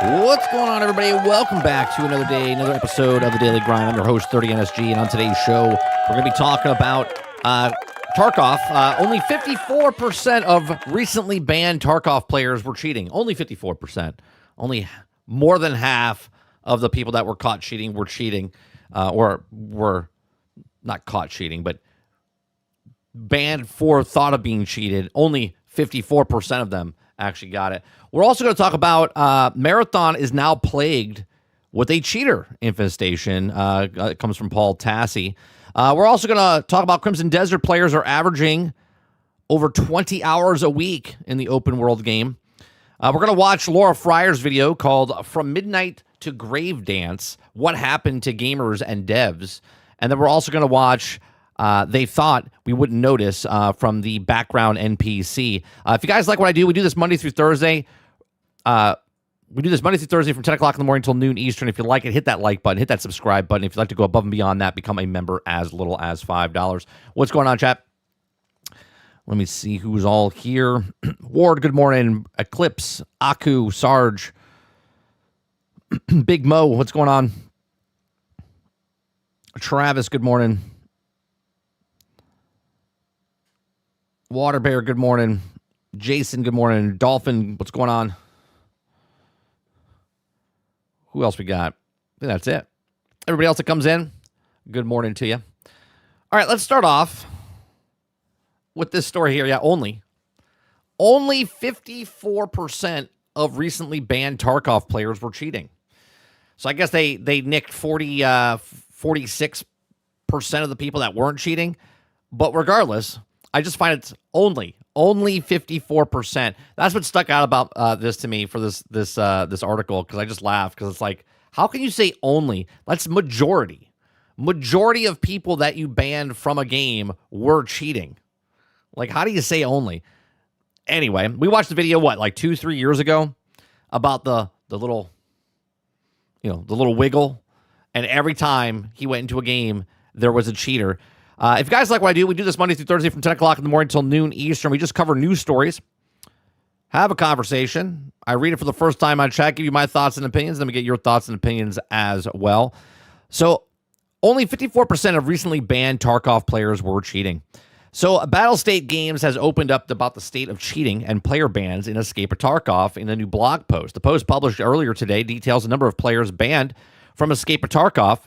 What's going on, everybody? Welcome back to another day, another episode of The Daily Grind. I'm your host, 30NSG, and on today's show, we're going to be talking about Tarkov. Only 54% of recently banned Tarkov players were cheating. Only 54%. Only more than half of the people that were caught cheating were cheating, or were not caught cheating, but banned for thought of being cheated. Only 54% of them actually got it. We're also going to talk about Marathon is now plagued with a cheater infestation. It comes from Paul Tassi. We're also going to talk about Crimson Desert players are averaging over 20 hours a week in the open world game. We're going to watch Laura Fryer's video called From Midnight to Grave Dance, What Happened to Gamers and Devs. And then we're also going to watch They Thought We Wouldn't Notice from the Background NPC. If you guys like what I do, we do this Monday through Thursday. We do this Monday through Thursday from 10 o'clock in the morning until noon Eastern. If you like it, hit that like button, hit that subscribe button. If you'd like to go above and beyond that, become a member as little as $5. What's going on, chat? Let me see who's all here. Ward, good morning. Eclipse, Aku, Sarge, Big Mo, what's going on? Travis, good morning. Water Bear, good morning. Jason, good morning. Dolphin, what's going on? Who else we got? I think that's it. Everybody else that comes in, good morning to you. All right, let's start off with this story here. Yeah, only 54% of recently banned Tarkov players were cheating. So I guess they nicked 46% of the people that weren't cheating. But regardless, I just find it's only 54%. That's what stuck out about this to me for this article, because I just laughed, because it's like, how can you say only? That's majority. Majority of people that you banned from a game were cheating. Like, how do you say only? Anyway, we watched the video, like 2-3 years ago, about the little, the little wiggle, and every time he went into a game, there was a cheater. If you guys like what I do, we do this Monday through Thursday from 10 o'clock in the morning until noon Eastern. We just cover news stories, have a conversation. I read it for the first time on chat, give you my thoughts and opinions, then we get your thoughts and opinions as well. So only 54% of recently banned Tarkov players were cheating. So Battlestate Games has opened up about the state of cheating and player bans in Escape of Tarkov in a new blog post. The post published earlier today details the number of players banned from Escape of Tarkov,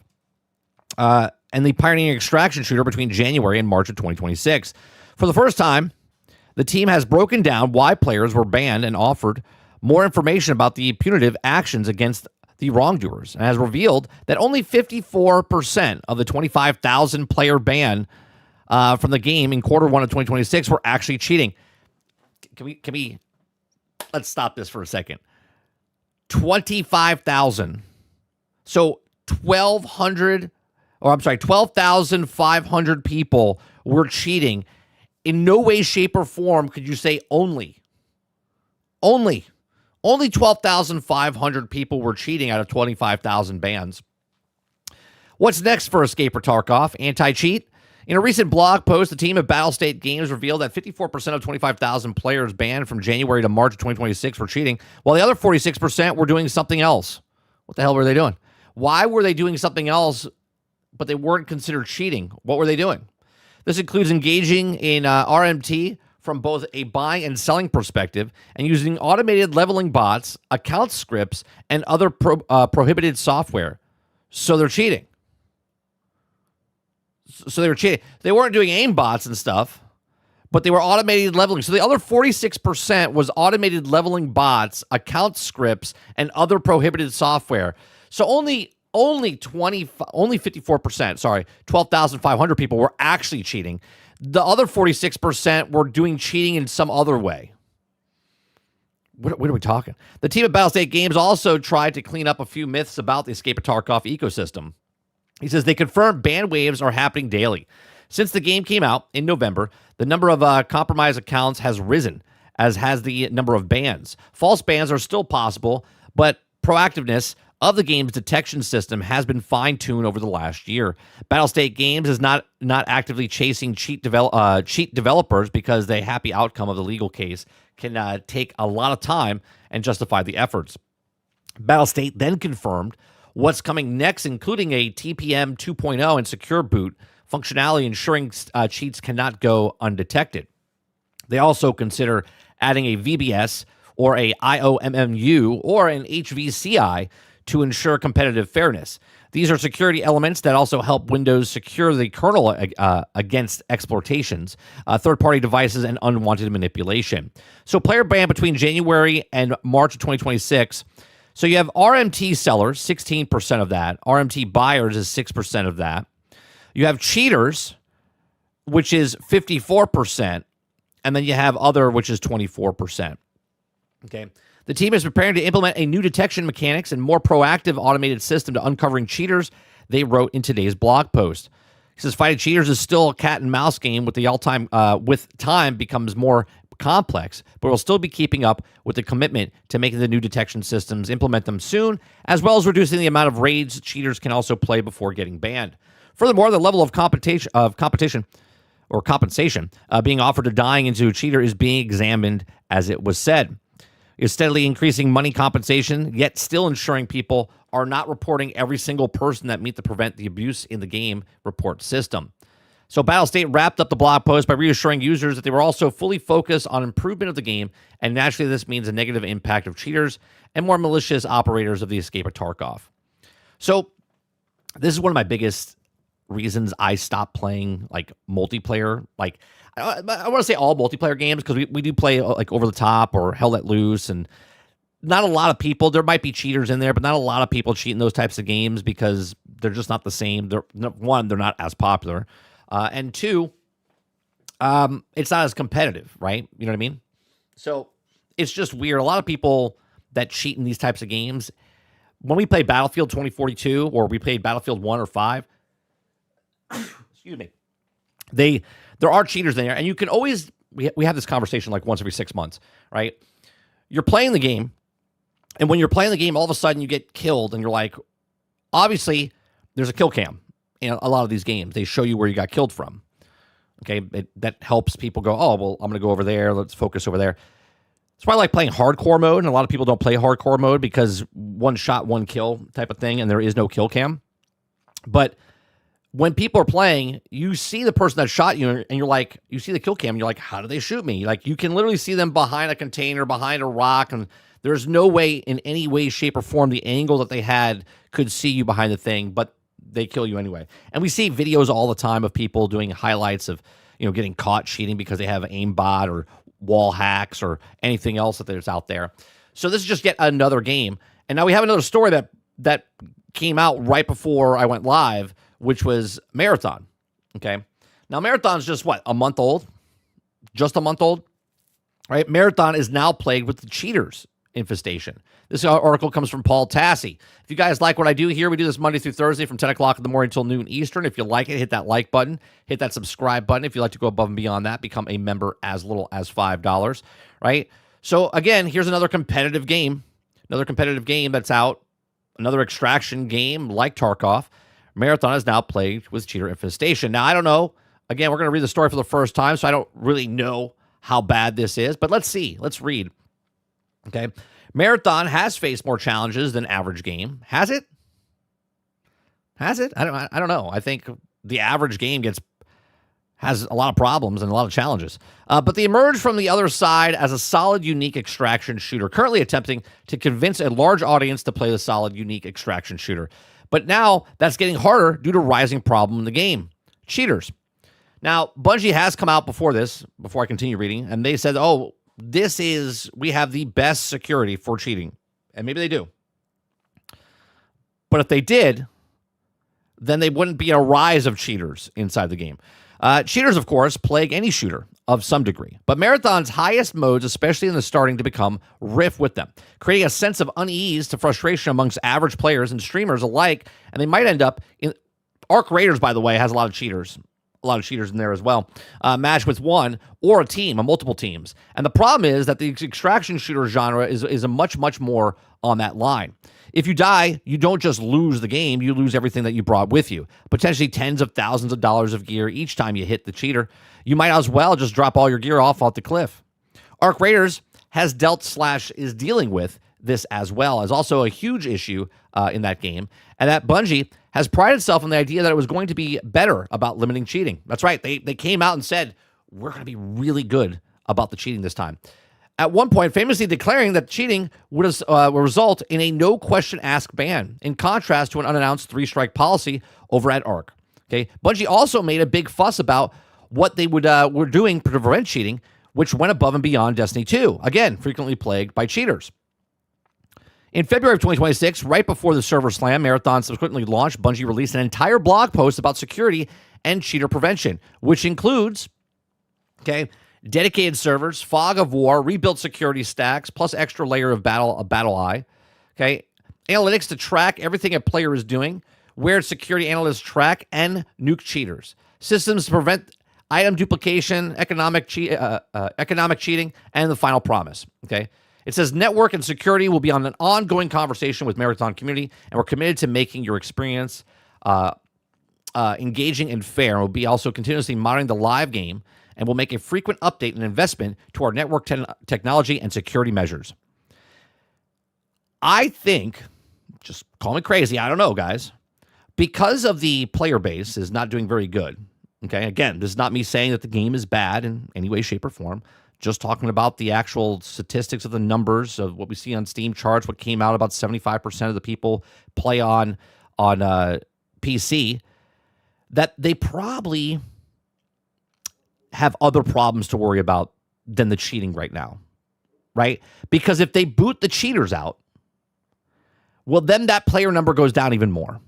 and the pioneering extraction shooter between January and March of 2026. For the first time, the team has broken down why players were banned and offered more information about the punitive actions against the wrongdoers, and has revealed that only 54% of the 25,000 player ban from the game in quarter one of 2026 were actually cheating. Can we let's stop this for a second. 25,000. So 12,500 people were cheating. In no way, shape, or form could you say only. Only 12,500 people were cheating out of 25,000 bans. What's next for Escape or Tarkov? Anti-cheat? In a recent blog post, the team at Battlestate Games revealed that 54% of 25,000 players banned from January to March of 2026 were cheating, while the other 46% were doing something else. What the hell were they doing? Why were they doing something else, but they weren't considered cheating? What were they doing? This includes engaging in RMT from both a buying and selling perspective, and using automated leveling bots, account scripts, and other prohibited software. So they're cheating. So they were cheating. They weren't doing aim bots and stuff, but they were automated leveling. So the other 46% was automated leveling bots, account scripts, and other prohibited software. So only 54%, 12,500 people were actually cheating. The other 46% were doing cheating in some other way. What are we talking? The team at Battlestate Games also tried to clean up a few myths about the Escape of Tarkov ecosystem. He says they confirm ban waves are happening daily. Since the game came out in November, the number of compromised accounts has risen, as has the number of bans. False bans are still possible, but proactiveness of the game's detection system has been fine-tuned over the last year. Battlestate Games is not actively chasing cheat developers, because the happy outcome of the legal case can take a lot of time and justify the efforts. Battlestate then confirmed what's coming next, including a TPM 2.0 and secure boot functionality, ensuring cheats cannot go undetected. They also consider adding a VBS or a IOMMU or an HVCI to ensure competitive fairness. These are security elements that also help Windows secure the kernel against exploitations, third-party devices, and unwanted manipulation. So player ban between January and March of 2026. So you have RMT sellers, 16% of that. RMT buyers is 6% of that. You have cheaters, which is 54%. And then you have other, which is 24%. Okay. The team is preparing to implement a new detection mechanics and more proactive automated system to uncovering cheaters, they wrote in today's blog post. He says fighting cheaters is still a cat and mouse game with time becomes more complex, but we'll still be keeping up with the commitment to making the new detection systems, implement them soon, as well as reducing the amount of raids cheaters can also play before getting banned. Furthermore, the level of compensation being offered to dying into a cheater is being examined, as it was said. Is steadily increasing money compensation, yet still ensuring people are not reporting every single person that meet to prevent the abuse in the game report system. So Battlestate wrapped up the blog post by reassuring users that they were also fully focused on improvement of the game, and naturally this means a negative impact of cheaters and more malicious operators of the escape of Tarkov. So this is one of my biggest reasons I stopped playing like multiplayer. Like I want to say all multiplayer games, because we do play like Over the Top or Hell Let Loose, and not a lot of people. There might be cheaters in there, but not a lot of people cheat in those types of games because they're just not the same. They're not as popular, and two, it's not as competitive, right? You know what I mean? So it's just weird. A lot of people that cheat in these types of games, when we play Battlefield 2042 or we played Battlefield 1 or 5, excuse me, there are cheaters in there, and you can always, we have this conversation like once every 6 months, right? You're playing the game, and when you're playing the game, all of a sudden you get killed, and you're like, obviously, there's a kill cam in a lot of these games. They show you where you got killed from. Okay, that helps people go, oh, well, I'm going to go over there. Let's focus over there. That's why I like playing hardcore mode, and a lot of people don't play hardcore mode because one shot, one kill type of thing, and there is no kill cam. But when people are playing, you see the person that shot you, and you're like, you see the kill cam, and you're like, how did they shoot me? Like, you can literally see them behind a container, behind a rock, and there's no way in any way, shape, or form the angle that they had could see you behind the thing, but they kill you anyway. And we see videos all the time of people doing highlights of, getting caught cheating because they have aimbot or wall hacks or anything else that there's out there. So this is just yet another game. And now we have another story that came out right before I went live, which was Marathon. Okay. Now, Marathon's just what, a month old? Just a month old, right? Marathon is now plagued with the cheaters infestation. This article comes from Paul Tassi. If you guys like what I do here, we do this Monday through Thursday from 10 o'clock in the morning until noon Eastern. If you like it, hit that like button, hit that subscribe button. If you'd like to go above and beyond that, become a member as little as $5, right? So again, here's another competitive game that's out, another extraction game like Tarkov. Marathon is now plagued with cheater infestation. Now, I don't know. Again, we're going to read the story for the first time, so I don't really know how bad this is, but let's see. Let's read. Okay. Marathon has faced more challenges than average game. Has it? Has it? I don't know. I think the average game has a lot of problems and a lot of challenges. But they emerge from the other side as a solid, unique extraction shooter, currently attempting to convince a large audience to play the solid, unique extraction shooter. But now that's getting harder due to rising problem in the game. Cheaters. Now, Bungie has come out before I continue reading, and they said, we have the best security for cheating. And maybe they do. But if they did, then they wouldn't be a rise of cheaters inside the game. Cheaters, of course, plague any shooter of some degree. But Marathon's highest modes, especially in the starting to become, riff with them, creating a sense of unease to frustration amongst average players and streamers alike. And they might end up in... Arc Raiders, by the way, has a lot of cheaters in there as well, matched with one or a team, multiple teams. And the problem is that the extraction shooter genre is a much, much more on that line. If you die, you don't just lose the game, you lose everything that you brought with you, potentially tens of thousands of dollars of gear each time you hit the cheater. You might as well just drop all your gear off the cliff. Arc Raiders has dealt / is dealing with this as well as also a huge issue in that game, and that Bungie has prided itself on the idea that it was going to be better about limiting cheating. That's right. They came out and said, we're going to be really good about the cheating this time. At one point, famously declaring that cheating would result in a no-question-asked ban, in contrast to an unannounced three-strike policy over at ARC. Okay, Bungie also made a big fuss about what they were doing to prevent cheating, which went above and beyond Destiny 2, again, frequently plagued by cheaters. In February of 2026, right before the server slam marathon subsequently launched, Bungie released an entire blog post about security and cheater prevention, which includes, dedicated servers, fog of war, rebuilt security stacks, plus extra layer of battle eye, analytics to track everything a player is doing, where security analysts track and nuke cheaters, systems to prevent item duplication, economic cheating, and the final promise. It says network and security will be on an ongoing conversation with Marathon community, and we're committed to making your experience engaging and fair. We'll be also continuously monitoring the live game, and we'll make a frequent update and investment to our network technology and security measures. I think, just call me crazy, I don't know, guys, because of the player base is not doing very good. Again, this is not me saying that the game is bad in any way, shape, or form. Just talking about the actual statistics of the numbers of what we see on Steam charts, what came out, about 75% of the people play on PC, that they probably have other problems to worry about than the cheating right now, right? Because if they boot the cheaters out, well, then that player number goes down even more.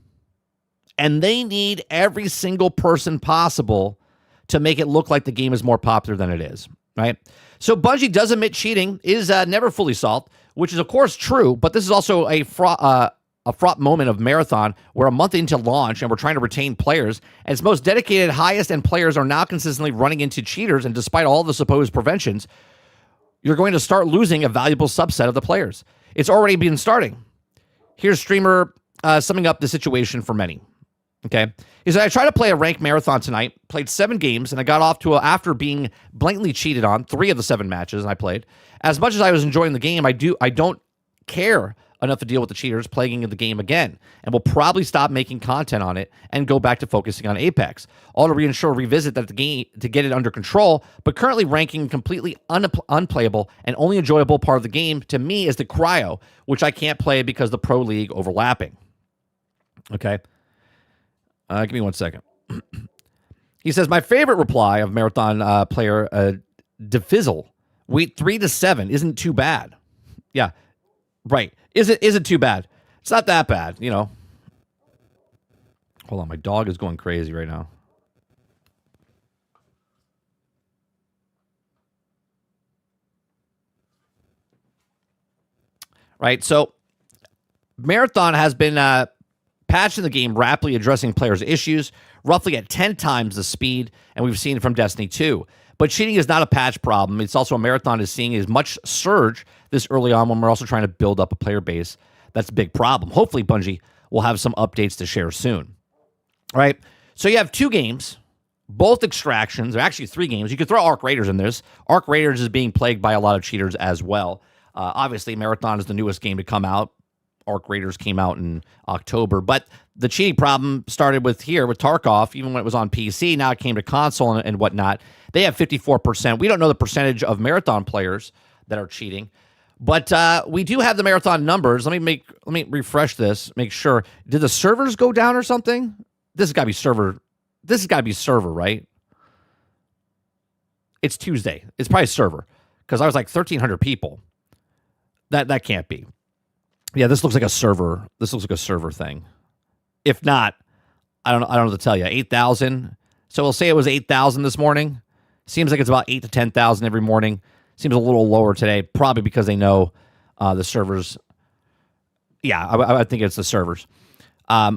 And they need every single person possible to make it look like the game is more popular than it is, right? So Bungie does admit cheating is never fully solved, which is, of course, true, but this is also a fraught moment of Marathon. We're a month into launch, and we're trying to retain players, and its most dedicated, highest-end players are now consistently running into cheaters, and despite all the supposed preventions, you're going to start losing a valuable subset of the players. It's already been starting. Here's streamer summing up the situation for many. He said, I tried to play a ranked marathon tonight, played 7 games, and I got off to after being blatantly cheated on 3 of the 7 matches I played. As much as I was enjoying the game, I don't care enough to deal with the cheaters plaguing the game again, and will probably stop making content on it and go back to focusing on Apex. All to revisit that the game to get it under control, but currently ranking completely unplayable, and only enjoyable part of the game to me is the cryo, which I can't play because the Pro League overlapping. Give me 1 second. He says, my favorite reply of Marathon player Defizzle, wait 3 to 7 isn't too bad. Yeah, right. Is it too bad? It's not that bad, Hold on, my dog is going crazy right now. Right, so Marathon has been patching the game rapidly, addressing players' issues, roughly at 10 times the speed, and we've seen it from Destiny 2. But cheating is not a patch problem. It's also a Marathon is seeing as much surge this early on when we're also trying to build up a player base. That's a big problem. Hopefully, Bungie will have some updates to share soon. All right, so you have 2 games, both extractions, or actually 3 games. You could throw Arc Raiders in this. Arc Raiders is being plagued by a lot of cheaters as well. Obviously, Marathon is the newest game to come out. Arc Raiders came out in October, but the cheating problem started with Tarkov, even when it was on PC. Now it came to console and whatnot. They have 54%. We don't know the percentage of Marathon players that are cheating, but we do have the Marathon numbers. Let me refresh this, make sure. Did the servers go down or something? This has got to be server. This has got to be server, right? It's Tuesday. It's probably server because I was like 1,300 people. That can't be. Yeah, this looks like a server. This looks like a server thing. If not, I don't know what to tell you. 8,000. So we'll say it was 8,000 this morning. Seems like it's about 8 to 10,000 every morning. Seems a little lower today, probably because they know the servers. Yeah, I think it's the servers.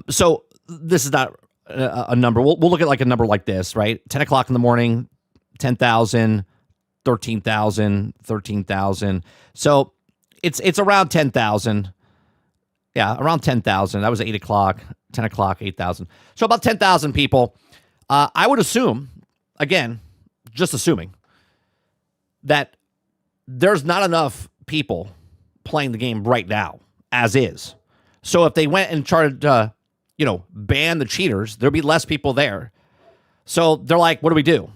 So this is not a number. We'll look at like a number like this, right? 10 o'clock in the morning, 10,000, 13,000, 13,000. So it's around 10,000. Yeah, around 10,000. That was 8 o'clock, 10 o'clock, 8,000. So about 10,000 people. I would assume, again, just assuming, that there's not enough people playing the game right now, as is. So if they went and tried to, ban the cheaters, there'd be less people there. So they're like, what do we do?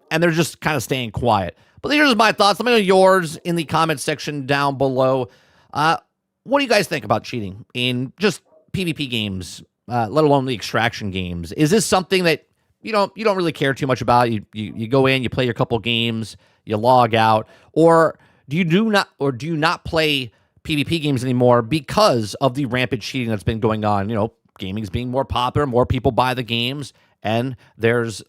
And they're just kind of staying quiet. But here's my thoughts. Let me know yours in the comment section down below. What do you guys think about cheating in just PvP games, let alone the extraction games? Is this something that you don't really care too much about? You go in, you play your couple games, you log out, or do you not play PvP games anymore because of the rampant cheating that's been going on? Gaming's being more popular, more people buy the games, and there's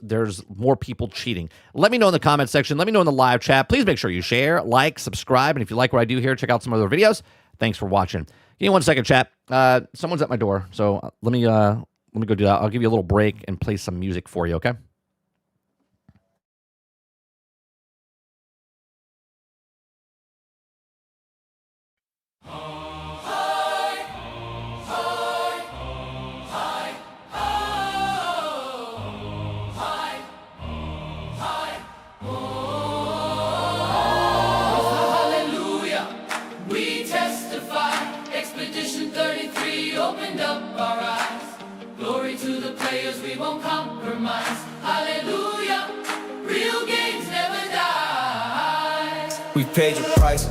more people cheating. Let me know in the comment section. Let me know in the live chat. Please make sure you share, like, subscribe, and if you like what I do here, check out some other videos. Thanks for watching. Give me 1 second, chat. Someone's at my door, so let me go do that. I'll give you a little break and play some music for you, okay? We won't compromise. Hallelujah. Real games never die. We paid your price.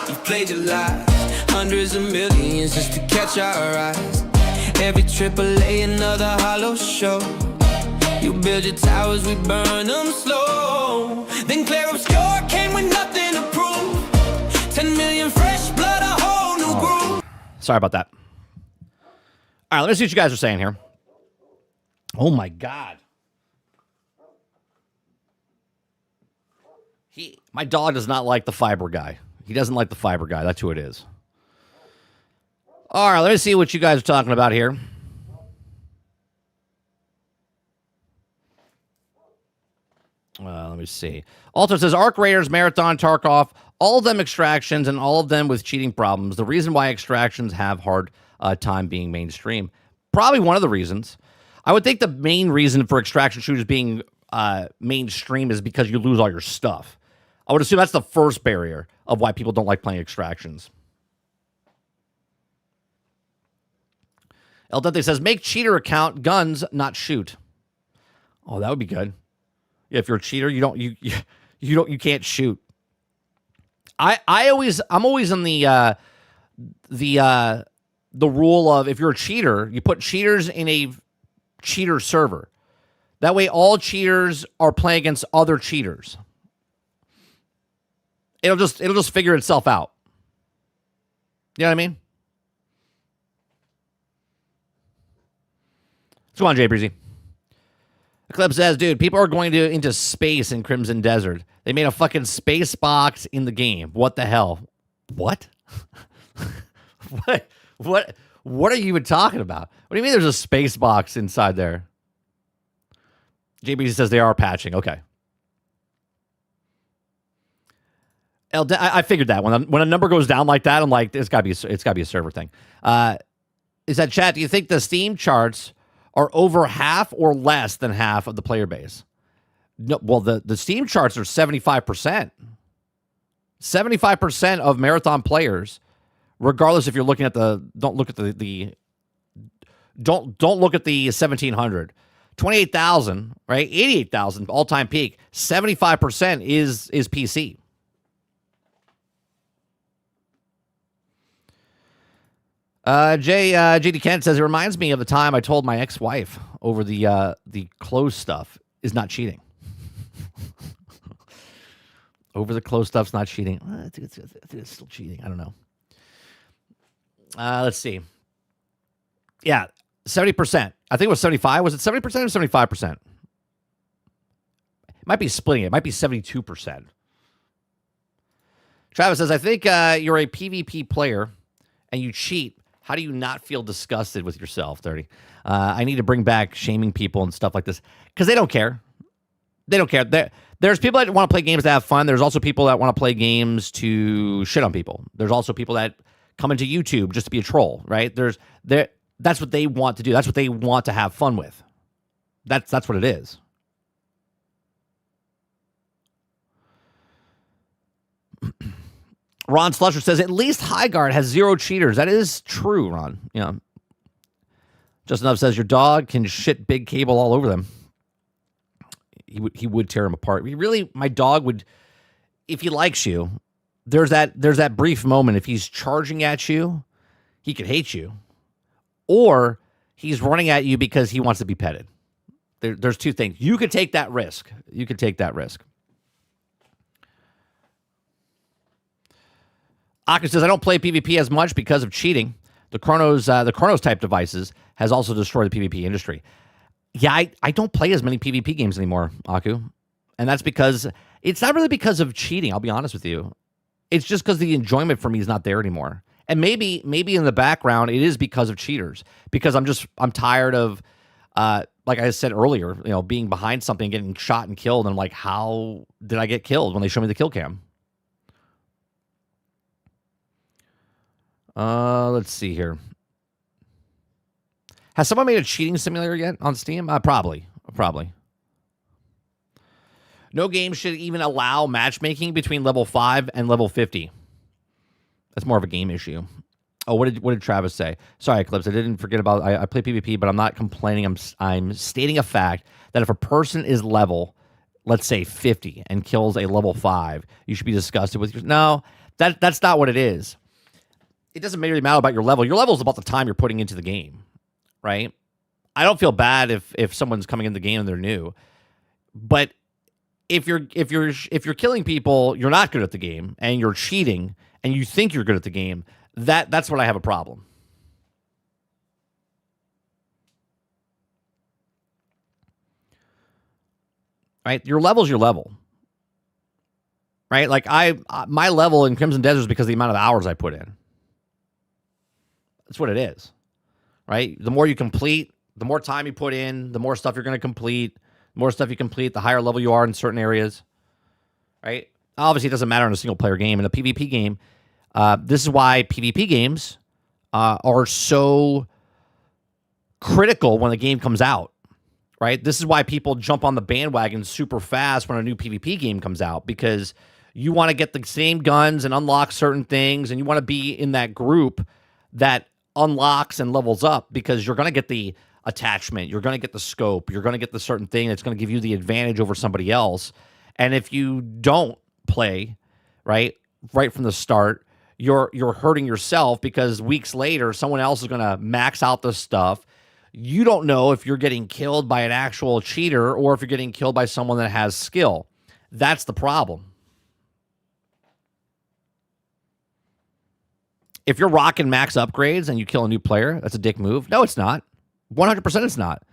You played your lies. Hundreds of millions just to catch our eyes. Every AAA another hollow show. You build your towers, we burn them slow. Then clear obscure came with nothing to prove. 10 million fresh blood, a whole new groove. Sorry about that. All right, let me see what you guys are saying here. Oh my God. My dog does not like the fiber guy. He doesn't like the fiber guy. That's who it is. All right, let me see what you guys are talking about here. Let me see. Alter says, Arc Raiders, Marathon, Tarkov, all of them extractions and all of them with cheating problems. The reason why extractions have hard time being mainstream. Probably one of the reasons. I would think the main reason for extraction shooters being mainstream is because you lose all your stuff. I would assume that's the first barrier of why people don't like playing extractions. El Dente says, make cheater account, guns, not shoot. Oh, that would be good. Yeah, if you're a cheater, you can't shoot. I'm always in the rule of, if you're a cheater, you put cheaters in a cheater server. That way all cheaters are playing against other cheaters. It'll just figure itself out. You know what I mean? What's going on, Jay Breezy? Eclipse says, dude, people are going into space in Crimson Desert. They made a fucking space box in the game. What the hell? What? What are you even talking about? What do you mean there's a space box inside there? JB says they are patching. Okay. I figured that when a number goes down like that, I'm like, it's gotta be a server thing. Is that chat? Do you think the Steam charts are over half or less than half of the player base? No, well, the Steam charts are 75%. 75% of marathon players, regardless if you're looking at don't look at the 1700. 28,000, right? 88,000 all-time peak. 75% is PC. JD Kent says, it reminds me of the time I told my ex-wife over the clothes stuff is not cheating. Over the clothes stuff's not cheating. I think it's still cheating. I don't know. Let's see. Yeah, 70%. I think it was 75. Was it 70% or 75%? It might be splitting it. It might be 72%. Travis says, I think you're a PvP player and you cheat. How do you not feel disgusted with yourself, 30? I need to bring back shaming people and stuff like this because they don't care. They don't care. There's people that want to play games to have fun. There's also people that want to play games to shit on people. There's also people that come into YouTube just to be a troll, right? That's what they want to do. That's what they want to have fun with. That's what it is. Ron Slusher says, at least High Guard has 0 cheaters. That is true, Ron. Yeah. Justin Up says, your dog can shit Big Cable all over them. He would tear him apart. My dog would, if he likes you, there's that brief moment. If he's charging at you, he could hate you. Or he's running at you because he wants to be petted. There's 2 things. You could take that risk. Akka says, I don't play PvP as much because of cheating. The Chronos type devices has also destroyed the PvP industry. Yeah, I don't play as many PvP games anymore, Aku. And that's because it's not really because of cheating, I'll be honest with you. It's just because the enjoyment for me is not there anymore. And maybe in the background it is because of cheaters. Because I'm tired of like I said earlier, being behind something, getting shot and killed, and I'm like, how did I get killed when they show me the kill cam? Let's see here. Has someone made a cheating simulator yet on Steam? Probably. No game should even allow matchmaking between level 5 and level 50. That's more of a game issue. Oh, what did Travis say? Sorry, Eclipse. I didn't forget about. I play PvP, but I'm not complaining. I'm stating a fact that if a person is level, let's say 50, and kills a level 5, you should be disgusted with. No, that's not what it is. It doesn't really matter about your level. Your level is about the time you're putting into the game, right? I don't feel bad if someone's coming in the game and they're new, but if you're killing people, you're not good at the game, and you're cheating, and you think you're good at the game. That's when I have a problem. Right? Your level's your level. Right? Like my level in Crimson Desert is because of the amount of hours I put in. That's what it is. Right? The more you complete, the more time you put in, the more stuff you're going to complete. The more stuff you complete, the higher level you are in certain areas. Right? Obviously, it doesn't matter in a single player game. In a PvP game, this is why PvP games are so critical when the game comes out, right? This is why people jump on the bandwagon super fast when a new PvP game comes out, because you want to get the same guns and unlock certain things, and you want to be in that group that unlocks and levels up, because you're going to get the attachment, you're going to get the scope, you're going to get the certain thing that's going to give you the advantage over somebody else. And if you don't play right from the start, you're hurting yourself, because weeks later someone else is going to max out the stuff. You don't know if you're getting killed by an actual cheater or if you're getting killed by someone that has skill. That's the problem. If you're rocking max upgrades and you kill a new player, that's a dick move. No, it's not. 100% it's not.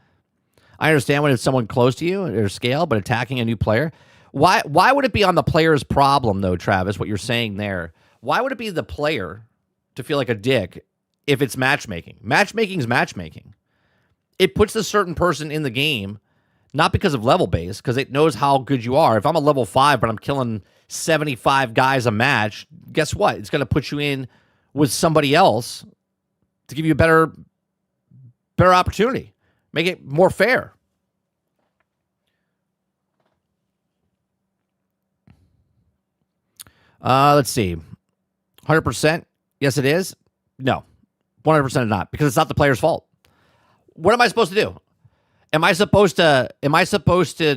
I understand when it's someone close to you or scale, but attacking a new player, why would it be on the player's problem, though, Travis, what you're saying there? Why would it be the player to feel like a dick if it's matchmaking? Matchmaking is matchmaking. It puts a certain person in the game, not because of level base, because it knows how good you are. If I'm a level 5, but I'm killing 75 guys a match, guess what? It's going to put you in with somebody else to give you a better opportunity. Make it more fair. Let's see. 100%? Yes, it is. No, 100% not, because it's not the player's fault. What am I supposed to do? Am I supposed to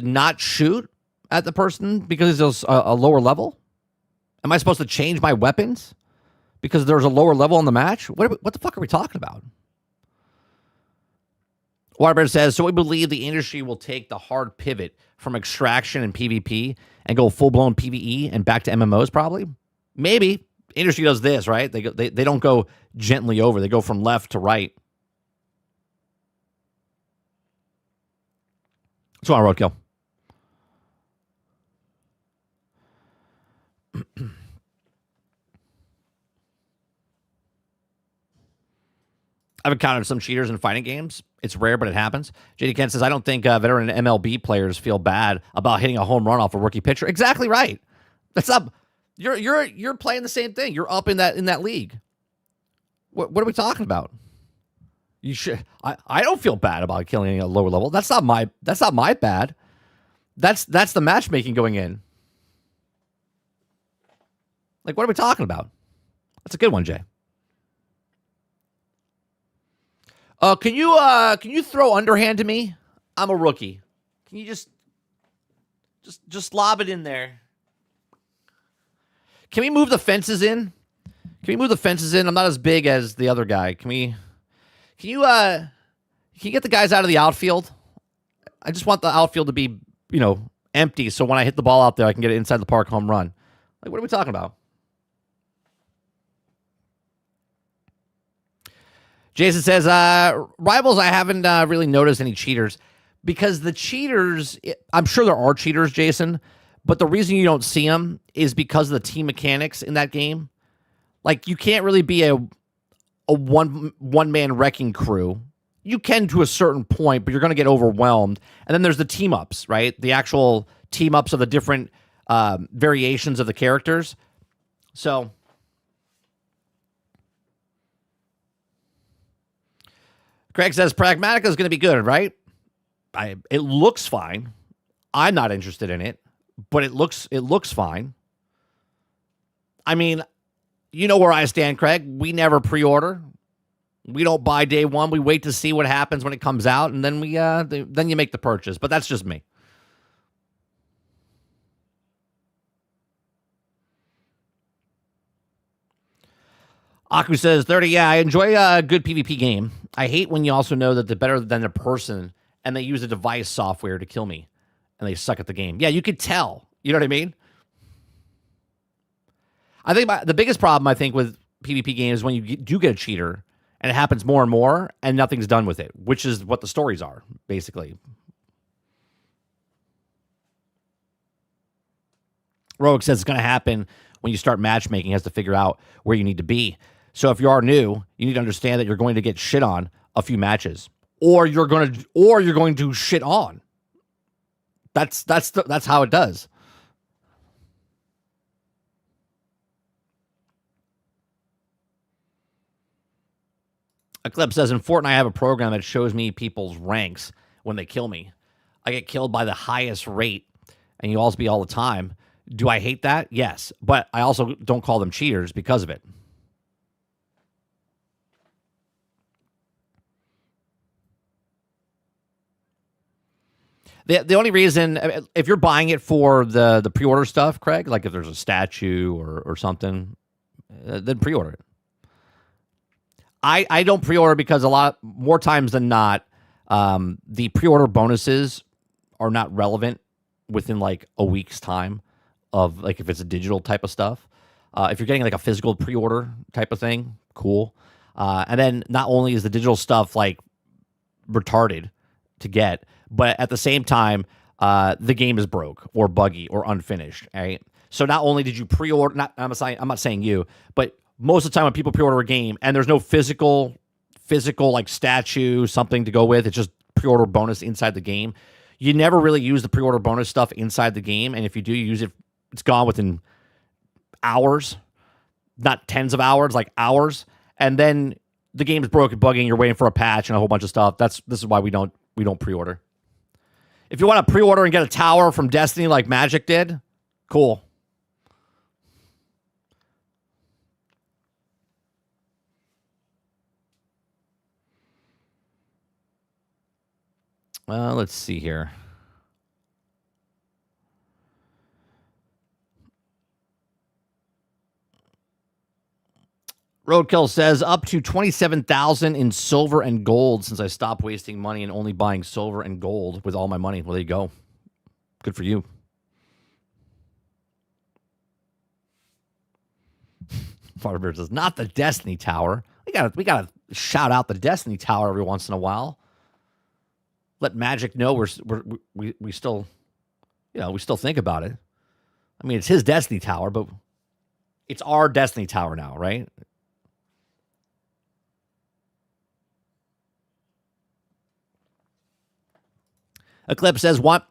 not shoot at the person because there's a lower level? Am I supposed to change my weapons because there's a lower level in the match? What the fuck are we talking about? Waterbird says, so we believe the industry will take the hard pivot from extraction and PvP and go full-blown PvE and back to MMOs probably? Maybe. Industry does this, right? They don't go gently over. They go from left to right. What's going on, Roadkill? I've encountered some cheaters in fighting games. It's rare, but it happens. JD Kent says, I don't think veteran MLB players feel bad about hitting a home run off a rookie pitcher. Exactly right. That's up. You're playing the same thing. You're up in that league. What are we talking about? You should. I don't feel bad about killing a lower level. That's not my bad. That's the matchmaking going in. Like, what are we talking about? That's a good one, Jay. Can you throw underhand to me? I'm a rookie. Can you just lob it in there? Can we move the fences in? Can we move the fences in? I'm not as big as the other guy. Can you get the guys out of the outfield? I just want the outfield to be, empty, so when I hit the ball out there, I can get it inside the park home run. Like, what are we talking about? Jason says, Rivals, I haven't really noticed any cheaters because the cheaters, I'm sure there are cheaters, Jason, but the reason you don't see them is because of the team mechanics in that game. Like, you can't really be a one-man wrecking crew. You can to a certain point, but you're going to get overwhelmed. And then there's the team-ups, right? The actual team-ups of the different variations of the characters. So Craig says Pragmatica is going to be good, right? It looks fine. I'm not interested in it, but it looks fine. I mean, you know where I stand, Craig. We never pre-order. We don't buy day one. We wait to see what happens when it comes out, and then then you make the purchase. But that's just me. Aku says 30. Yeah, I enjoy a good PvP game. I hate when you also know that they're better than a person, and they use a device software to kill me, and they suck at the game. Yeah, you could tell. You know what I mean? I think the biggest problem, I think, with PvP games is when you do get a cheater, and it happens more and more, and nothing's done with it, which is what the stories are, basically. Rogue says it's going to happen when you start matchmaking. Has to figure out where you need to be. So if you are new, you need to understand that you're going to get shit on a few matches, or you're going to shit on. That's how it does. Eclipse says, in Fortnite, I have a program that shows me people's ranks when they kill me. I get killed by the highest rate, and you also be all the time. Do I hate that? Yes. But I also don't call them cheaters because of it. The only reason, if you're buying it for the pre-order stuff, Craig, like if there's a statue or something, then pre-order it. I don't pre-order because a lot more times than not, the pre-order bonuses are not relevant within like a week's time of like if it's a digital type of stuff. If you're getting like a physical pre-order type of thing, cool. And then not only is the digital stuff like retarded to get, but at the same time, the game is broke or buggy or unfinished. Right. So not only did you pre-order, I'm not saying you, but most of the time when people pre-order a game and there's no physical like statue, something to go with, it's just pre-order bonus inside the game. You never really use the pre-order bonus stuff inside the game, and if you do use it, it's gone within hours, not tens of hours, like hours. And then the game is broken, bugging. You're waiting for a patch and a whole bunch of stuff. This is why we don't pre-order. If you want to pre-order and get a tower from Destiny like Magic did, cool. Let's see here. Roadkill says up to 27,000 in silver and gold since I stopped wasting money and only buying silver and gold with all my money. Well, there you go. Good for you. Farber says not the Destiny Tower. We gotta shout out the Destiny Tower every once in a while. Let Magic know we still, we still think about it. I mean, it's his Destiny Tower, but it's our Destiny Tower now, right? Eclipse says, what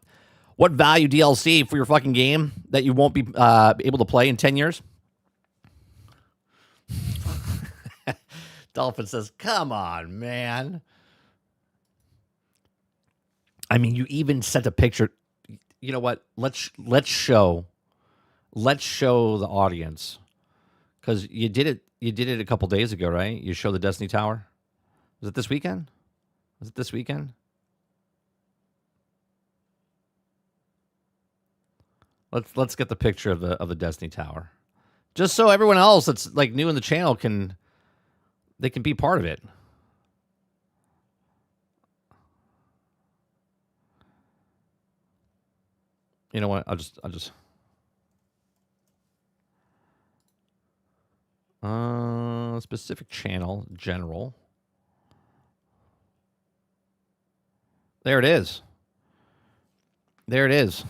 value DLC for your fucking game that you won't be able to play in 10 years? Dolphin says, come on, man. I mean, you even sent a picture. You know what? Let's show the audience Because you did it a couple days ago, right? You showed the Destiny Tower. Was it this weekend? Let's get the picture of the Destiny Tower, just so everyone else that's like new in the channel can be part of it. You know what? I'll just specific channel general. There it is. There's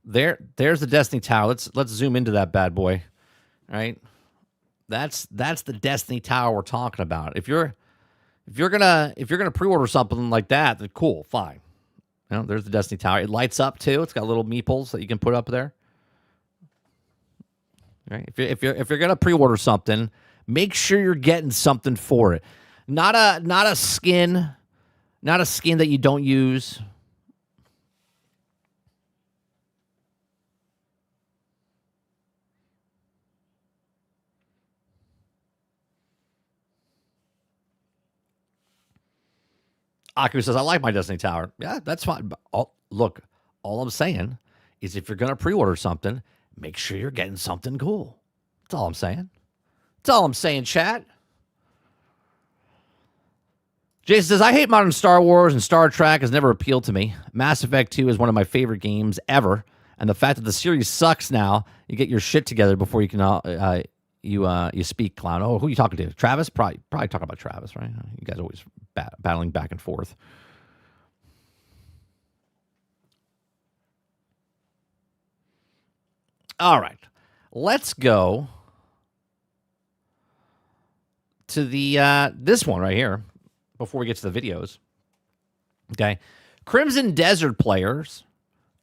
the Destiny Tower. Let's zoom into that bad boy. All right. That's the Destiny Tower we're talking about. If you're gonna pre-order something like that, then cool, fine. You know, there's the Destiny Tower. It lights up too. It's got little meeples that you can put up there. Right? If you're gonna pre-order something, make sure you're getting something for it. Not a skin that you don't use. Aku says, I like my Destiny Tower. Yeah, that's fine. But all I'm saying is if you're going to pre-order something, make sure you're getting something cool. That's all I'm saying. Chat. Jason says, I hate modern Star Wars and Star Trek has never appealed to me. Mass Effect 2 is one of my favorite games ever. And the fact that the series sucks now, you get your shit together before you can you speak, clown. Oh, who are you talking to? Travis? Probably talking about Travis, right? You guys always battling back and forth. All right. Let's go to the this one right here before we get to the videos. Okay. Crimson Desert players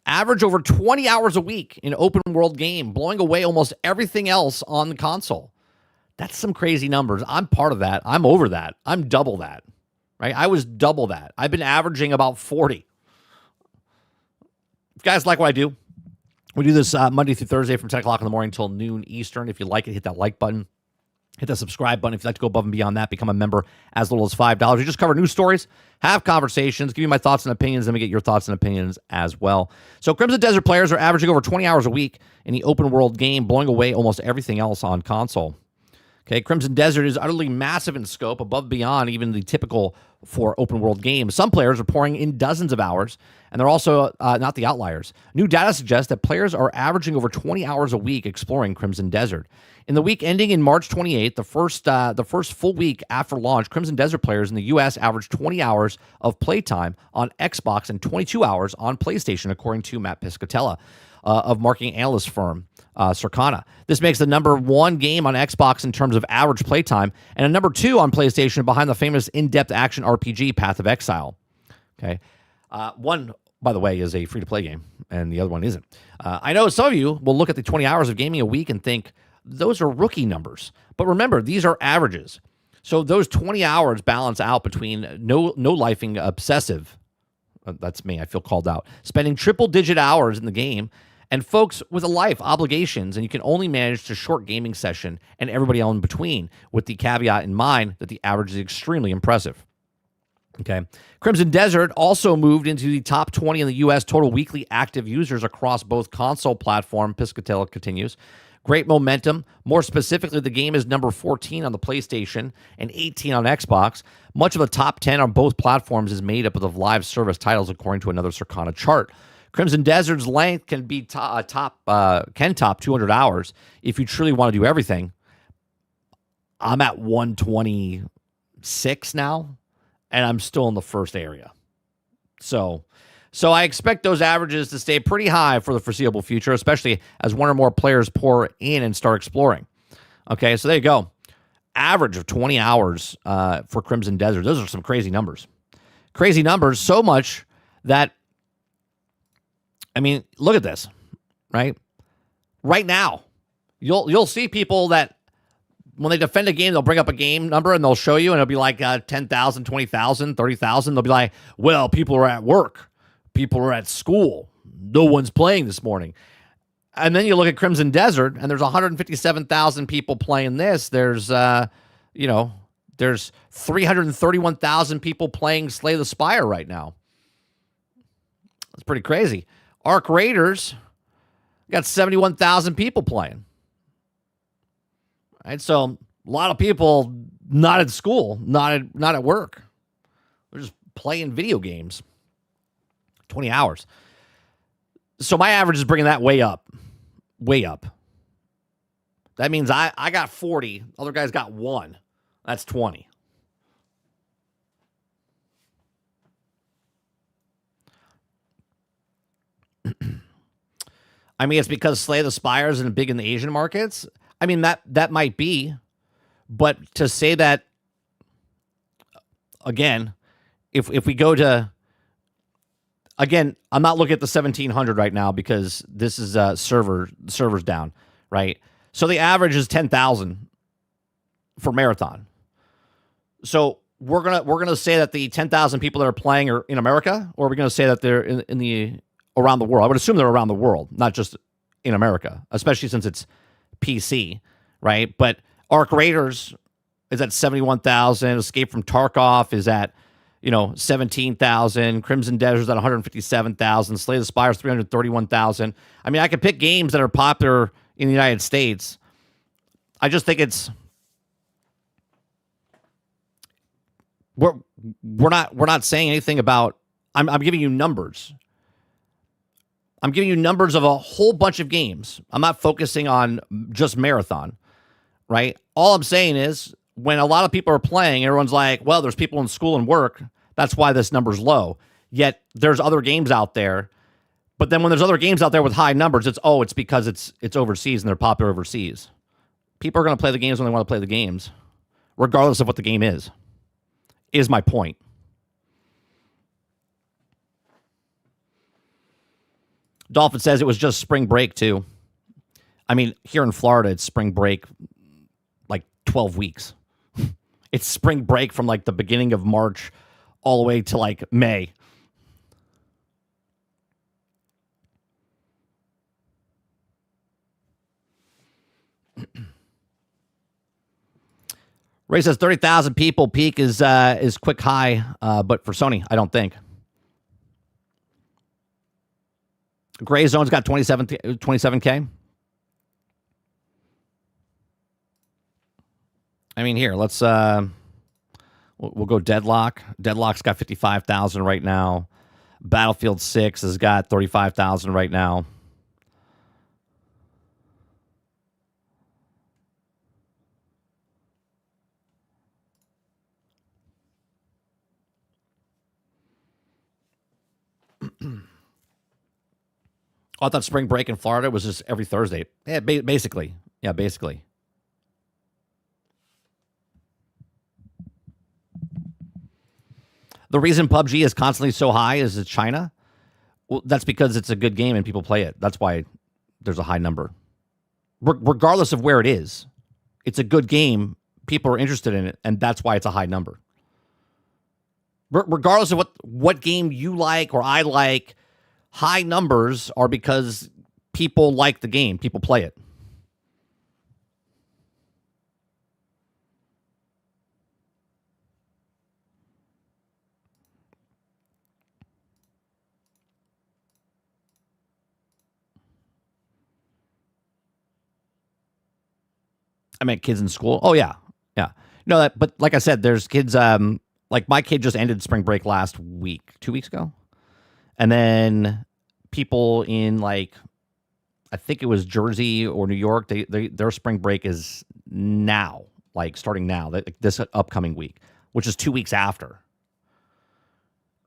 average over 20 hours a week in open world game, blowing away almost everything else on the console. That's some crazy numbers. I'm part of that. I'm over that. I'm double that, right? I was double that. I've been averaging about 40. If you guys like what I do, we do this Monday through Thursday from 10 o'clock in the morning until noon Eastern. If you like it, hit that like button. Hit the subscribe button. If you'd like to go above and beyond that, become a member as little as $5. We just cover news stories, have conversations, give you my thoughts and opinions, and we get your thoughts and opinions as well. So Crimson Desert players are averaging over 20 hours a week in the open world game, blowing away almost everything else on console. Okay, Crimson Desert is utterly massive in scope, above and beyond even the typical for open world games. Some players are pouring in dozens of hours, and they're also not the outliers. New data suggests that players are averaging over 20 hours a week exploring Crimson Desert. In the week ending in March 28th, the first full week after launch, Crimson Desert players in the U.S. averaged 20 hours of playtime on Xbox and 22 hours on PlayStation, according to Matt Piscatella of marketing analyst firm Circana. This makes the number one game on Xbox in terms of average playtime, and a number two on PlayStation behind the famous in-depth action RPG Path of Exile. Okay, one, by the way, is a free-to-play game, and the other one isn't. I know some of you will look at the 20 hours of gaming a week and think, those are rookie numbers. But remember, these are averages. So those 20 hours balance out between no-lifing obsessive, that's me, I feel called out, spending triple-digit hours in the game, and folks with a life, obligations, and you can only manage to short gaming session and everybody else in between, with the caveat in mind that the average is extremely impressive. Okay. Crimson Desert also moved into the top 20 in the U.S. total weekly active users across both console platform, Piscatella continues. Great momentum. More specifically, the game is number 14 on the PlayStation and 18 on Xbox. Much of the top 10 on both platforms is made up of live service titles, according to another Circana chart. Crimson Desert's length can be top 200 hours if you truly want to do everything. I'm at 126 now, and I'm still in the first area. So I expect those averages to stay pretty high for the foreseeable future, especially as one or more players pour in and start exploring. Okay, so there you go. Average of 20 hours for Crimson Desert. Those are some crazy numbers. Crazy numbers, so much that, I mean, look at this, right? Right now, you'll see people that when they defend a game, they'll bring up a game number and they'll show you, and it'll be like 10,000, 20,000, 30,000. They'll be like, well, people are at work. People are at school. No one's playing this morning. And then you look at Crimson Desert, and there's 157,000 people playing this. There's, there's 331,000 people playing Slay the Spire right now. That's pretty crazy. Arc Raiders got 71,000 people playing. Right, so a lot of people not at school, not at work. They're just playing video games. 20 hours. So my average is bringing that way up. Way up. That means I got 40. Other guys got 1. That's 20. I mean, it's because Slay the Spire isn't big in the Asian markets. I mean, that might be. But to say that, again, if we go to, again, I'm not looking at the 1,700 right now because this is servers down, right? So the average is 10,000 for Marathon. So we're gonna say that the 10,000 people that are playing are in America, or are we gonna say that they're in the around the world? I would assume they're around the world, not just in America, especially since it's PC, right? But Arc Raiders is at 71,000. Escape from Tarkov is at 17,000. Crimson Desert is at 157,000. Slay the Spire is 331,000. I mean, I could pick games that are popular in the United States. I just think it's we're not saying anything about. I'm giving you numbers. I'm giving you numbers of a whole bunch of games. I'm not focusing on just Marathon, right? All I'm saying is when a lot of people are playing, everyone's like, well, there's people in school and work. That's why this number's low. Yet there's other games out there. But then when there's other games out there with high numbers, it's because it's overseas and they're popular overseas. People are going to play the games when they want to play the games, regardless of what the game is my point. Dolphin says it was just spring break, too. I mean, here in Florida, it's spring break like 12 weeks. It's spring break from like the beginning of March all the way to like May. Ray says 30,000 people peak is quick high, but for Sony, I don't think. Gray Zone's got 27K. I mean, here, let's we'll go Deadlock. Deadlock's got 55,000 right now. Battlefield 6 has got 35,000 right now. I thought spring break in Florida was just every Thursday. Yeah, basically. Yeah, basically. The reason PUBG is constantly so high is China. Well, that's because it's a good game and people play it. That's why there's a high number. Regardless of where it is, it's a good game. People are interested in it, and that's why it's a high number. Regardless of what game you like or I like, high numbers are because people like the game. People play it. I meant kids in school. Oh, yeah. Yeah. No, but like I said, there's kids, like my kid just ended spring break last week, 2 weeks ago. And then people in like, I think it was Jersey or New York, their spring break is now, like starting now, this upcoming week, which is 2 weeks after.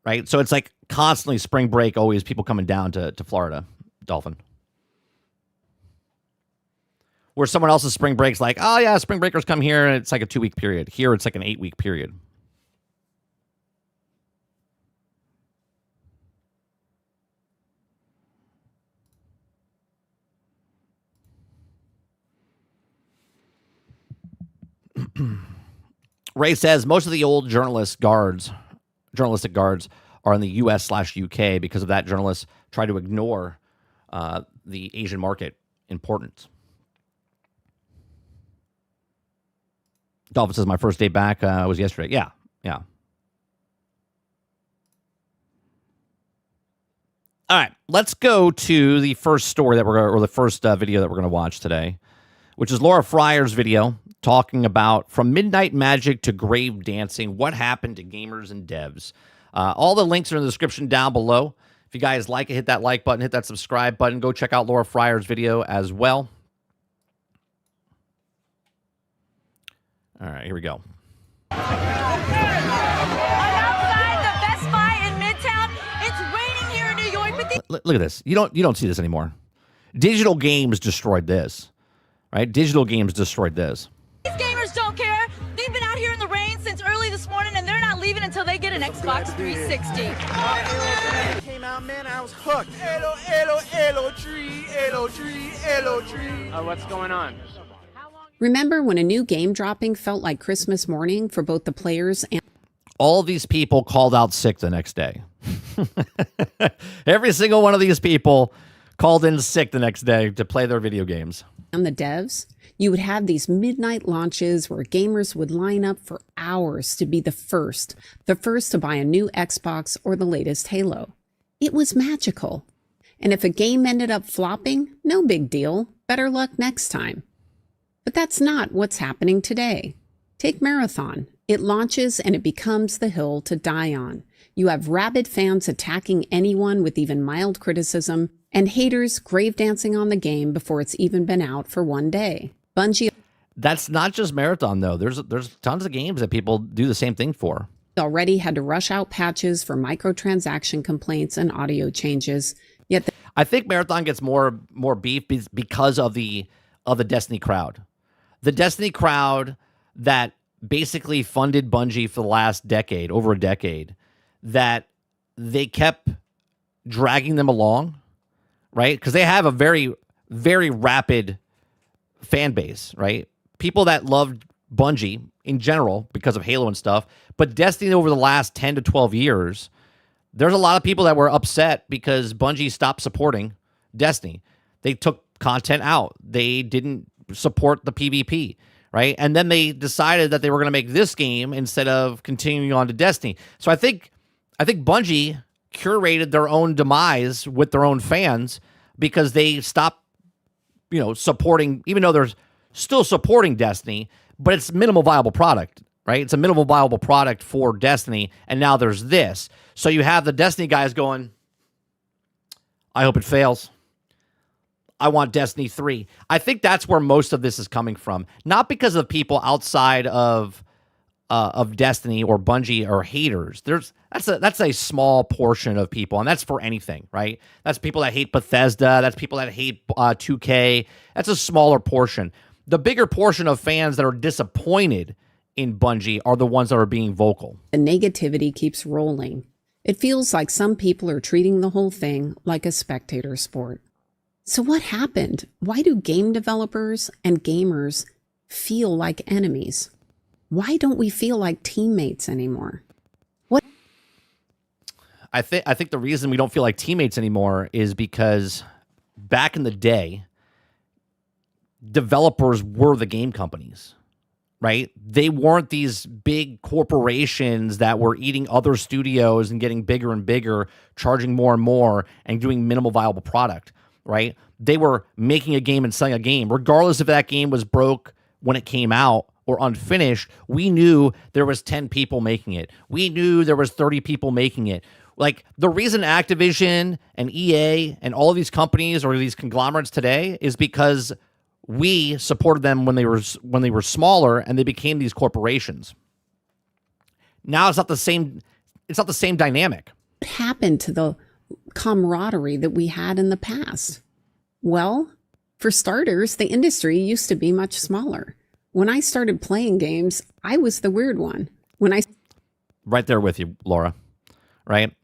Right? So it's like constantly spring break, always people coming down to Florida, Dolphin. Where someone else's spring break's like, oh yeah, spring breakers come here and it's like a 2 week period. Here it's like an 8 week period. Ray says most of the old journalistic guards are in the US/UK because of that. Journalists try to ignore the Asian market important. Dolphin says my first day back was yesterday. Yeah. All right, let's go to the first story that or the first video that we're going to watch today, which is Laura Fryer's video talking about from midnight magic to grave dancing, what happened to gamers and devs. All the links are in the description down below. If you guys like it, hit that like button, hit that subscribe button. Go check out Laura Fryer's video as well. All right, here we go. I'm outside the Best Buy in Midtown. It's raining here in New York, but Look at this. You don't see this anymore. Digital games destroyed this, right? Digital games destroyed this. these gamers don't care. They've been out here in the rain since early this morning, and they're not leaving until they get an Xbox 360. Came out, man, I was hooked. Elo tree. What's going on? Remember when a new game dropping felt like Christmas morning for both the players and All these people called out sick the next day. Every single one of these people called in sick the next day to play their video games. the devs? You would have these midnight launches where gamers would line up for hours to be the first to buy a new Xbox or the latest Halo. It was magical. And if a game ended up flopping, no big deal. Better luck next time. But that's not what's happening today. Take Marathon. It launches and it becomes the hill to die on. You have rabid fans attacking anyone with even mild criticism, and haters grave dancing on the game before it's even been out for one day. Bungie That's not just Marathon, though. There's tons of games that people do the same thing for. already had to rush out patches for microtransaction complaints and audio changes, yet I think Marathon gets more beef because of the Destiny crowd. The Destiny crowd that basically funded Bungie for the last decade, over a decade, that they kept dragging them along, right? Because they have a very, very rapid fan base, right? People that loved Bungie in general because of Halo and stuff, but Destiny over the last 10 to 12 years, there's a lot of people that were upset because Bungie stopped supporting Destiny. They took content out. They didn't support the PvP, right? And then they decided that they were going to make this game instead of continuing on to Destiny. So I think Bungie curated their own demise with their own fans because they stopped, supporting, even though they're still supporting Destiny, but it's minimal viable product, right? It's a minimal viable product for Destiny, and now there's this. So you have the Destiny guys going, I hope it fails. I want Destiny 3. I think that's where most of this is coming from. Not because of people outside of Destiny or Bungie or haters. That's a small portion of people, and that's for anything, right? That's people that hate Bethesda. That's people that hate 2K. That's a smaller portion. The bigger portion of fans that are disappointed in Bungie are the ones that are being vocal. the negativity keeps rolling. It feels like some people are treating the whole thing like a spectator sport. So what happened? Why do game developers and gamers feel like enemies? Why don't we feel like teammates anymore? I think the reason we don't feel like teammates anymore is because back in the day, developers were the game companies, right? They weren't these big corporations that were eating other studios and getting bigger and bigger, charging more and more, and doing minimal viable product, right? They were making a game and selling a game. Regardless if that game was broke when it came out or unfinished, we knew there was 10 people making it. We knew there was 30 people making it. Like, the reason Activision and EA and all of these companies or these conglomerates today is because we supported them when they were smaller and they became these corporations. Now it's not the same dynamic. What happened to the camaraderie that we had in the past? Well, for starters, the industry used to be much smaller. When I started playing games, I was the weird one. Right there with you, Laura, right?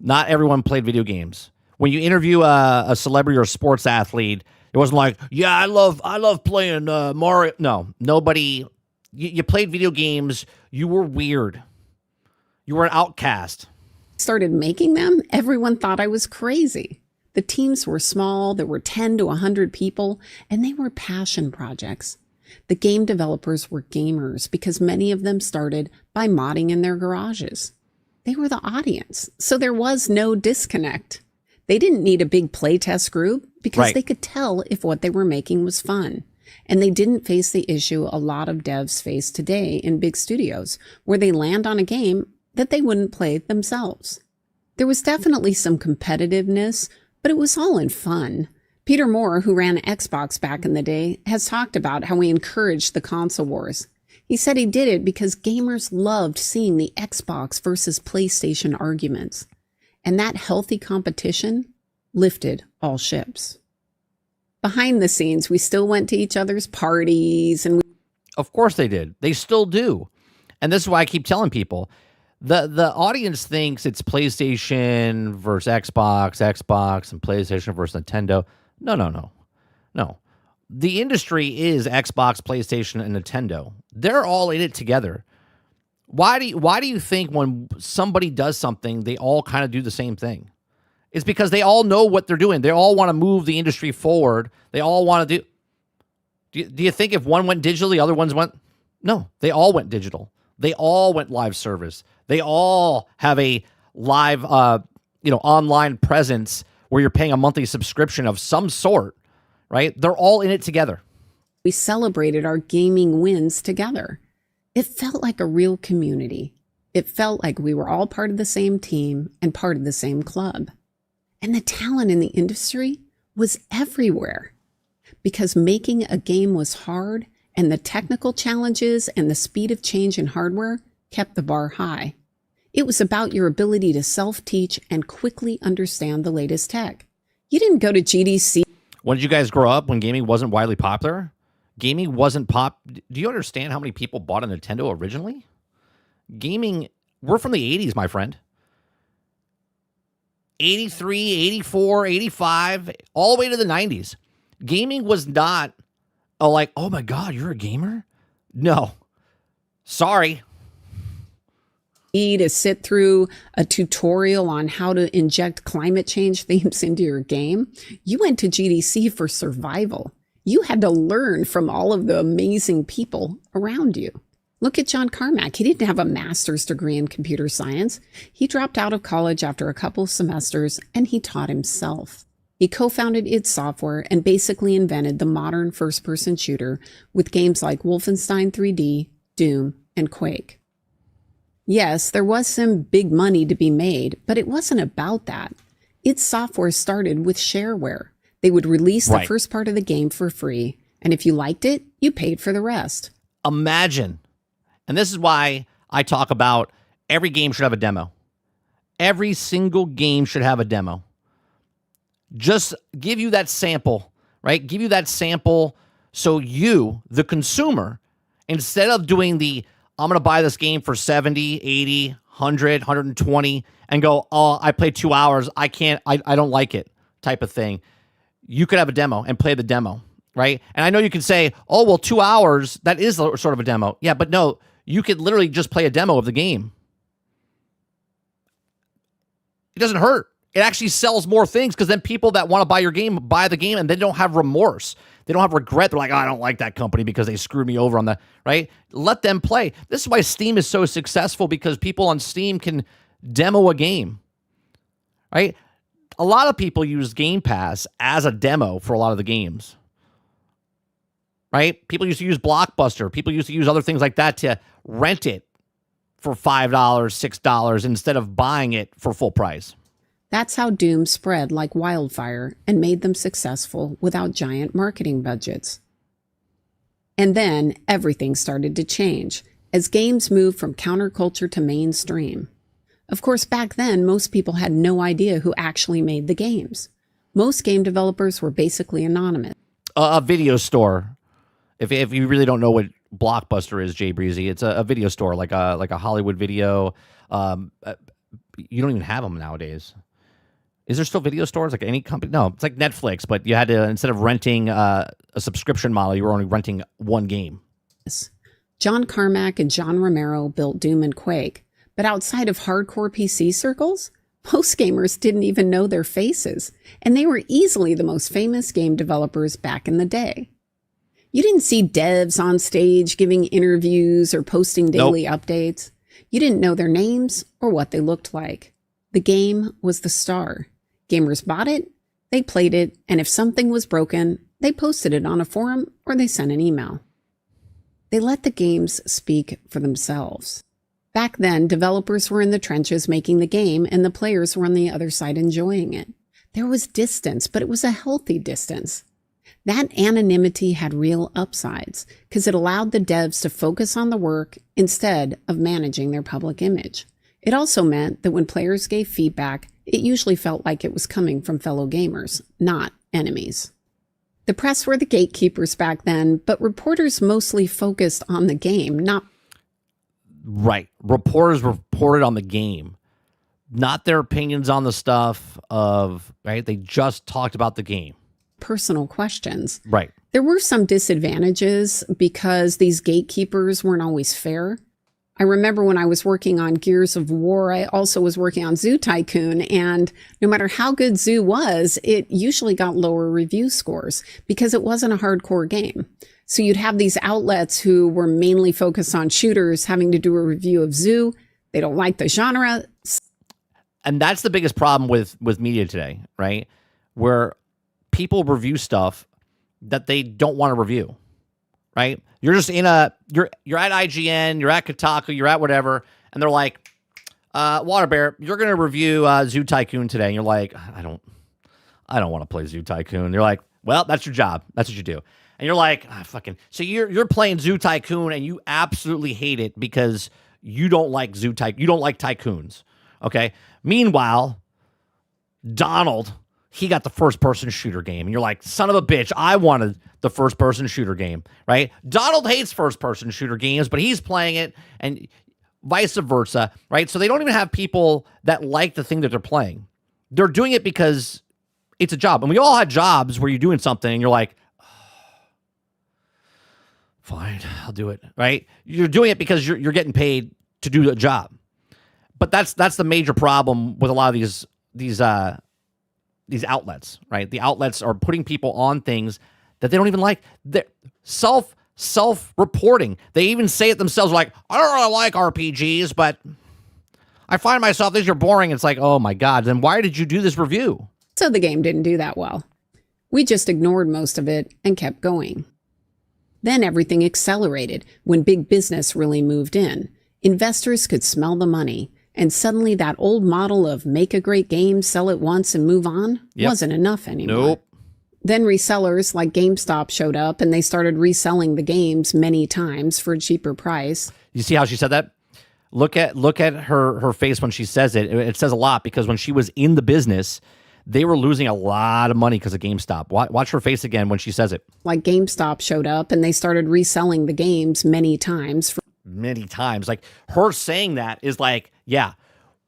Not everyone played video games. When you interview a celebrity or a sports athlete, it wasn't like, yeah, I love playing Mario. No, nobody. You played video games. You were weird. You were an outcast. started making them, everyone thought I was crazy. The teams were small, there were 10 to 100 people, and they were passion projects. The game developers were gamers because many of them started by modding in their garages. They were the audience, so there was no disconnect. They didn't need a big playtest group because they could tell if what they were making was fun. And they didn't face the issue a lot of devs face today in big studios, where they land on a game that they wouldn't play themselves. There was definitely some competitiveness, but it was all in fun. Peter Moore, who ran Xbox back in the day, has talked about how he encouraged the console wars. He said he did it because gamers loved seeing the Xbox versus PlayStation arguments. And that healthy competition lifted all ships. Behind the scenes, we still went to each other's parties and Of course they did. They still do. And this is why I keep telling people, the audience thinks it's PlayStation versus Xbox, Xbox and PlayStation versus Nintendo. No. The industry is Xbox, PlayStation, and Nintendo. They're all in it together. Why do you think when somebody does something, they all kind of do the same thing? It's because they all know what they're doing. They all want to move the industry forward. They all want to do you think if one went digital, the other ones went? No, they all went digital. They all went live service. They all have a live, online presence where you're paying a monthly subscription of some sort, right? They're all in it together. we celebrated our gaming wins together. It felt like a real community. It felt like we were all part of the same team and part of the same club. And the talent in the industry was everywhere because making a game was hard, and the technical challenges and the speed of change in hardware kept the bar high. It was about your ability to self-teach and quickly understand the latest tech. You didn't go to GDC. When did you guys grow up when gaming wasn't widely popular? Gaming wasn't Do you understand how many people bought a Nintendo originally? Gaming, we're from the 80s, my friend. 83, 84, 85, all the way to the 90s. Gaming was not like, oh my God, you're a gamer? No. Sorry. To sit through a tutorial on how to inject climate change themes into your game. You went to GDC for survival. You had to learn from all of the amazing people around you. Look at John Carmack. He didn't have a master's degree in computer science. He dropped out of college after a couple of semesters and he taught himself. He co-founded id Software and basically invented the modern first-person shooter with games like Wolfenstein 3D, Doom, and Quake. Yes, there was some big money to be made, but it wasn't about that. id Software started with shareware. They would release the first part of the game for free, and if you liked it, you paid for the rest. Imagine. And this is why I talk about every game should have a demo. Every single game should have a demo. Just give you that sample, right? Give you that sample so you, the consumer, instead of doing I'm going to buy this game for 70, 80, 100, 120 and go, oh, I played 2 hours. I don't like it type of thing. You could have a demo and play the demo, right? And I know you can say, oh, well, 2 hours, that is sort of a demo. Yeah, but no, you could literally just play a demo of the game. It doesn't hurt. It actually sells more things because then people that want to buy your game buy the game and they don't have remorse. They don't have regret. They're like, oh, I don't like that company because they screwed me over on that, right? Let them play. This is why Steam is so successful, because people on Steam can demo a game, right? A lot of people use Game Pass as a demo for a lot of the games, right? People used to use Blockbuster. People used to use other things like that to rent it for $5, $6 instead of buying it for full price. That's how Doom spread like wildfire and made them successful without giant marketing budgets. And then everything started to change as games moved from counterculture to mainstream. Of course, back then, most people had no idea who actually made the games. Most game developers were basically anonymous. A video store. If you really don't know what Blockbuster is, Jay Breezy, it's a video store, like a Hollywood Video. You don't even have them nowadays. Is there still video stores like any company? No, it's like Netflix, but you had to, instead of renting a subscription model, you were only renting one game. John Carmack and John Romero built Doom and Quake, but outside of hardcore PC circles, Most gamers didn't even know their faces, and they were easily the most famous game developers back in the day. You didn't see devs on stage giving interviews or posting daily updates. You didn't know their names or what they looked like. The game was the star. Gamers bought it, they played it, and if something was broken, they posted it on a forum or they sent an email. They let the games speak for themselves. Back then, developers were in the trenches making the game, and the players were on the other side enjoying it. There was distance, but it was a healthy distance. That anonymity had real upsides because it allowed the devs to focus on the work instead of managing their public image. It also meant that when players gave feedback, it usually felt like it was coming from fellow gamers, not enemies. The press were the gatekeepers back then, but reporters mostly focused on the game, not... Right. Reporters reported on the game, not their opinions on the stuff of, right? They just talked about the game. Personal questions. Right. There were some disadvantages because these gatekeepers weren't always fair. I remember when I was working on Gears of War, I also was working on Zoo Tycoon, and no matter how good Zoo was, it usually got lower review scores because it wasn't a hardcore game. So you'd have these outlets who were mainly focused on shooters having to do a review of Zoo. They don't like the genre. And that's the biggest problem with media today, right? Where people review stuff that they don't want to review, right? You're just you're at IGN, you're at Kotaku, you're at whatever, and they're like, Water Bear, you're going to review Zoo Tycoon today. And you're like, I don't want to play Zoo Tycoon. They're like, well, that's your job. That's what you do. And you're like, so you're playing Zoo Tycoon and you absolutely hate it because you don't like you don't like tycoons. Okay. Meanwhile, Donald, he got the first-person shooter game. And you're like, son of a bitch, I wanted the first-person shooter game, right? Donald hates first-person shooter games, but he's playing it, and vice versa, right? So they don't even have people that like the thing that they're playing. They're doing it because it's a job. And we all had jobs where you're doing something, and you're like, oh, fine, I'll do it, right? You're doing it because you're getting paid to do the job. But that's the major problem with a lot of these outlets, right? The outlets are putting people on things that they don't even like. They're self-reporting. They even say it themselves, like, I don't really like RPGs, but I find myself, these are boring. It's like, oh my God, then why did you do this review? So the game didn't do that well. We just ignored most of it and kept going. Then everything accelerated when big business really moved in. Investors could smell the money. And suddenly that old model of make a great game, sell it once and move on wasn't enough anymore. Nope. Then resellers like GameStop showed up and they started reselling the games many times for a cheaper price. You see how she said that? Look at her face when she says it. It says a lot because when she was in the business, they were losing a lot of money because of GameStop. Watch her face again when she says it. Like GameStop showed up and they started reselling the games many times. Many times. Like her saying that is like, yeah,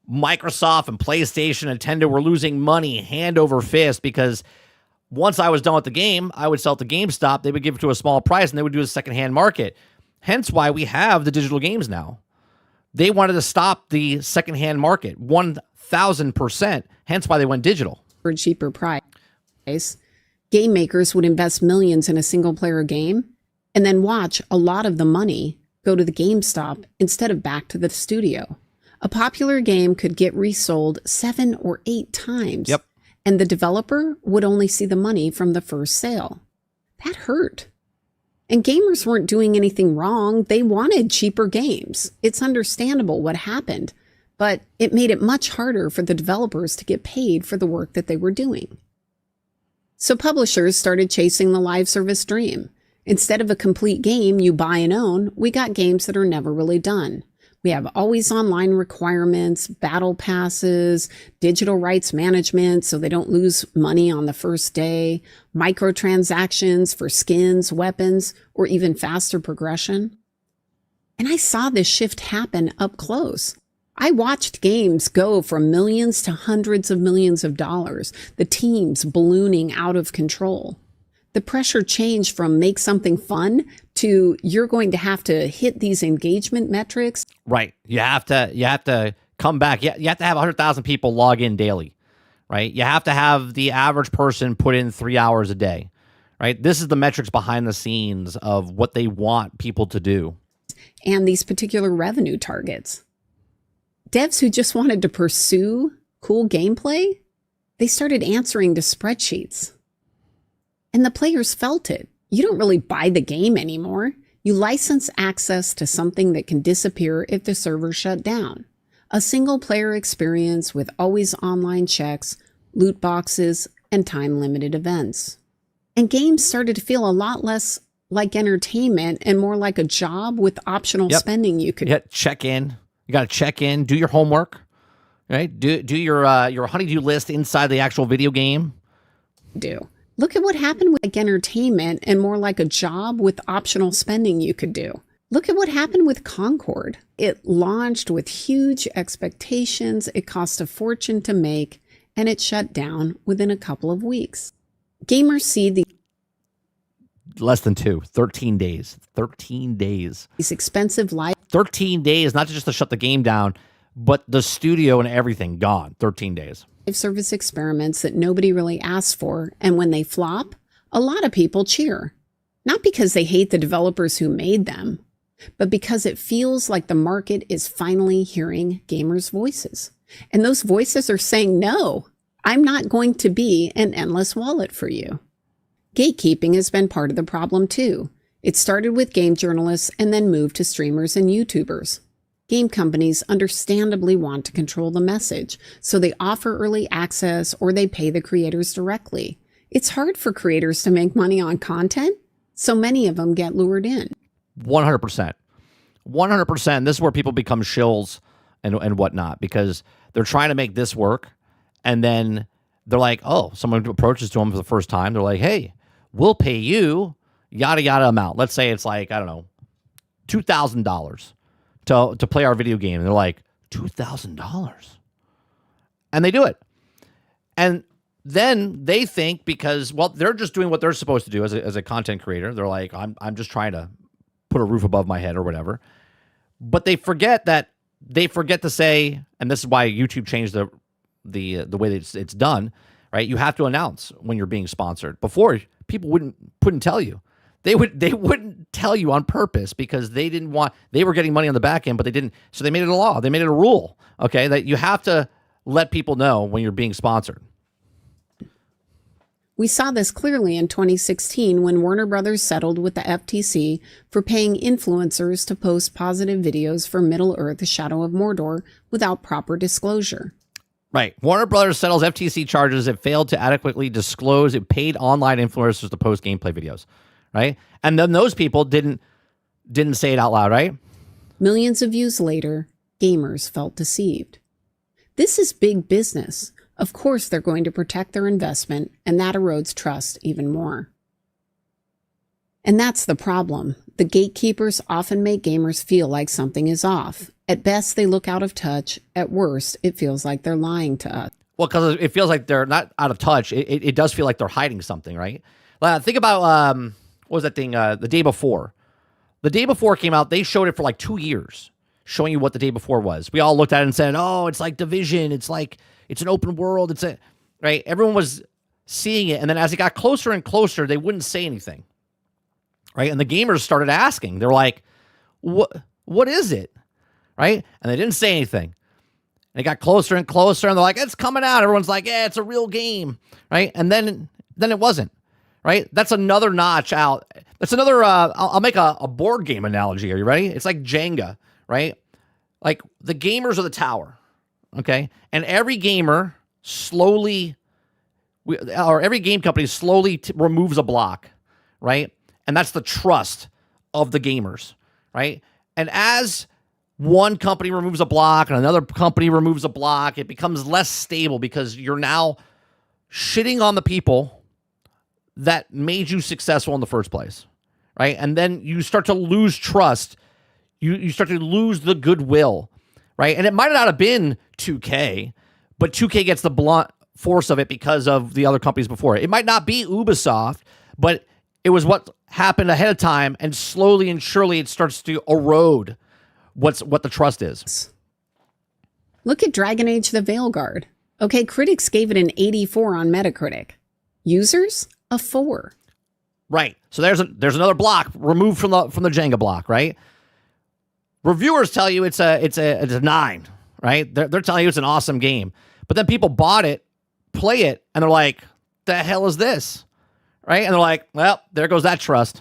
Microsoft and PlayStation and Nintendo were losing money hand over fist because once I was done with the game, I would sell it to GameStop. They would give it to a small price and they would do a secondhand market. Hence why we have the digital games now. They wanted to stop the secondhand market 1,000%. Hence why they went digital. For a cheaper price. Game makers would invest millions in a single player game and then watch a lot of the money go to the GameStop instead of back to the studio. A popular game could get resold 7 or 8 times. Yep. And the developer would only see the money from the first sale. That hurt. And gamers weren't doing anything wrong. They wanted cheaper games. It's understandable what happened, but it made it much harder for the developers to get paid for the work that they were doing. So publishers started chasing the live service dream. Instead of a complete game you buy and own, we got games that are never really done. We have always online requirements, battle passes, digital rights management so they don't lose money on the first day, microtransactions for skins, weapons, or even faster progression. And I saw this shift happen up close. I watched games go from millions to hundreds of millions of dollars, the teams ballooning out of control. The pressure changed from make something fun to you're going to have to hit these engagement metrics. Right. You have to come back. You have to have 100,000 people log in daily, right? You have to have the average person put in 3 hours a day, right? This is the metrics behind the scenes of what they want people to do. And these particular revenue targets. Devs who just wanted to pursue cool gameplay, they started answering to spreadsheets. And the players felt it. You don't really buy the game anymore. You license access to something that can disappear if the server shut down. A single player experience with always online checks, loot boxes, and time-limited events. And games started to feel a lot less like entertainment and more like a job with optional spending you could check in. You got to check in, do your homework, right? Do your honey-do list inside the actual video game. do. Look at what happened with entertainment and more like a job with optional spending you could do. Look at what happened with Concord. It launched with huge expectations, it cost a fortune to make, and it shut down within a couple of weeks. Gamers see Less than 13 days. 13 days. these expensive live 13 days, not just to shut the game down, but the studio and everything gone. 13 days. service experiments that nobody really asked for, and when they flop, a lot of people cheer. Not because they hate the developers who made them, but because it feels like the market is finally hearing gamers' voices. And those voices are saying, no, I'm not going to be an endless wallet for you. Gatekeeping has been part of the problem too. It started with game journalists and then moved to streamers and YouTubers. Game companies understandably want to control the message, so they offer early access or they pay the creators directly. It's hard for creators to make money on content, so many of them get lured in. 100%. 100%. This is where people become shills and whatnot, because they're trying to make this work, and then they're like, oh, someone approaches to them for the first time. They're like, hey, we'll pay you yada yada amount. Let's say it's like, I don't know, $2,000 to play our video game. And they're like, $2,000? And they do it. And then they think, because, well, they're just doing what they're supposed to do as a content creator. They're like, I'm just trying to put a roof above my head or whatever. But they forget to say, and this is why YouTube changed the way that it's done, right? You have to announce when you're being sponsored. Before, people wouldn't tell you. They wouldn't tell you on purpose, because they were getting money on the back end, but they didn't. So they made it a law. They made it a rule, okay, that you have to let people know when you're being sponsored. We saw this clearly in 2016 when Warner Brothers settled with the FTC for paying influencers to post positive videos for Middle-earth: Shadow of Mordor without proper disclosure. Right. Warner Brothers settles FTC charges it failed to adequately disclose it paid online influencers to post gameplay videos, right? And then those people didn't say it out loud, right? Millions of views later, gamers felt deceived. This is big business. Of course, they're going to protect their investment, and that erodes trust even more. And that's the problem. The gatekeepers often make gamers feel like something is off. At best, they look out of touch. At worst, it feels like they're lying to us. Well, because it feels like they're not out of touch. It does feel like they're hiding something, right? Think about, what was that thing, The Day Before? The Day Before came out, they showed it for like 2 years, showing you what The Day Before was. We all looked at it and said, oh, it's like Division. It's an open world. Right? Everyone was seeing it. And then as it got closer and closer, they wouldn't say anything. Right? And the gamers started asking. They're like, what is it? Right? And they didn't say anything. And it got closer and closer, and they're like, it's coming out. Everyone's like, yeah, it's a real game. Right? And then it wasn't. Right? That's another notch out. That's another, I'll make a board game analogy. Are you ready? It's like Jenga, right? Like the gamers are the tower. Okay? And every gamer every game company slowly removes a block, right? And that's the trust of the gamers, right? And as one company removes a block and another company removes a block, it becomes less stable, because you're now shitting on the people that made you successful in the first place, right? And then you start to lose trust. You start to lose the goodwill, right? And it might not have been 2K, but 2K gets the blunt force of it because of the other companies before it. It might not be Ubisoft, but it was what happened ahead of time, and slowly and surely it starts to erode what the trust is. Look at Dragon Age the Veilguard. Okay, critics gave it an 84 on Metacritic. Users, a 4. Right. So there's another block removed from the Jenga block, right? Reviewers tell you it's a 9, right? They're telling you it's an awesome game. But then people bought it, play it, and they're like, the hell is this? Right? And they're like, well, there goes that trust.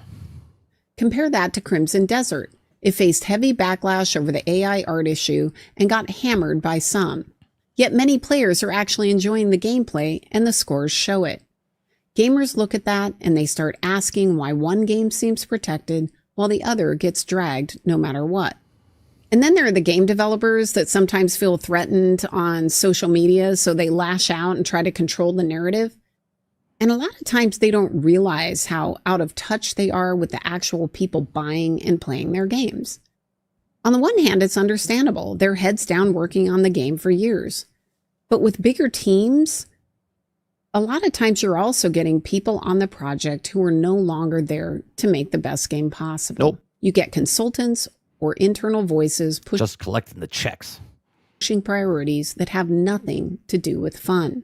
Compare that to Crimson Desert. It faced heavy backlash over the AI art issue and got hammered by some. Yet many players are actually enjoying the gameplay, and the scores show it. Gamers look at that and they start asking why one game seems protected while the other gets dragged no matter what. And then there are the game developers that sometimes feel threatened on social media, so they lash out and try to control the narrative. And a lot of times they don't realize how out of touch they are with the actual people buying and playing their games. On the one hand, it's understandable. They're heads down working on the game for years. But with bigger teams, a lot of times you're also getting people on the project who are no longer there to make the best game possible. Nope. You get consultants or internal voices Just collecting the checks. pushing priorities that have nothing to do with fun.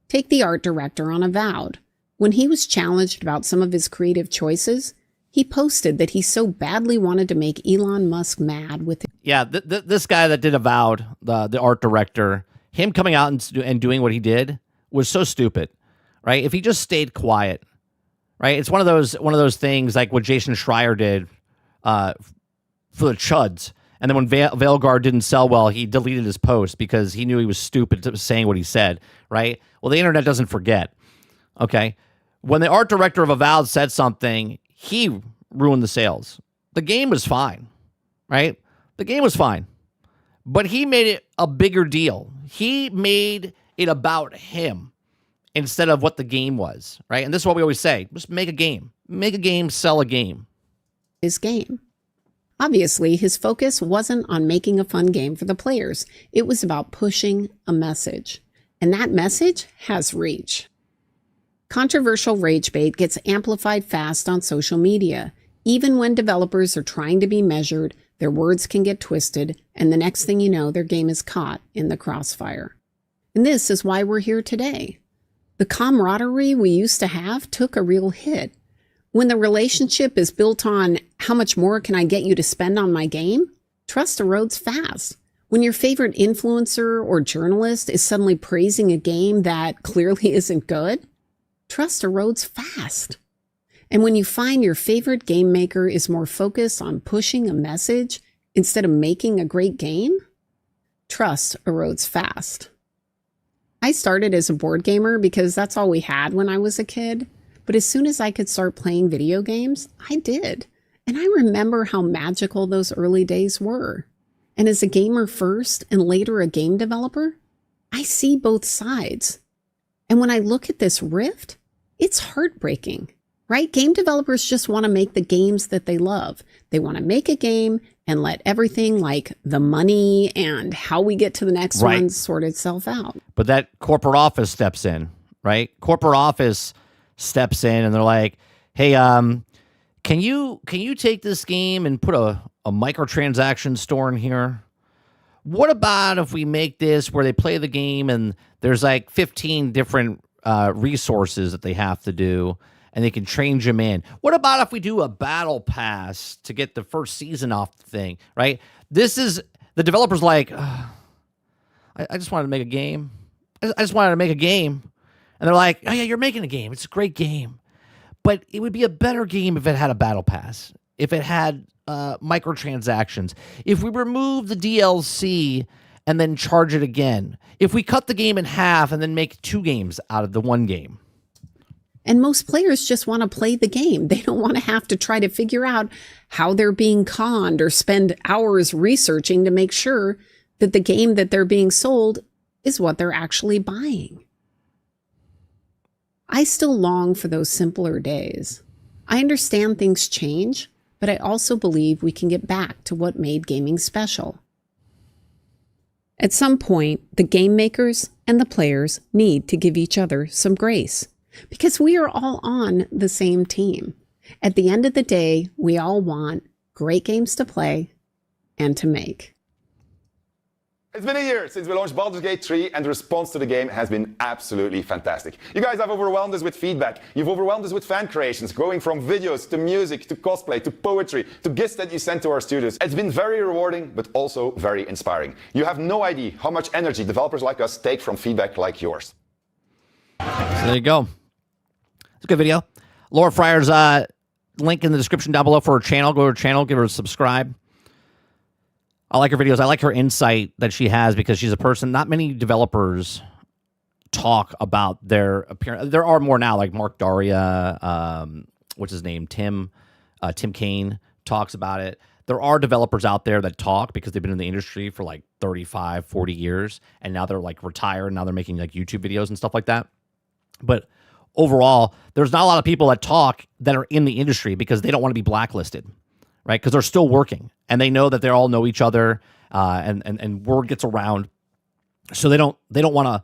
Take the art director on Avowed. When he was challenged about some of his creative choices, he posted that he so badly wanted to make Elon Musk mad with it. Yeah, this guy that did Avowed, the art director, him coming out and doing what he did was so stupid, right? If he just stayed quiet, right? It's one of those things like what Jason Schreier did for the Chuds. And then when Veilguard didn't sell well, he deleted his post because he knew he was stupid to saying what he said, right? Well, the internet doesn't forget, okay? When the art director of Avowed said something, he ruined the sales. The game was fine, right? The game was fine. But he made it a bigger deal. He made it about him instead of what the game was, right? And this is what we always say. Just make a game. Make a game, sell a game. His game. Obviously, his focus wasn't on making a fun game for the players. It was about pushing a message. And that message has reach. Controversial rage bait gets amplified fast on social media. Even when developers are trying to be measured, their words can get twisted, and the next thing you know, their game is caught in the crossfire. And this is why we're here today. The camaraderie we used to have took a real hit. When the relationship is built on how much more can I get you to spend on my game, trust erodes fast. When your favorite influencer or journalist is suddenly praising a game that clearly isn't good, trust erodes fast. And when you find your favorite game maker is more focused on pushing a message instead of making a great game, trust erodes fast. I started as a board gamer because that's all we had when I was a kid. But as soon as I could start playing video games, I did. And I remember how magical those early days were. And as a gamer first and later a game developer, I see both sides. And when I look at this rift, it's heartbreaking, right? Game developers just want to make the games that they love. They want to make a game and let everything like the money and how we get to the next one sort itself out. But that corporate office steps in, right? Corporate office steps in and they're like, hey, can you take this game and put a microtransaction store in here? What about if we make this where they play the game and there's like 15 different resources that they have to do and they can change them in? What about if we do a battle pass to get the first season off the thing, right? This is the developers like, I just wanted to make a game. I just wanted to make a game. And they're like, oh, yeah, you're making a game. It's a great game. But it would be a better game if it had a battle pass, if it had microtransactions, if we remove the DLC and then charge it again, if we cut the game in half and then make 2 games out of the 1 game. And most players just want to play the game. They don't want to have to try to figure out how they're being conned or spend hours researching to make sure that the game that they're being sold is what they're actually buying. I still long for those simpler days. I understand things change, but I also believe we can get back to what made gaming special. At some point, the game makers and the players need to give each other some grace, because we are all on the same team. At the end of the day, we all want great games to play and to make. It's been a year since we launched Baldur's Gate 3 and the response to the game has been absolutely fantastic. You guys have overwhelmed us with feedback. You've overwhelmed us with fan creations, going from videos to music to cosplay to poetry to gifts that you sent to our studios. It's been very rewarding but also very inspiring. You have no idea how much energy developers like us take from feedback like yours. So there you go. It's a good video. Laura Fryer's link in the description down below for her channel. Go to her channel, give her a subscribe. I like her videos. I like her insight that she has because she's a person. Not many developers talk about their appearance. There are more now, like Mark Daria, what's his name? Tim Kaine talks about it. There are developers out there that talk because they've been in the industry for like 35, 40 years, and now they're like retired. Now they're making like YouTube videos and stuff like that. But overall, there's not a lot of people that talk that are in the industry because they don't want to be blacklisted, right? Because they're still working and they know that they all know each other, and word gets around, so they don't want to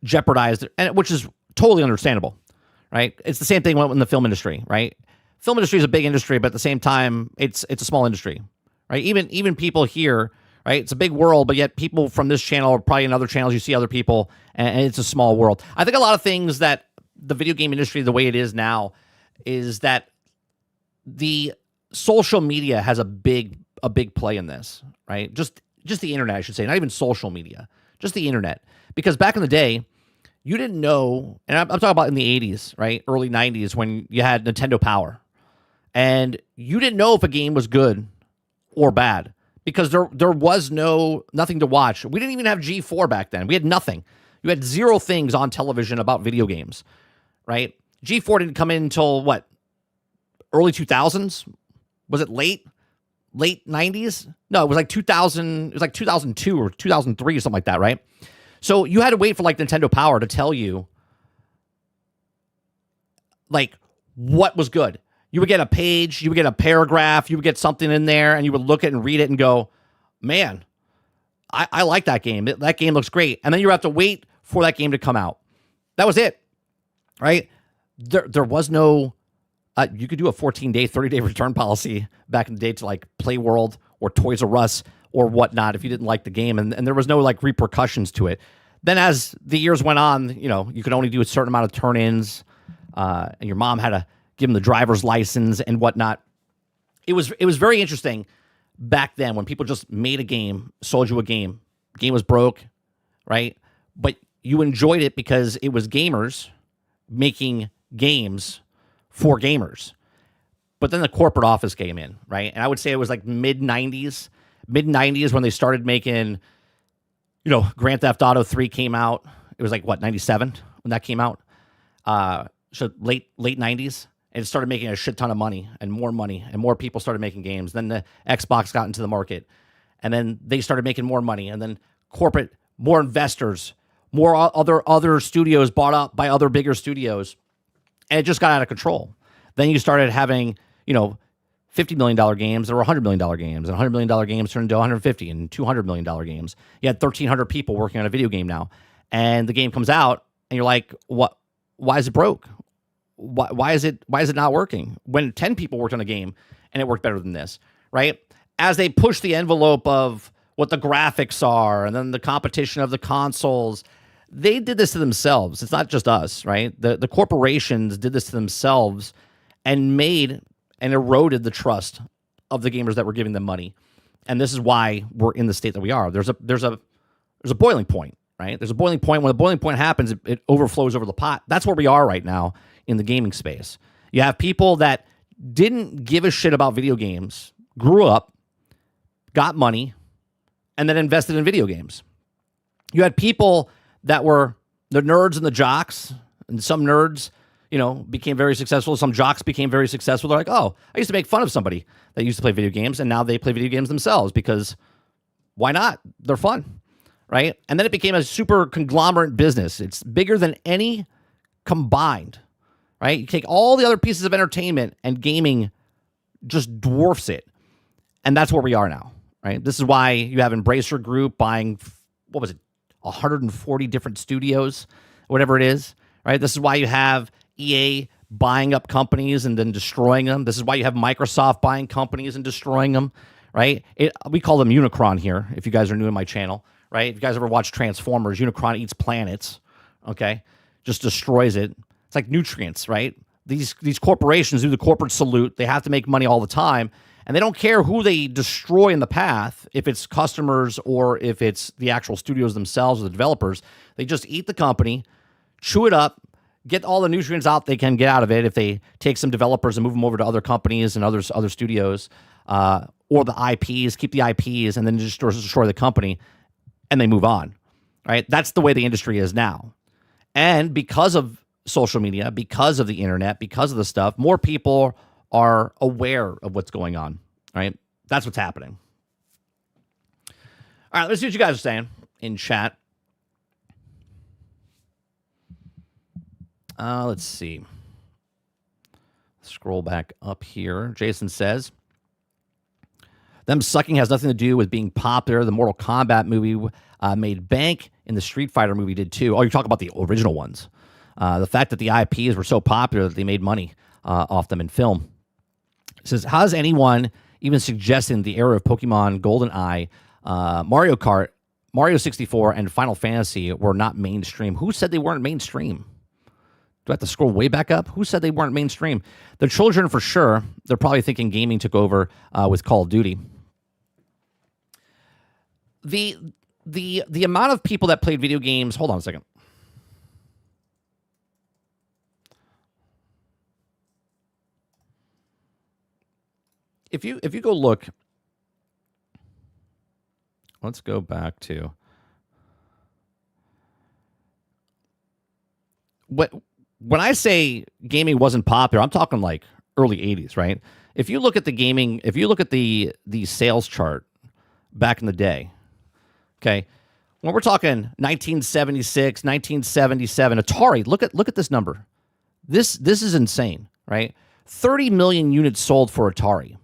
jeopardize, which is totally understandable, right? It's the same thing in the film industry, right? Film industry is a big industry, but at the same time, it's a small industry, right? Even people here, right? It's a big world, but yet people from this channel or probably in other channels, you see other people, and it's a small world. I think a lot of things that the video game industry, the way it is now, is that the social media has a big play in this, right? Just the internet, I should say, not even social media, just the internet. Because back in the day, you didn't know, and I'm talking about in the 80s, right? Early 90s when you had Nintendo Power. And you didn't know if a game was good or bad because there was nothing to watch. We didn't even have G4 back then. We had nothing. You had zero things on television about video games, right? G4 didn't come in until what? Early 2000s? Was it late 90s? No, it was like 2000. It was like 2002 or 2003 or something like that, right? So you had to wait for like Nintendo Power to tell you like what was good. You would get a page, you would get a paragraph, you would get something in there, and you would look at it and read it and go, man, I like that game. That game looks great. And then you have to wait for that game to come out. That was it, right? There was no, you could do a 14-day, 30-day return policy back in the day to like Play World or Toys R Us or whatnot if you didn't like the game. And there was no like repercussions to it. Then as the years went on, you could only do a certain amount of turn-ins, and your mom had to give them the driver's license and whatnot. It was very interesting back then when people just made a game, sold you a game. Game was broke, right? But you enjoyed it because it was gamers making games for gamers. But then the corporate office came in, right? And I would say it was like mid-90s when they started making, Grand Theft Auto 3 came out. It was like, what, 97 when that came out? So late 90s. And it started making a shit ton of money, and more people started making games. Then the Xbox got into the market, and then they started making more money, and then corporate, more investors, more other studios bought up by other bigger studios, and it just got out of control. Then you started having, $50 million games that were $100 million games, and $100 million games turned into $150 and $200 million games. You had 1,300 people working on a video game now, and the game comes out, and you're like, what? Why is it broke? Why is it not working when 10 people worked on a game and it worked better than this, right? As they push the envelope of what the graphics are and then the competition of the consoles, they did this to themselves. It's not just us, right? The corporations did this to themselves and made and eroded the trust of the gamers that were giving them money. And this is why we're in the state that we are. There's a boiling point, right? There's a boiling point. When the boiling point happens, it overflows over the pot. That's where we are right now in the gaming space. You have people that didn't give a shit about video games, grew up, got money, and then invested in video games. You had people that were the nerds and the jocks, and some nerds, became very successful. Some jocks became very successful. They're like, oh, I used to make fun of somebody that used to play video games, and now they play video games themselves because why not? They're fun, right? And then it became a super conglomerate business. It's bigger than any combined. Right? You take all the other pieces of entertainment and gaming just dwarfs it. And that's where we are now, right? This is why you have Embracer Group buying, 140 different studios, whatever it is, right? This is why you have EA buying up companies and then destroying them. This is why you have Microsoft buying companies and destroying them, right? We call them Unicron here, if you guys are new in my channel, right? If you guys ever watch Transformers, Unicron eats planets, okay? Just destroys it. It's like nutrients, right? These corporations do the corporate salute. They have to make money all the time, and they don't care who they destroy in the path, if it's customers or if it's the actual studios themselves or the developers. They just eat the company, chew it up, get all the nutrients out they can get out of it. If they take some developers and move them over to other companies and other studios, or the IPs, keep the IPs, and then just destroy the company, and they move on, right? That's the way the industry is now. And because of social media, because of the internet, because of the stuff, more people are aware of what's going on, right? That's what's happening. All right, let's see what you guys are saying in chat. Let's see. Scroll back up here. Jason says, them sucking has nothing to do with being popular. The Mortal Kombat movie made bank, and the Street Fighter movie did too. Oh, you're talking about the original ones. The fact that the IPs were so popular that they made money off them in film. It says, how is anyone even suggesting the era of Pokemon GoldenEye, Mario Kart, Mario 64, and Final Fantasy were not mainstream? Who said they weren't mainstream? Do I have to scroll way back up? Who said they weren't mainstream? The children, for sure. They're probably thinking gaming took over with Call of Duty. The amount of people that played video games. Hold on a second. If you go look, let's go back to when I say gaming wasn't popular, I'm talking like early 80s, right? If you look at the gaming, if you look at the sales chart back in the day, okay, when we're talking 1976, 1977, Atari, look at this number. This is insane, right? 30 million units sold for Atari.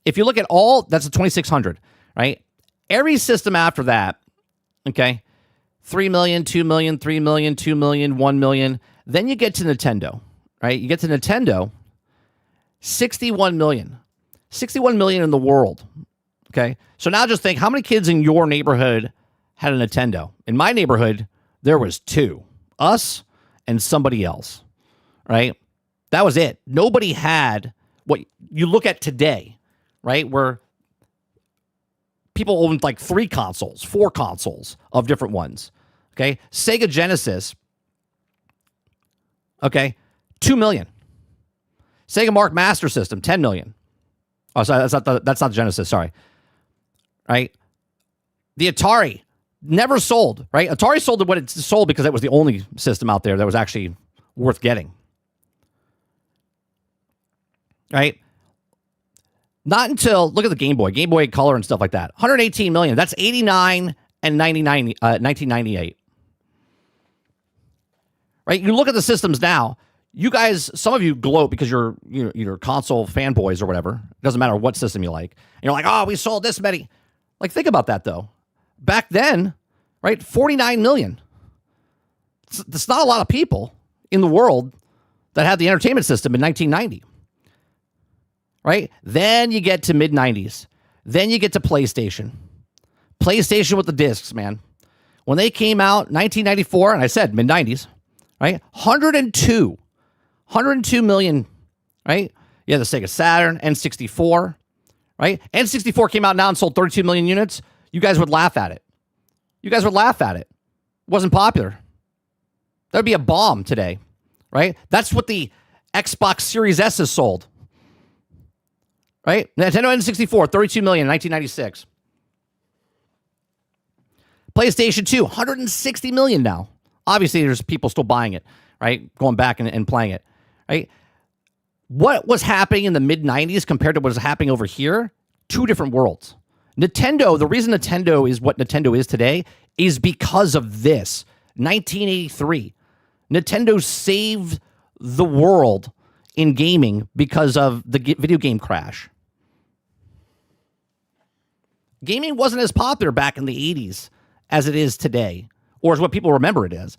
If you look at all, that's a 2600, right? Every system after that, okay, 3 million, 2 million, 3 million, 2 million, 1 million. Then you get to Nintendo, right? You get to Nintendo, 61 million. 61 million in the world, okay? So now just think, how many kids in your neighborhood had a Nintendo? In my neighborhood, there was 2. Us and somebody else, right? That was it. Nobody had what you look at today, right? Where people owned like 3 consoles, 4 consoles of different ones. Okay. Sega Genesis. Okay. 2 million. Sega Mark Master System, 10 million. Oh, sorry. That's not the Genesis. Sorry. Right. The Atari never sold, right? Atari sold what it sold because it was the only system out there that was actually worth getting. Right. Not until, look at the Game Boy Color and stuff like that. 118 million. That's 89 and 1998. Right? You look at the systems now. You guys, some of you gloat because you're console fanboys or whatever. It doesn't matter what system you like. And you're like, oh, we sold this many. Like, think about that, though. Back then, right, 49 million. It's not a lot of people in the world that had the entertainment system in 1990. Right? Then you get to mid-90s. Then you get to PlayStation. PlayStation with the discs, man. When they came out, 1994, and I said mid-90s, right? 102 million, right? Yeah, the Sega Saturn, N64, right? N64 came out now and sold 32 million units. You guys would laugh at it. It wasn't popular. That would be a bomb today, right? That's what the Xbox Series S has sold. Right? Nintendo N64, 32 million in 1996. PlayStation 2, 160 million now. Obviously, there's people still buying it, right? Going back and playing it, right? What was happening in the mid-90s compared to what was happening over here? 2 different worlds. Nintendo, the reason Nintendo is what Nintendo is today is because of this. 1983. Nintendo saved the world in gaming because of the video game crash. Gaming wasn't as popular back in the 80s as it is today, or as what people remember it as.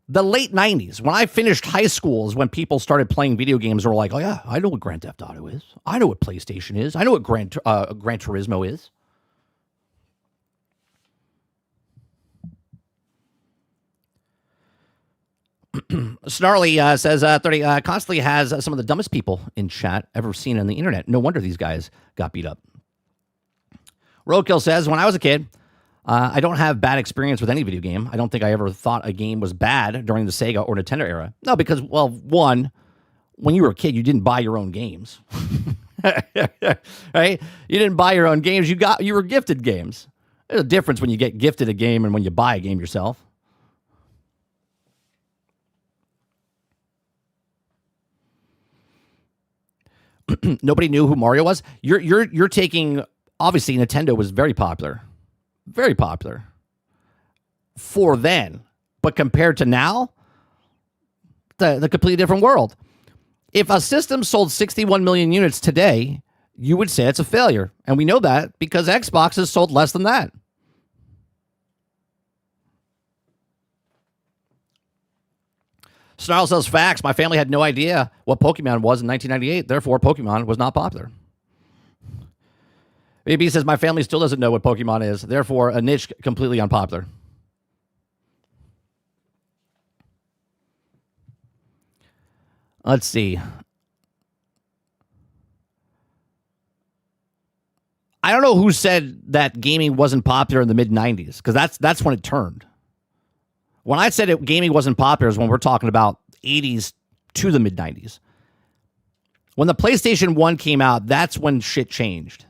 The late 90s, when I finished high school, is when people started playing video games and were like, oh, yeah, I know what Grand Theft Auto is. I know what PlayStation is. I know what Gran Turismo is. Snarly says 30 constantly has some of the dumbest people in chat ever seen on the internet. No wonder these guys got beat up. Roadkill says, when I was a kid, I don't have bad experience with any video game. I don't think I ever thought a game was bad during the Sega or Nintendo era. No, because, well, one, when you were a kid, you didn't buy your own games. Right? You didn't buy your own games. You were gifted games. There's a difference when you get gifted a game and when you buy a game yourself. Nobody knew who Mario was. You're taking, obviously Nintendo was very popular for then, but compared to now, the completely different world. If a system sold 61 million units today, you would say it's a failure, and we know that because Xbox has sold less than that. Snarl says facts. My family had no idea what Pokemon was in 1998. Therefore, Pokemon was not popular. AB says my family still doesn't know what Pokemon is. Therefore, a niche completely unpopular. Let's see. I don't know who said that gaming wasn't popular in the mid-90s, because that's when it turned. When I said gaming wasn't popular is when we're talking about 80s to the mid-90s. When the PlayStation 1 came out, that's when shit changed.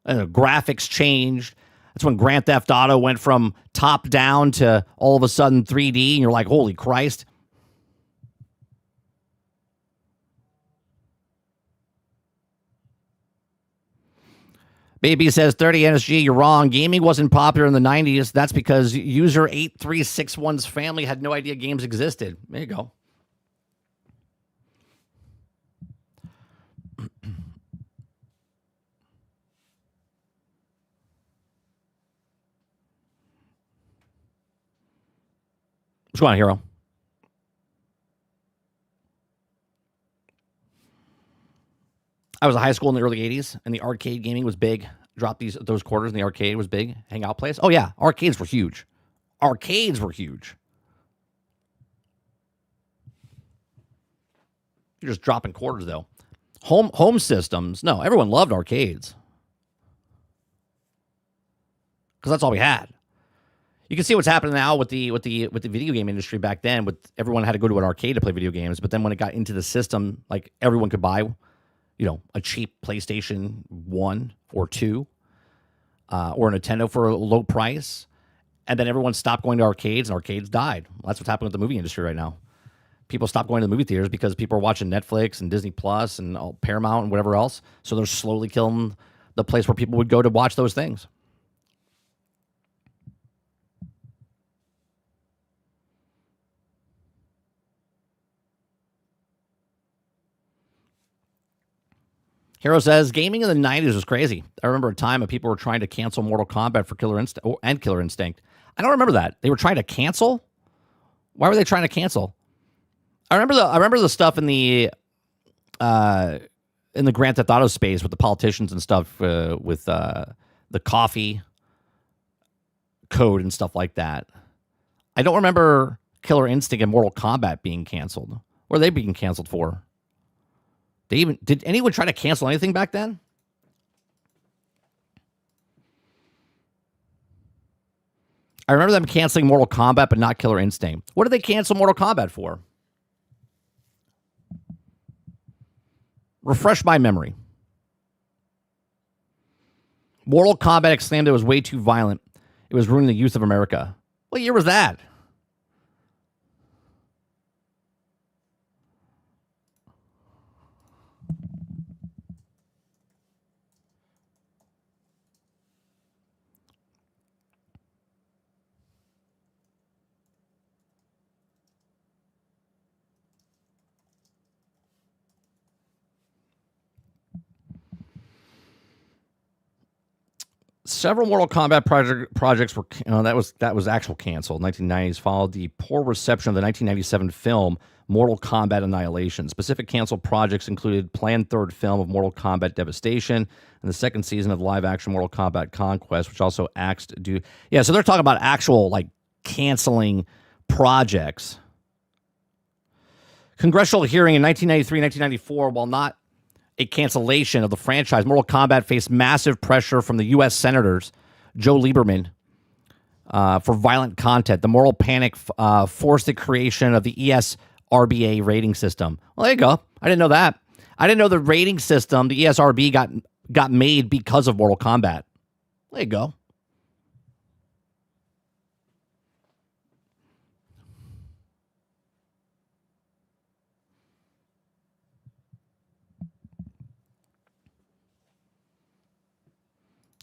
Graphics changed. That's when Grand Theft Auto went from top down to all of a sudden 3D, and you're like, holy Christ. Baby says 30 NSG, you're wrong. Gaming wasn't popular in the 90s. That's because user 8361's family had no idea games existed. There you go. What's going on, Hero? I was in high school in the early 80s, and the arcade gaming was big. Drop those quarters in the arcade was big. Hangout place. Oh, yeah. Arcades were huge. Arcades were huge. You're just dropping quarters, though. Home systems. No, everyone loved arcades. Because that's all we had. You can see what's happening now with the video game industry back then. With everyone had to go to an arcade to play video games, but then when it got into the system, like everyone could buy, a cheap PlayStation 1 or 2 or a Nintendo for a low price. And then everyone stopped going to arcades, and arcades died. Well, that's what's happening with the movie industry right now. People stopped going to the movie theaters because people are watching Netflix and Disney Plus and Paramount and whatever else. So they're slowly killing the place where people would go to watch those things. Hero says, gaming in the 90s was crazy. I remember a time when people were trying to cancel Mortal Kombat for Killer Instinct. I don't remember that. They were trying to cancel? Why were they trying to cancel? I remember the stuff in the Grand Theft Auto space with the politicians and stuff with the coffee code and stuff like that. I don't remember Killer Instinct and Mortal Kombat being canceled. What are they being canceled for? Did anyone try to cancel anything back then? I remember them canceling Mortal Kombat, but not Killer Instinct. What did they cancel Mortal Kombat for? Refresh my memory. Mortal Kombat exclaimed it was way too violent. It was ruining the youth of America. What year was that? Several Mortal Kombat projects were that was actual canceled. 1990s followed the poor reception of the 1997 film Mortal Kombat Annihilation. Specific canceled projects included planned third film of Mortal Kombat Devastation and the second season of live-action Mortal Kombat Conquest, which also axed due. Yeah, so they're talking about actual like canceling projects. Congressional hearing in 1993-1994, while not a cancellation of the franchise, Mortal Kombat faced massive pressure from the U.S. Senators, Joe Lieberman, for violent content. The moral panic forced the creation of the ESRBA rating system. Well, there you go. I didn't know that. I didn't know the rating system, the ESRB, got made because of Mortal Kombat. There you go.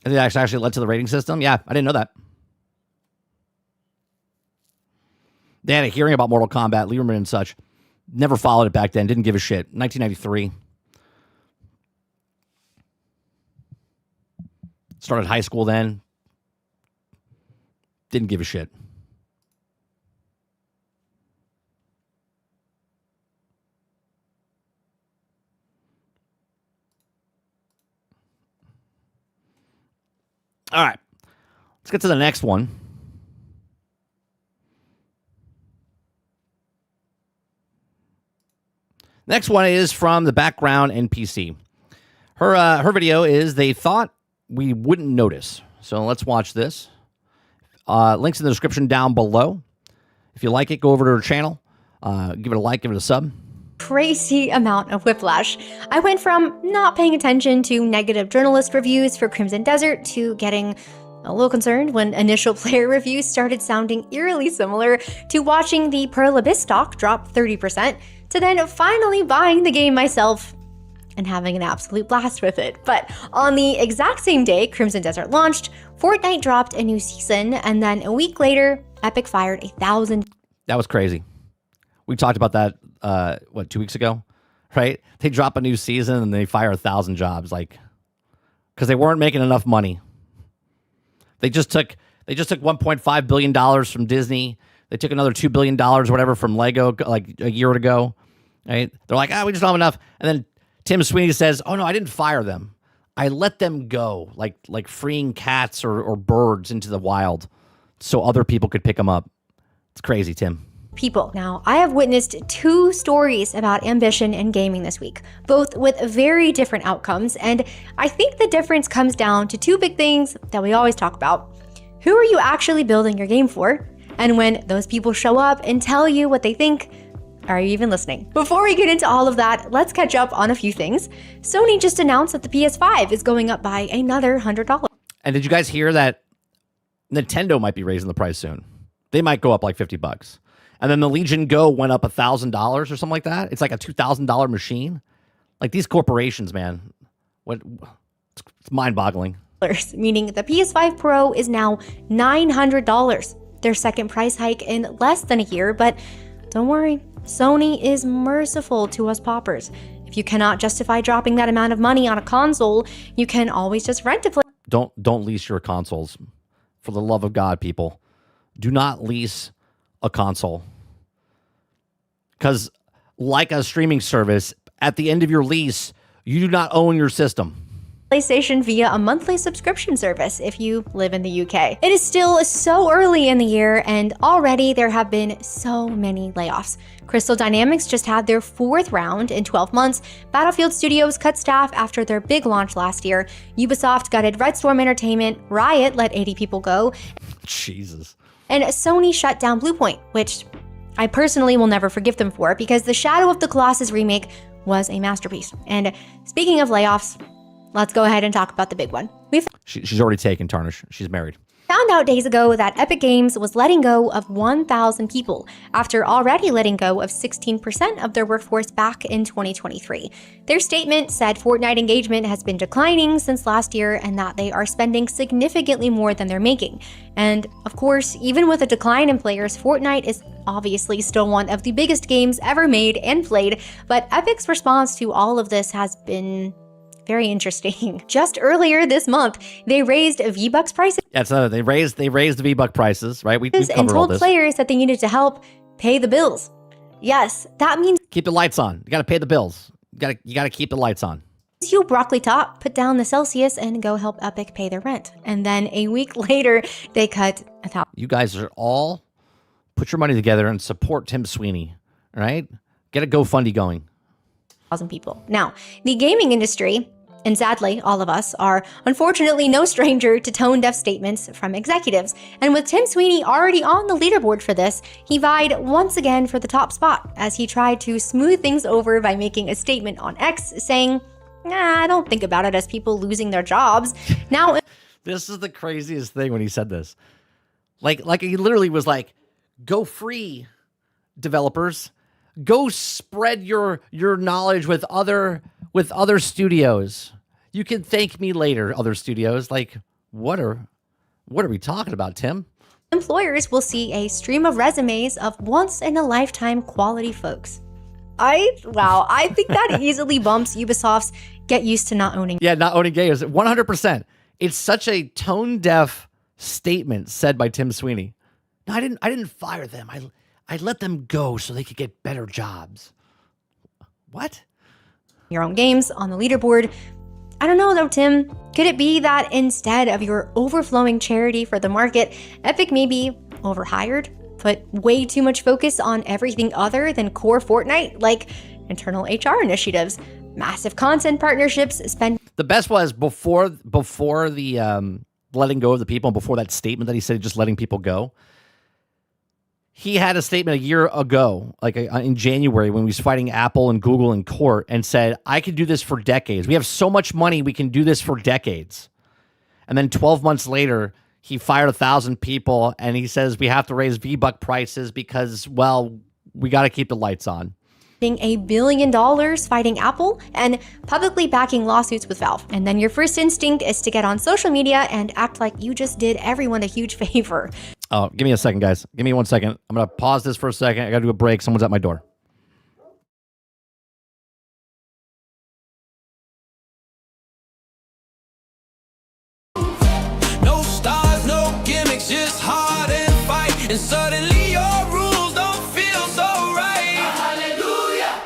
And it actually led to the rating system? Yeah, I didn't know that. They had a hearing about Mortal Kombat, Lieberman and such. Never followed it back then. Didn't give a shit. 1993. Started high school then. Didn't give a shit. All right, let's get to the next one. Next one is from the background NPC. Her video is They Thought We Wouldn't Notice. So let's watch this. Links in the description down below. If you like it, go over to her channel. Give it a like, give it a sub. Crazy amount of whiplash. I went from not paying attention to negative journalist reviews for Crimson Desert to getting a little concerned when initial player reviews started sounding eerily similar to watching the Pearl Abyss stock drop 30% to then finally buying the game myself and having an absolute blast with it. But on the exact same day Crimson Desert launched, Fortnite dropped a new season, and then a week later, Epic fired 1,000. That was crazy. We talked about that 2 weeks ago, right? They drop a new season and they fire 1,000 jobs, like, because they weren't making enough money. They just took $1.5 billion from Disney. They took another $2 billion, whatever, from Lego like a year ago. Right? They're like, we just don't have enough. And then Tim Sweeney says, "Oh no, I didn't fire them. I let them go, like freeing cats or birds into the wild, so other people could pick them up." It's crazy, Tim. People. Now, I have witnessed 2 stories about ambition in gaming this week, both with very different outcomes, and I think the difference comes down to 2 big things that we always talk about. Who are you actually building your game for? And when those people show up and tell you what they think, are you even listening? Before we get into all of that, let's catch up on a few things. Sony just announced that the PS5 is going up by another $100. And did you guys hear that Nintendo might be raising the price soon? They might go up like $50. And then the Legion Go went up $1,000 or something like that. It's like a $2,000 machine. Like these corporations, man, it's mind-boggling. Meaning the PS5 Pro is now $900. Their second price hike in less than a year, but don't worry, Sony is merciful to us paupers. If you cannot justify dropping that amount of money on a console, you can always just rent it. Don't lease your consoles. For the love of God, people. Do not lease a console. Because like a streaming service, at the end of your lease, you do not own your system. PlayStation via a monthly subscription service if you live in the UK. It is still so early in the year, and already there have been so many layoffs. Crystal Dynamics just had their 4th round in 12 months. Battlefield Studios cut staff after their big launch last year. Ubisoft gutted Red Storm Entertainment. Riot let 80 people go. Jesus. And Sony shut down Bluepoint, which I personally will never forgive them for, because the Shadow of the Colossus remake was a masterpiece. And speaking of layoffs, let's go ahead and talk about the big one. She's already taken, Tarnish. She's married. Found out days ago that Epic Games was letting go of 1,000 people after already letting go of 16% of their workforce back in 2023. Their statement said Fortnite engagement has been declining since last year and that they are spending significantly more than they're making. And of course, even with a decline in players, Fortnite is obviously still one of the biggest games ever made and played, but Epic's response to all of this has been Very interesting. Just earlier this month, they raised V-Bucks prices. That's another. They raised the V-Buck prices, right? We And covered all told this. players that they needed to help pay the bills. Yes, that means Keep the lights on. You got to pay the bills. You got to keep the lights on. you broccoli top, put down the Celsius, and go help Epic pay their rent. And then a week later, they cut 1,000. You guys are all put your money together and support Tim Sweeney, all right? Get a GoFundMe going. People. Now, the gaming industry, and sadly, all of us, are unfortunately no stranger to tone-deaf statements from executives. And with Tim Sweeney already on the leaderboard for this, he vied once again for the top spot as he tried to smooth things over by making a statement on X saying, "Nah, I don't think about it as people losing their jobs." Now, This is the craziest thing when he said this. Like he literally was like, "Go free, developers. Go spread your knowledge with other studios. You can thank me later, other studios." Like, what are we talking about, Tim? employers will see a stream of resumes of once-in-a-lifetime quality folks. I think that easily bumps Ubisoft's get used to not owning. Yeah, not owning games. 100%. It's such a tone-deaf statement said by Tim Sweeney. No, I didn't fire them. I let them go so they could get better jobs. What? Your own games on the leaderboard. I don't know though, Tim. Could it be that instead of your overflowing charity for the market, Epic may be overhired? Put way too much focus on everything other than core Fortnite, like internal HR initiatives, massive content partnerships, The best was before the letting go of the people, and before that statement that he said, just letting people go. He had a statement a year ago, like in January, when he was fighting Apple and Google in court, and said, "I could do this for decades. We have so much money, we can do this for decades." And then 12 months later, he fired 1,000 people, and he says we have to raise V-Buck prices because, well, we got to keep the lights on. $1 billion fighting Apple and publicly backing lawsuits with Valve. And then your first instinct is to get on social media and act like you just did everyone a huge favor. Oh, give me a second, guys. Give me 1 second. I'm going to pause this for a second. I got to do a break. Someone's at my door. No stars, no gimmicks, just hard and fight. And suddenly your rules don't feel so right. Hallelujah,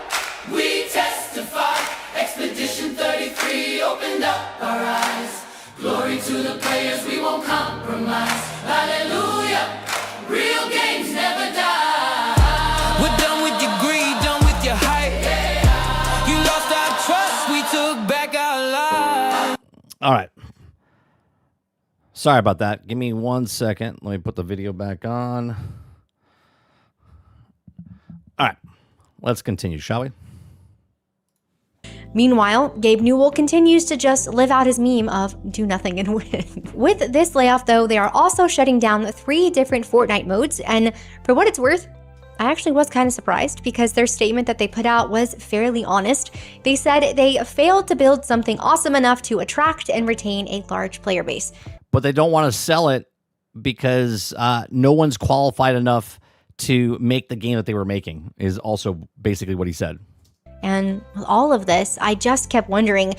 we testify. Expedition 33 opened up our eyes. Glory to the players, we won't compromise. Hallelujah, real games never die. We're done with your greed, done with your hype. You lost our trust, we took back our lives. All right. Sorry about that. Give me 1 second. Let me put the video back on. All right. Let's continue, shall we? Meanwhile, Gabe Newell continues to just live out his meme of do nothing and win. With this layoff, though, they are also shutting down 3 different Fortnite modes, and for what it's worth, I actually was kind of surprised because their statement that they put out was fairly honest. They said they failed to build something awesome enough to attract and retain a large player base. But they don't want to sell it because no one's qualified enough to make the game that they were making, is also basically what he said. And with all of this, I just kept wondering,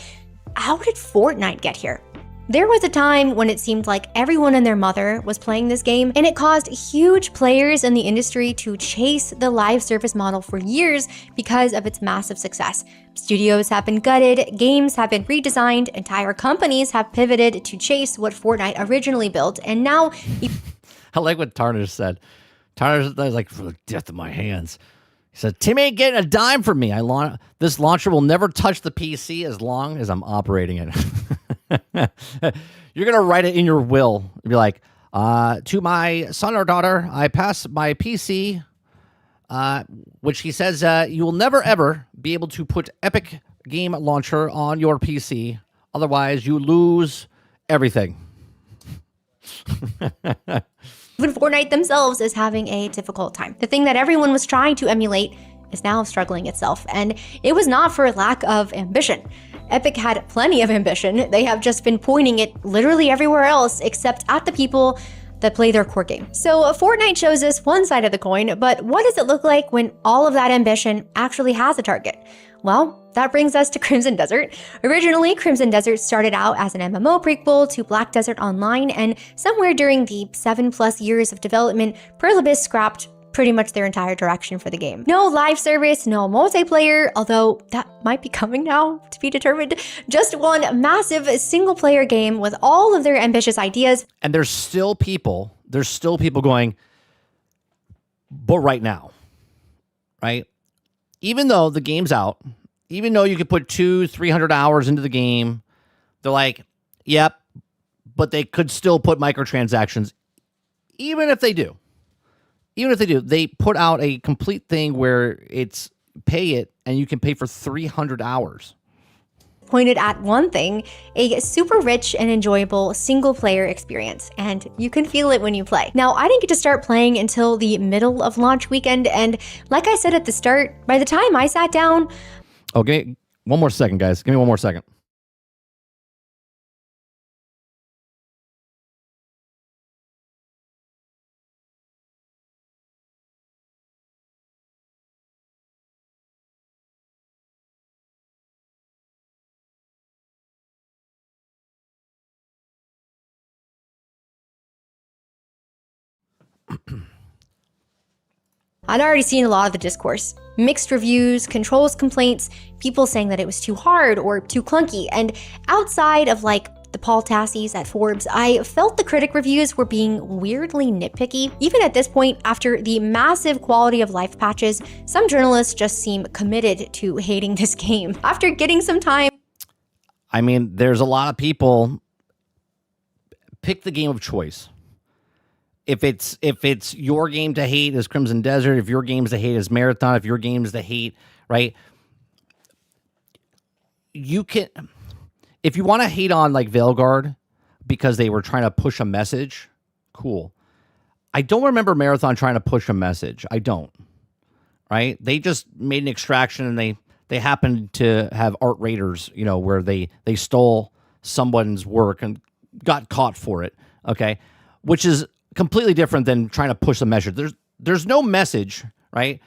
how did Fortnite get here? There was a time when it seemed like everyone and their mother was playing this game, and it caused huge players in the industry to chase the live service model for years because of its massive success. Studios have been gutted, games have been redesigned, entire companies have pivoted to chase what Fortnite originally built, and now... I like what Tarnish said. Tarnish was like, "For the death of my hands." He said, "Tim ain't getting a dime from me. This launcher will never touch the PC as long as I'm operating it." You're going to write it in your will. You'll be like, "To my son or daughter, I pass my PC," which he says, "you will never, ever be able to put Epic Game Launcher on your PC. Otherwise, you lose everything." Even Fortnite themselves is having a difficult time. The thing that everyone was trying to emulate is now struggling itself, and it was not for lack of ambition. Epic had plenty of ambition. They have just been pointing it literally everywhere else except at the people that play their core game. So Fortnite shows us one side of the coin, but what does it look like when all of that ambition actually has a target? Well, that brings us to Crimson Desert. Originally, Crimson Desert started out as an MMO prequel to Black Desert Online, and somewhere during the 7+ years of development, Pluribus scrapped pretty much their entire direction for the game. No live service, no multiplayer, although that might be coming now to be determined. Just one massive single-player game with all of their ambitious ideas. And there's still people going, but right now, right? Even though the game's out, even though you could put 200-300 hours into the game, they're like, yep, but they could still put microtransactions. Even if they do, they put out a complete thing where it's pay it and you can pay for 300 hours. Pointed at one thing, a super rich and enjoyable single-player experience, and you can feel it when you play. Now, I didn't get to start playing until the middle of launch weekend, and like I said at the start, by the time I sat down... Okay, one more second, guys. Give me one more second. I'd already seen a lot of the discourse. Mixed reviews, controls complaints, people saying that it was too hard or too clunky, and outside of like the Paul Tassies at Forbes, I felt the critic reviews were being weirdly nitpicky. Even at this point, after the massive quality of life patches, some journalists just seem committed to hating this game. After getting some time... I mean, there's a lot of people pick the game of choice. If it's your game to hate is Crimson Desert, if your game's to hate is Marathon, if your game's to hate, right? You can, if you want to hate on like Veilguard because they were trying to push a message, cool. I don't remember Marathon trying to push a message. I don't. Right? They just made an extraction and they happened to have art raiders, you know, where they stole someone's work and got caught for it. Okay, which is completely different than trying to push a measure. There's no message, right?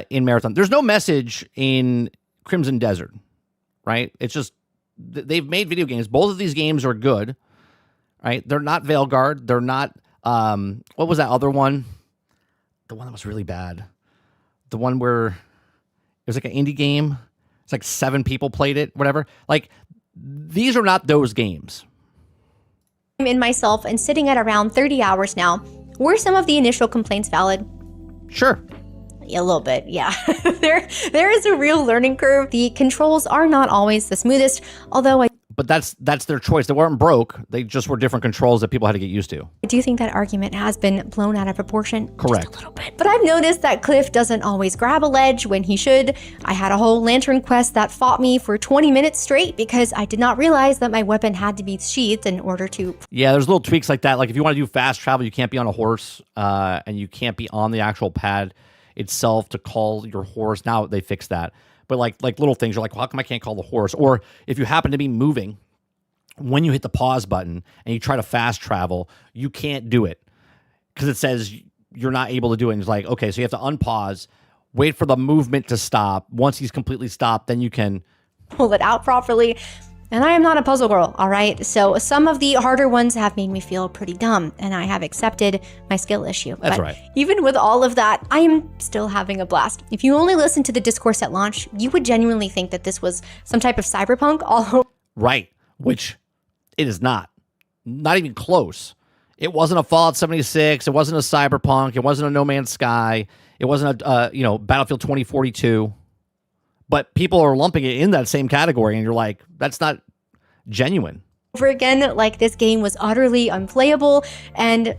In Marathon, there's no message in Crimson Desert, right? It's just they've made video games. Both of these games are good, right? They're not Veilguard. They're not. What was that other one? The one that was really bad. The one where it was like an indie game. It's like 7 people played it. Whatever. Like these are not those games. In myself and sitting at around 30 hours now. Were some of the initial complaints valid? Sure. A little bit, yeah. There is a real learning curve. The controls are not always the smoothest, although But that's their choice. They weren't broke. They just were different controls that people had to get used to. I do think that argument has been blown out of proportion. Correct. Just a little bit. But I've noticed that Cliff doesn't always grab a ledge when he should. I had a whole lantern quest that fought me for 20 minutes straight because I did not realize that my weapon had to be sheathed in order to... Yeah, there's little tweaks like that. Like if you want to do fast travel, you can't be on a horse and you can't be on the actual pad itself to call your horse. Now they fixed that. But like little things, you're like, well, how come I can't call the horse? Or if you happen to be moving, when you hit the pause button and you try to fast travel, you can't do it because it says you're not able to do it. And it's like, okay, so you have to unpause, wait for the movement to stop. Once he's completely stopped, then you can pull it out properly. And I am not a puzzle girl, all right? So some of the harder ones have made me feel pretty dumb, and I have accepted my skill issue. That's but right. Even with all of that, I am still having a blast. If you only listened to the discourse at launch, you would genuinely think that this was some type of cyberpunk all over. Right, which it is not. Not even close. It wasn't a Fallout 76. It wasn't a Cyberpunk. It wasn't a No Man's Sky. It wasn't a Battlefield 2042. But people are lumping it in that same category, and you're like, that's not genuine. Over again, like this game was utterly unplayable, and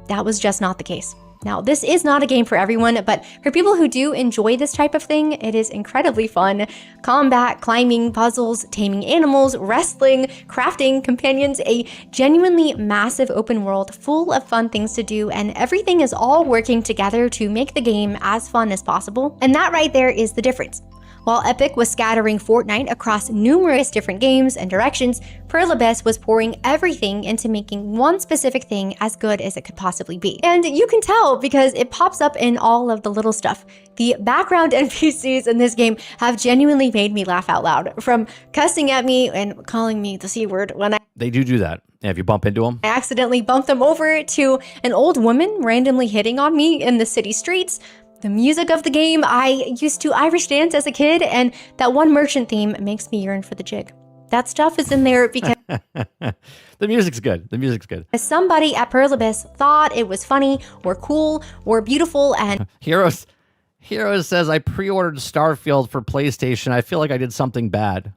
that was just not the case. Now, this is not a game for everyone, but for people who do enjoy this type of thing, it is incredibly fun. Combat, climbing, puzzles, taming animals, wrestling, crafting, companions, a genuinely massive open world full of fun things to do, and everything is all working together to make the game as fun as possible. And that right there is the difference. While Epic was scattering Fortnite across numerous different games and directions, Pearl Abyss was pouring everything into making one specific thing as good as it could possibly be. And you can tell because it pops up in all of the little stuff. The background NPCs in this game have genuinely made me laugh out loud, from cussing at me and calling me the C word when They do that. Yeah, if you bump into them. I accidentally bumped them over, to an old woman randomly hitting on me in the city streets. The music of the game, I used to Irish dance as a kid, and that one merchant theme makes me yearn for the jig. That stuff is in there because the music's good. The music's good. somebody at Pearl Abyss thought it was funny or cool or beautiful, and Heroes says, I pre-ordered Starfield for PlayStation. I feel like I did something bad.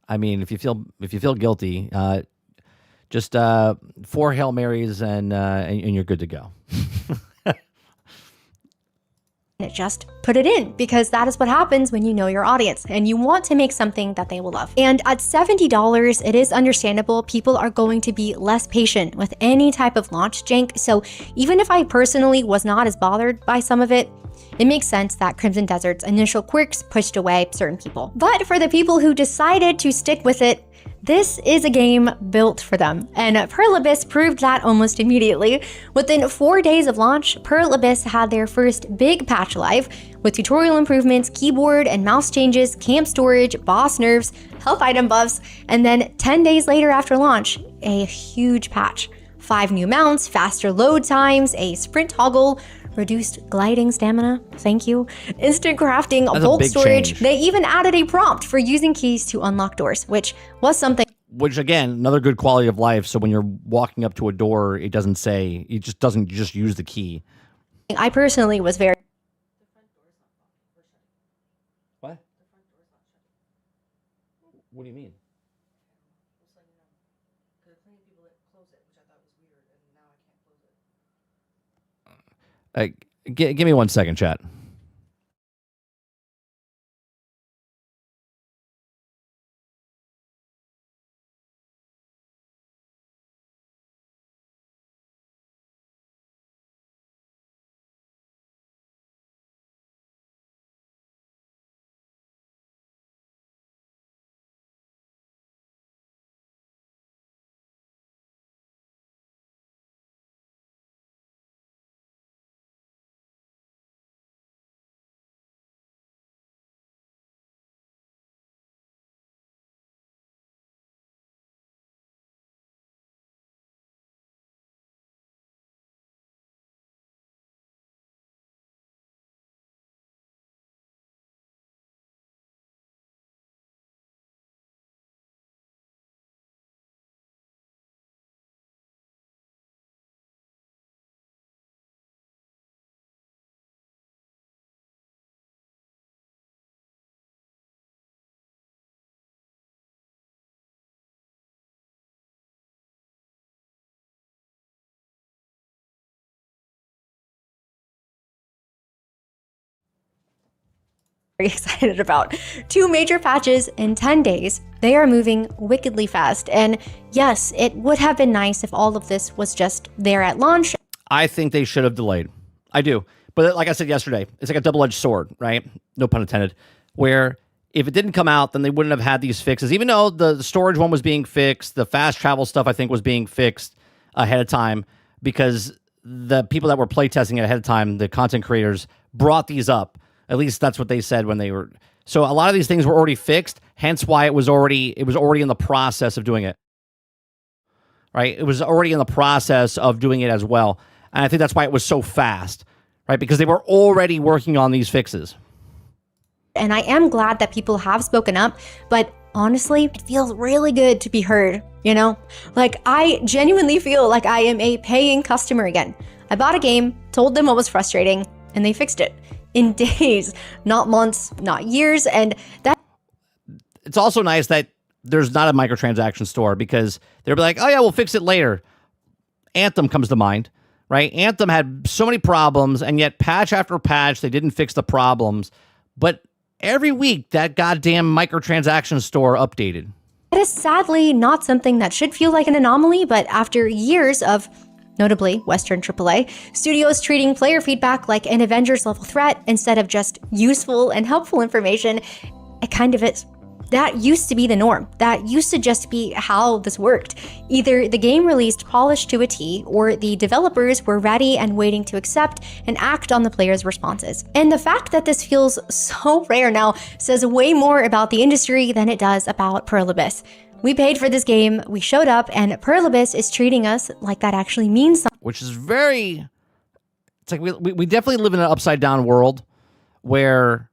I mean, if you feel guilty, just 4 Hail Marys and you're good to go. just put it in, because that is what happens when you know your audience and you want to make something that they will love. And at $70, it is understandable people are going to be less patient with any type of launch jank. So even if I personally was not as bothered by some of it, it makes sense that Crimson Desert's initial quirks pushed away certain people. But for the people who decided to stick with it, this is a game built for them, and Pearl Abyss proved that almost immediately. Within 4 days of launch, Pearl Abyss had their first big patch live, with tutorial improvements, keyboard and mouse changes, camp storage, boss nerfs, health item buffs, and then 10 days later after launch, a huge patch. 5 new mounts, faster load times, a sprint toggle, reduced gliding stamina, thank you, instant crafting, bulk storage. Change. They even added a prompt for using keys to unlock doors, which was something. Which, again, another good quality of life. So when you're walking up to a door, it doesn't say, it just doesn't just use the key. I personally was very. What? What do you mean? Give me 1 second, chat. very excited about. 2 major patches in 10 days. They are moving wickedly fast. And yes, it would have been nice if all of this was just there at launch. I think they should have delayed. I do. But like I said yesterday, it's like a double-edged sword, right? No pun intended. Where if it didn't come out, then they wouldn't have had these fixes. Even though the storage one was being fixed, the fast travel stuff, I think, was being fixed ahead of time, because the people that were playtesting it ahead of time, the content creators, brought these up. At least that's what they said when they were. So a lot of these things were already fixed, hence why it was already in the process of doing it. Right? It was already in the process of doing it as well. And I think that's why it was so fast, right? Because they were already working on these fixes. And I am glad that people have spoken up, but honestly, it feels really good to be heard, you know? Like, I genuinely feel like I am a paying customer again. I bought a game, told them what was frustrating, and they fixed it. In days, not months, not years, and that. It's also nice that there's not a microtransaction store, because they'll be like, oh yeah, we'll fix it later. Anthem comes to mind, right? Anthem had so many problems, and yet patch after patch, they didn't fix the problems. But every week, that goddamn microtransaction store updated. It is sadly not something that should feel like an anomaly, but after years of notably Western AAA, studios treating player feedback like an Avengers-level threat instead of just useful and helpful information. It kind of is. That used to be the norm. That used to just be how this worked. Either the game released polished to a T, or the developers were ready and waiting to accept and act on the players' responses. And the fact that this feels so rare now says way more about the industry than it does about Pearl Abyss. We paid for this game, we showed up, and Pearl Abyss is treating us like that actually means something. Which is very... It's like we definitely live in an upside-down world where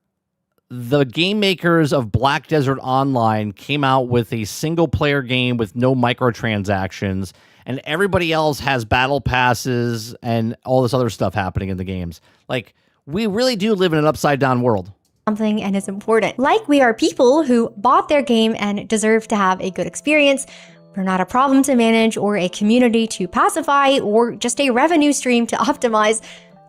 the game makers of Black Desert Online came out with a single-player game with no microtransactions, and everybody else has battle passes and all this other stuff happening in the games. Like, we really do live in an upside-down world. Something and is important. Like we are people who bought their game and deserve to have a good experience. We're not a problem to manage or a community to pacify or just a revenue stream to optimize,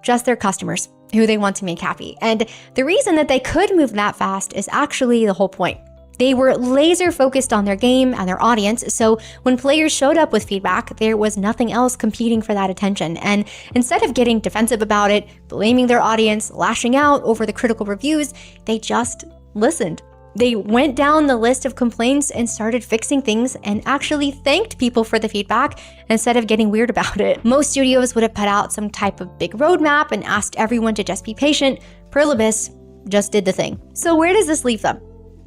just their customers who they want to make happy. And the reason that they could move that fast is actually the whole point. They were laser focused on their game and their audience, so when players showed up with feedback, there was nothing else competing for that attention. And instead of getting defensive about it, blaming their audience, lashing out over the critical reviews, they just listened. They went down the list of complaints and started fixing things and actually thanked people for the feedback instead of getting weird about it. Most studios would have put out some type of big roadmap and asked everyone to just be patient. Pearl Abyss just did the thing. So where does this leave them?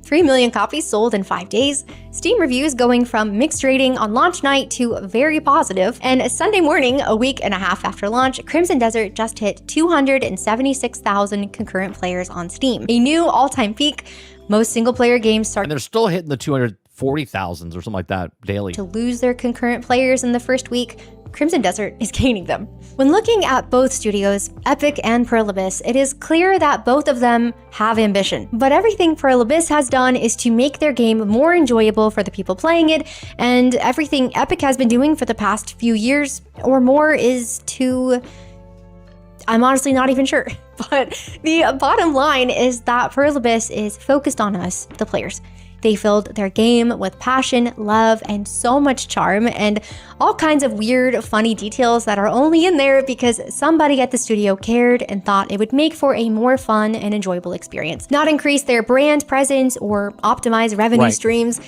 3 million copies sold in 5 days, Steam reviews going from mixed rating on launch night to very positive, and Sunday morning, a week and a half after launch, Crimson Desert just hit 276,000 concurrent players on Steam. A new all-time peak. Most single-player games start And they're still hitting the 240,000s or something like that daily. to lose their concurrent players in the first week. Crimson Desert is gaining them. When looking at both studios, Epic and Pearl Abyss, it is clear that both of them have ambition. But everything Pearl Abyss has done is to make their game more enjoyable for the people playing it, and everything Epic has been doing for the past few years or more is to... I'm honestly not even sure. But the bottom line is that Pearl Abyss is focused on us, the players. They filled their game with passion, love, and so much charm, and all kinds of weird, funny details that are only in there because somebody at the studio cared and thought it would make for a more fun and enjoyable experience. Not increase their brand presence or optimize revenue streams.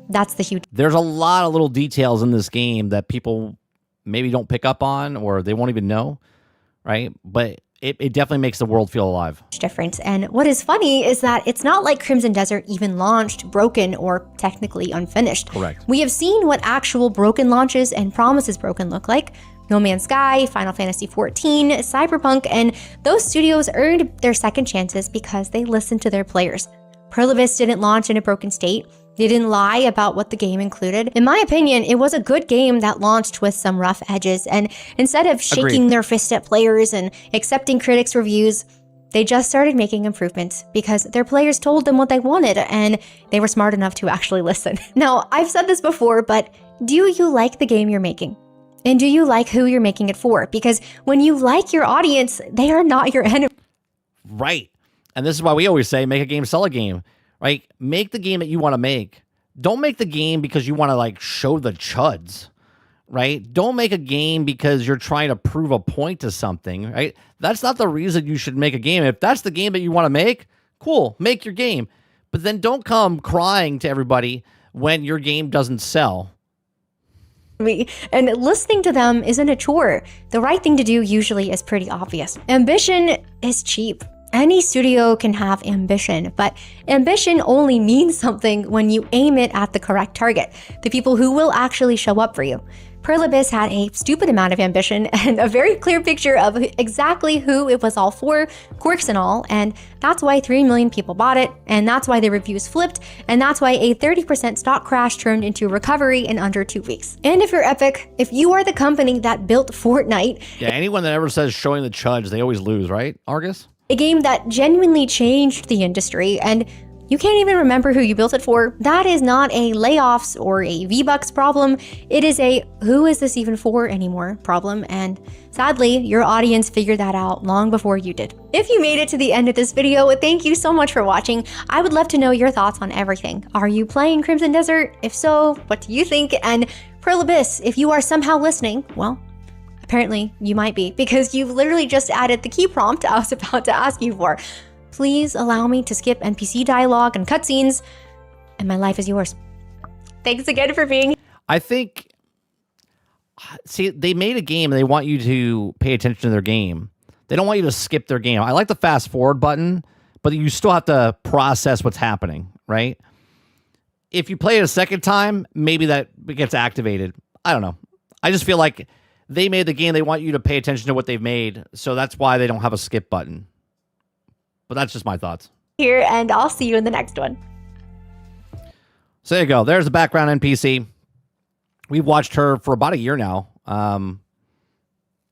That's the huge... There's a lot of little details in this game that people maybe don't pick up on or they won't even know, right? But it definitely makes the world feel alive. Difference. And what is funny is that it's not like Crimson Desert even launched broken or technically unfinished. Correct. We have seen what actual broken launches and promises broken look like. No Man's Sky, Final Fantasy XIV, Cyberpunk, and those studios earned their second chances because they listened to their players. Pearl Abyss didn't launch in a broken state. They didn't lie about what the game included. In my opinion, it was a good game that launched with some rough edges, and instead of shaking their fist at players and accepting critics' reviews, they just started making improvements because their players told them what they wanted, and they were smart enough to actually listen. Now, I've said this before, but do you like the game you're making? And do you like who you're making it for? Because when you like your audience, they are not your enemy. Right. And this is why we always say, make a game, sell a game. Right? Make the game that you want to make. Don't make the game because you want to like show the chuds, right? Don't make a game because you're trying to prove a point to something, right? That's not the reason you should make a game. If that's the game that you want to make, cool, make your game. But then don't come crying to everybody when your game doesn't sell. And listening to them isn't a chore. The right thing to do usually is pretty obvious. Ambition is cheap. Any studio can have ambition, but ambition only means something when you aim it at the correct target, the people who will actually show up for you. Pearl Abyss had a stupid amount of ambition and a very clear picture of exactly who it was all for, quirks and all, and that's why 3 million people bought it, and that's why the reviews flipped, and that's why a 30% stock crash turned into recovery in under 2 weeks. And if you're Epic, if you are the company that built Fortnite... Yeah, anyone that ever says showing the chuds, they always lose, right, Argus? A game that genuinely changed the industry, and you can't even remember who you built it for, that is not a layoffs or a V-Bucks problem. It is a who is this even for anymore problem, and sadly, your audience figured that out long before you did. If you made it to the end of this video, thank you so much for watching. I would love to know your thoughts on everything. Are you playing Crimson Desert? If so, what do you think? And Pearl Abyss, if you are somehow listening, well, Apparently, you might be, because you've literally just added the key prompt I was about to ask you for. Please allow me to skip NPC dialogue and cutscenes, and my life is yours. Thanks again for being. I think, see, they made a game and they want you to pay attention to their game. They don't want you to skip their game. I like the fast forward button, but you still have to process what's happening, right? If you play it a second time, maybe that gets activated. I don't know. I just feel like they made the game. They want you to pay attention to what they've made. So that's why they don't have a skip button. But that's just my thoughts. Here, and I'll see you in the next one. So there you go. There's the background NPC. We've watched her for about a year now.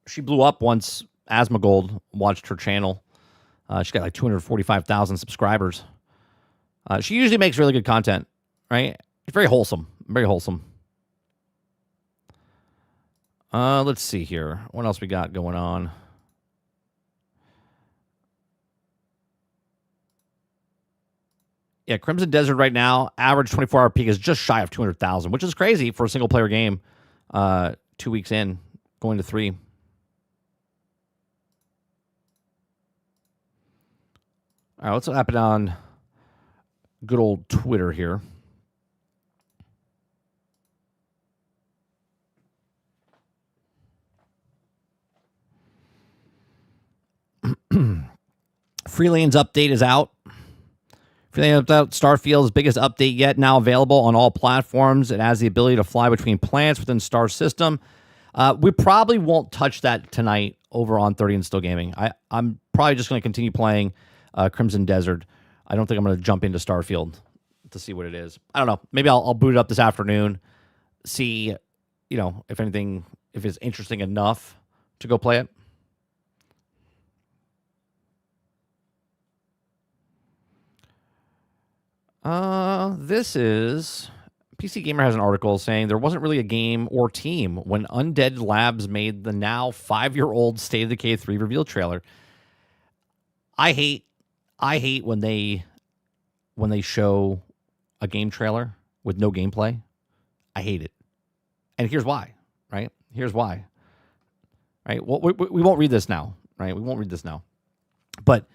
She blew up once Asmongold watched her channel. She's got like 245,000 subscribers. She usually makes really good content, right? It's very wholesome. Very wholesome. Let's see here. What else we got going on? Yeah, Crimson Desert right now, average 24-hour peak is just shy of 200,000, which is crazy for a single-player game 2 weeks in, going to 3. All right, what's happening on good old Twitter here? Freelane's update is out. Freelane update, Starfield's biggest update yet, now available on all platforms. It has the ability to fly between planets within Star System. We probably won't touch that tonight over on 30 and Still Gaming. I'm probably just going to continue playing Crimson Desert. I don't think I'm going to jump into Starfield to see what it is. I don't know. Maybe I'll boot it up this afternoon, see, if anything, if it's interesting enough to go play it. This is PC Gamer has an article saying there wasn't really a game or team when Undead Labs made the now 5-year-old State of Decay 3 reveal trailer. I hate when they show a game trailer with no gameplay. I hate it. And here's why, right? Here's why. Right? Well, we won't read this now, right? We won't read this now. But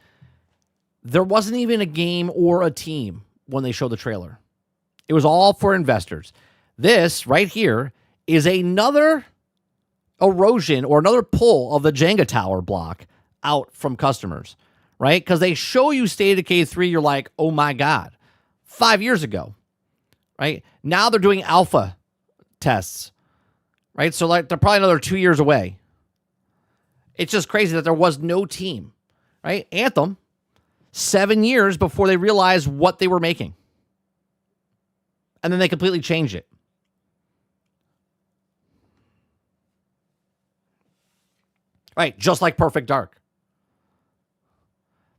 there wasn't even a game or a team when they showed the trailer. It was all for investors. This right here is another erosion or another pull of the Jenga tower block out from customers, right? Because they show you State of Decay 3, you're like, oh my God, 5 years ago, right? Now they're doing alpha tests, right? So like they're probably another 2 years away. It's just crazy that there was no team, right? Anthem, 7 years before they realized what they were making. And then they completely changed it. Right, just like Perfect Dark.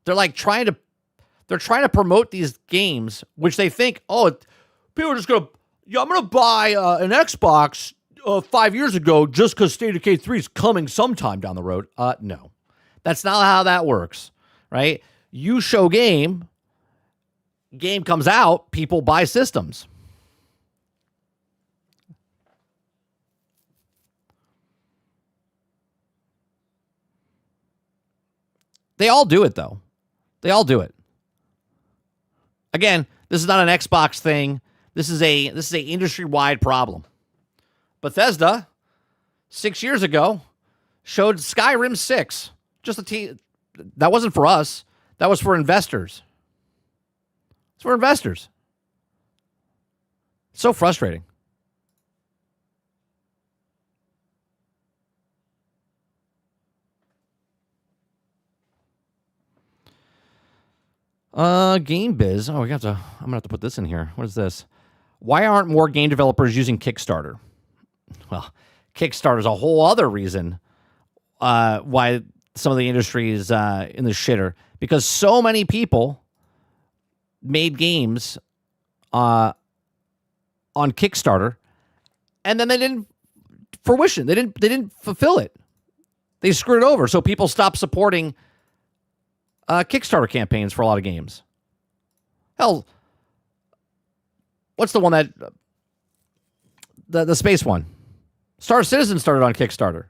They're like trying to promote these games, which they think, people are just I'm gonna buy an Xbox 5 years ago just because State of Decay 3 is coming sometime down the road. No, that's not how that works, right? You show game comes out, people buy systems. They all do it, though. They all do it. Again, this is not an Xbox thing. This is a industry-wide problem. Bethesda, 6 years ago, showed Skyrim 6. That wasn't for us. That was for investors. It's for investors. It's so frustrating. Game Biz. I'm gonna have to put this in here. What is this? Why aren't more game developers using Kickstarter? Well, Kickstarter is a whole other reason why some of the industry is in the shitter, because so many people made games on Kickstarter, and then they didn't fruition. They didn't fulfill it. They screwed it over. So people stopped supporting Kickstarter campaigns for a lot of games. Hell, what's the one that the space one? Star Citizen started on Kickstarter,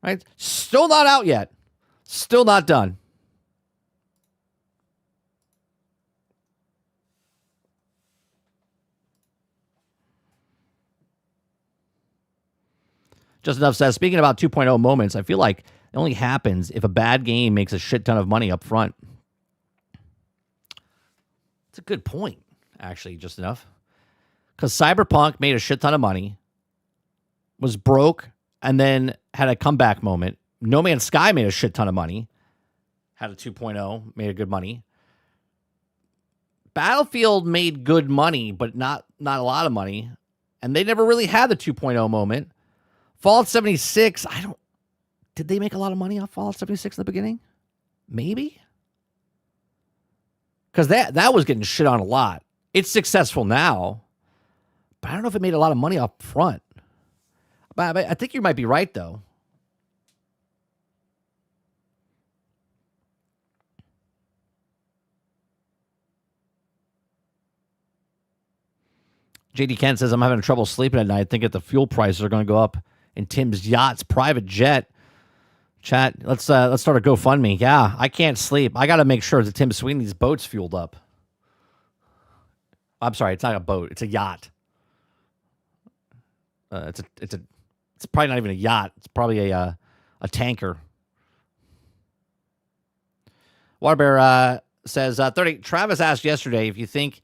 Right? Still not out yet. Still not done. Just Enough says, speaking about 2.0 moments, I feel like it only happens if a bad game makes a shit ton of money up front. It's a good point, actually, Just Enough. Because Cyberpunk made a shit ton of money, was broke, and then had a comeback moment. No Man's Sky made a shit ton of money, had a 2.0, made a good money. Battlefield made good money, but not a lot of money. And they never really had the 2.0 moment. Fallout 76, did they make a lot of money off Fallout 76 in the beginning? Maybe? Because that was getting shit on a lot. It's successful now, but I don't know if it made a lot of money up front. But I think you might be right, though. JD Kent says, I'm having trouble sleeping at night. I think that the fuel prices are going to go up in Tim's yacht's private jet. Chat, let's start a GoFundMe. Yeah, I can't sleep. I got to make sure that Tim Sweeney's boat's fueled up. I'm sorry, it's not a boat. It's a yacht. It's probably not even a yacht. It's probably a tanker. Waterbear says, 30. Travis asked yesterday if you think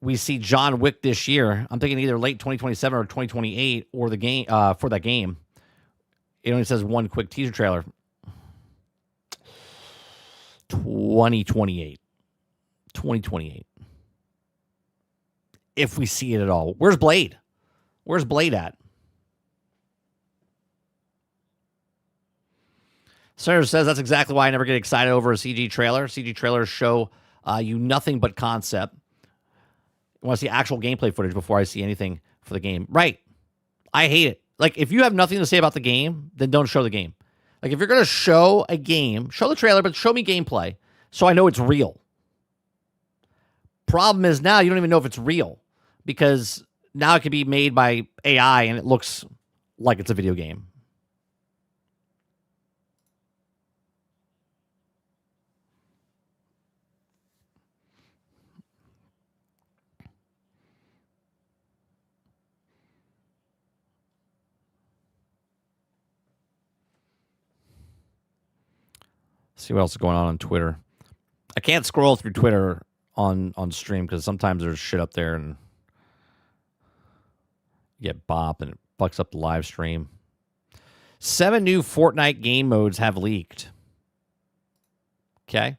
we see John Wick this year. I'm thinking either late 2027 or 2028 or the game for that game. It only says one quick teaser trailer. 2028. 2028. If we see it at all. Where's Blade? Where's Blade at? Senator says that's exactly why I never get excited over a CG trailer. CG trailers show you nothing but concept. I want to see actual gameplay footage before I see anything for the game. Right. I hate it. Like, if you have nothing to say about the game, then don't show the game. Like, if you're going to show a game, show the trailer, but show me gameplay so I know it's real. Problem is now you don't even know if it's real because now it can be made by AI and it looks like it's a video game. See what else is going on Twitter. I can't scroll through Twitter on stream because sometimes there's shit up there and you get bop and it fucks up the live stream. 7 new Fortnite game modes have leaked. Okay.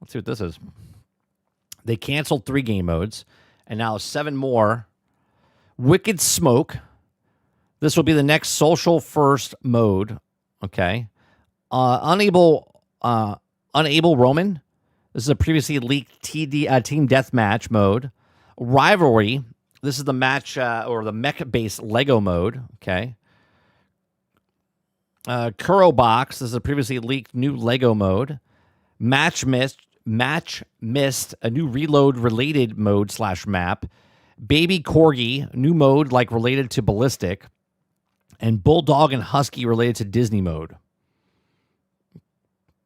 Let's see what this is. They canceled 3 game modes and now 7 more. Wicked Smoke. This will be the next social first mode. Okay. Unable Roman. This is a previously leaked team deathmatch mode. Rivalry. This is the match or the mech-based Lego mode. Okay. Kuro Box. This is a previously leaked new Lego mode. Match Mist. A new reload related mode / map. Baby Corgi. New mode like related to Ballistic. And Bulldog and Husky related to Disney mode.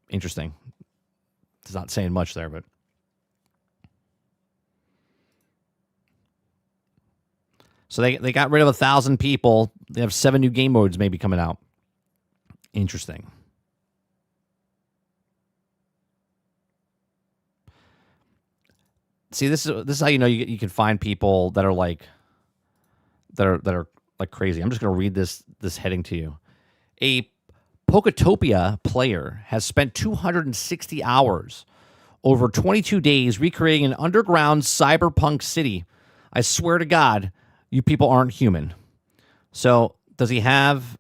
Interesting. It's not saying much there, but so they got rid of 1,000 people. They have 7 new game modes maybe coming out. Interesting. See, this is how you know you can find people that are like that are like crazy. I'm just going to read this heading to you. A Poketopia player has spent 260 hours over 22 days recreating an underground cyberpunk city. I swear to God, you people aren't human. So does he have...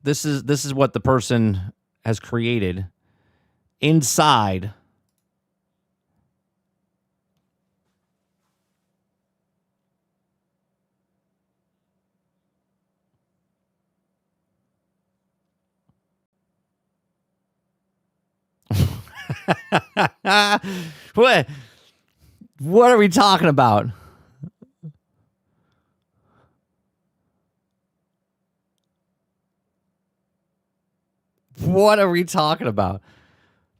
This is what the person has created inside... What are we talking about? What are we talking about?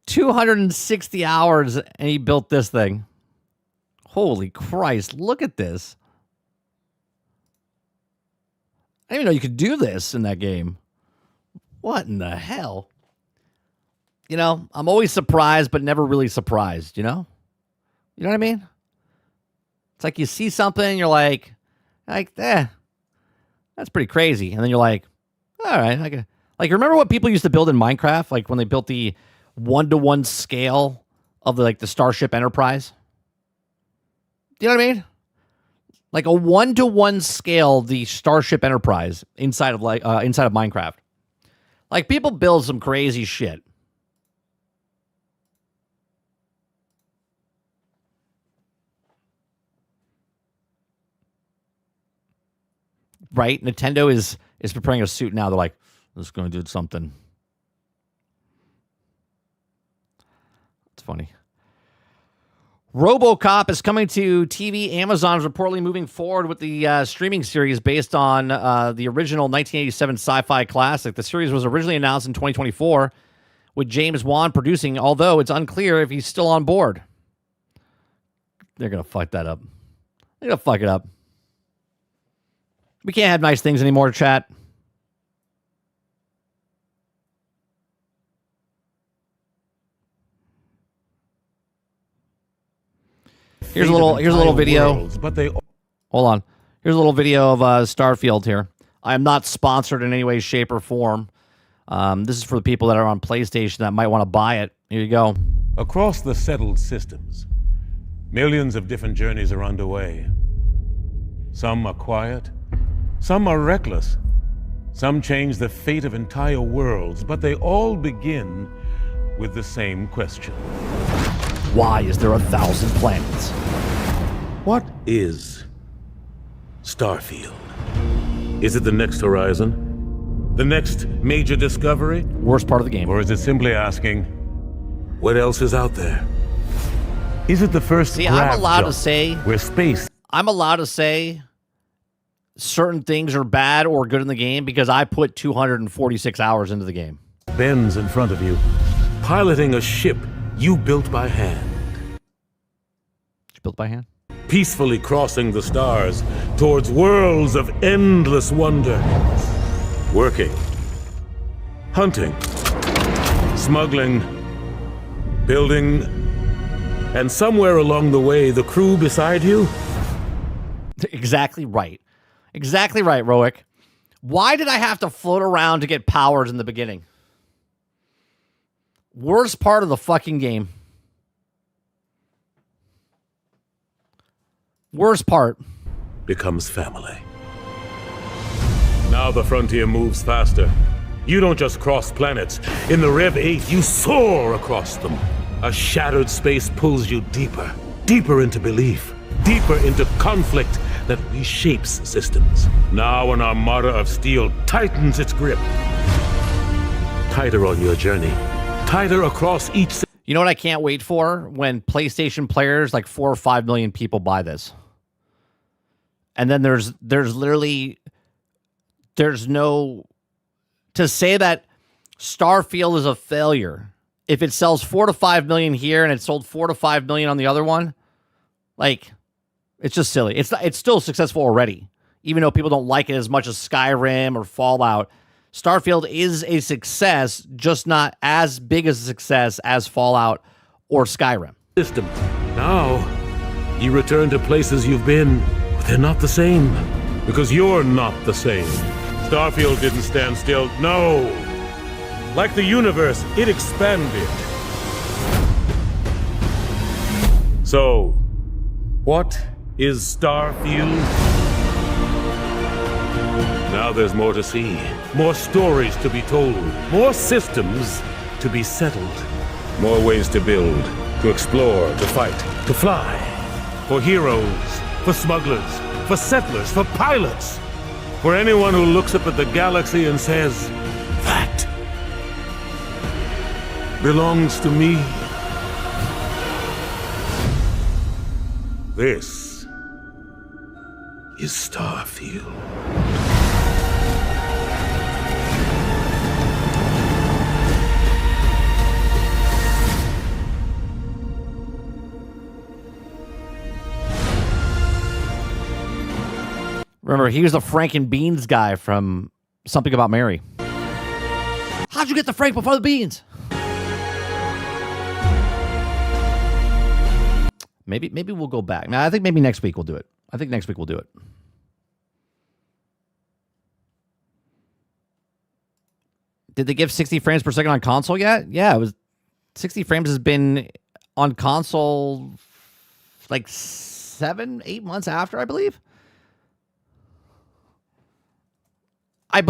260 hours and he built this thing. Holy Christ, look at this. I didn't even know you could do this in that game. What in the hell? You know, I'm always surprised, but never really surprised, you know? You know what I mean? It's like you see something and you're like, that's pretty crazy. And then you're like, all right. Like, remember what people used to build in Minecraft? Like when they built the 1-to-1 scale of the Starship Enterprise? Do you know what I mean? Like a 1-to-1 scale, the Starship Enterprise inside of Minecraft. Like people build some crazy shit. Right? Nintendo is preparing a suit now. They're like, this is going to do something. It's funny. RoboCop is coming to TV. Amazon is reportedly moving forward with the streaming series based on the original 1987 sci-fi classic. The series was originally announced in 2024 with James Wan producing, although it's unclear if he's still on board. They're going to fuck that up. They're going to fuck it up. We can't have nice things anymore, chat. Here's a little video. Worlds, but hold on. Here's a little video of Starfield here. I am not sponsored in any way, shape, or form. This is for the people that are on PlayStation that might want to buy it. Here you go. Across the settled systems, millions of different journeys are underway. Some are quiet. Some are reckless. Some change the fate of entire worlds, but they all begin with the same question. Why is there 1,000 planets? What is Starfield? Is it the next horizon? The next major discovery? Worst part of the game. Or is it simply asking, what else is out there? Is it the first I'm allowed to say where space... I'm allowed to say certain things are bad or good in the game because I put 246 hours into the game. Bends in front of you, piloting a ship you built by hand. Built by hand? Peacefully crossing the stars towards worlds of endless wonder. Working. Hunting. Smuggling. Building. And somewhere along the way, the crew beside you? Exactly right. Exactly right, Roic. Why did I have to float around to get powers in the beginning? Worst part of the fucking game. Worst part. Becomes family. Now the frontier moves faster. You don't just cross planets. In the Rev 8, you soar across them. A shattered space pulls you deeper. Deeper into belief. Deeper into conflict that reshapes systems. Now an armada of steel tightens its grip. Tighter on your journey. Tighter across each... You know what I can't wait for? When PlayStation players, like 4 or 5 million people buy this. And then there's no... To say that Starfield is a failure, if it sells 4 to 5 million here and it sold 4 to 5 million on the other one, like... It's just silly. It's still successful already, even though people don't like it as much as Skyrim or Fallout. Starfield is a success, just not as big as a success as Fallout or Skyrim. System. Now, you return to places you've been, but they're not the same. Because you're not the same. Starfield didn't stand still. No! Like the universe, it expanded. So, what is Starfield? Now there's more to see, more stories to be told, more systems to be settled, more ways to build, to explore, to fight, to fly, for heroes, for smugglers, for settlers, for pilots, for anyone who looks up at the galaxy and says, that belongs to me. This is Starfield. Remember, he was the Frank and Beans guy from Something About Mary. How'd you get the Frank before the beans? Maybe we'll go back. Now, I think maybe next week we'll do it. Did they give 60 frames per second on console yet? Yeah, it was 60 frames has been on console like 7-8 months after, I believe. I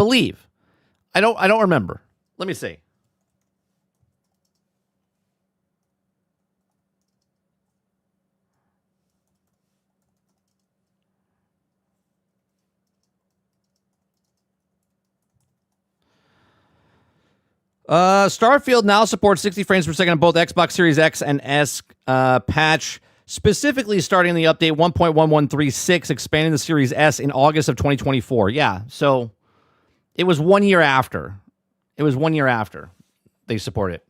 don't remember. Let me see. Starfield now supports 60 frames per second on both Xbox Series X and S patch, specifically starting the update 1.1136, expanding the Series S in August of 2024. Yeah, so it was 1 year after. They support it.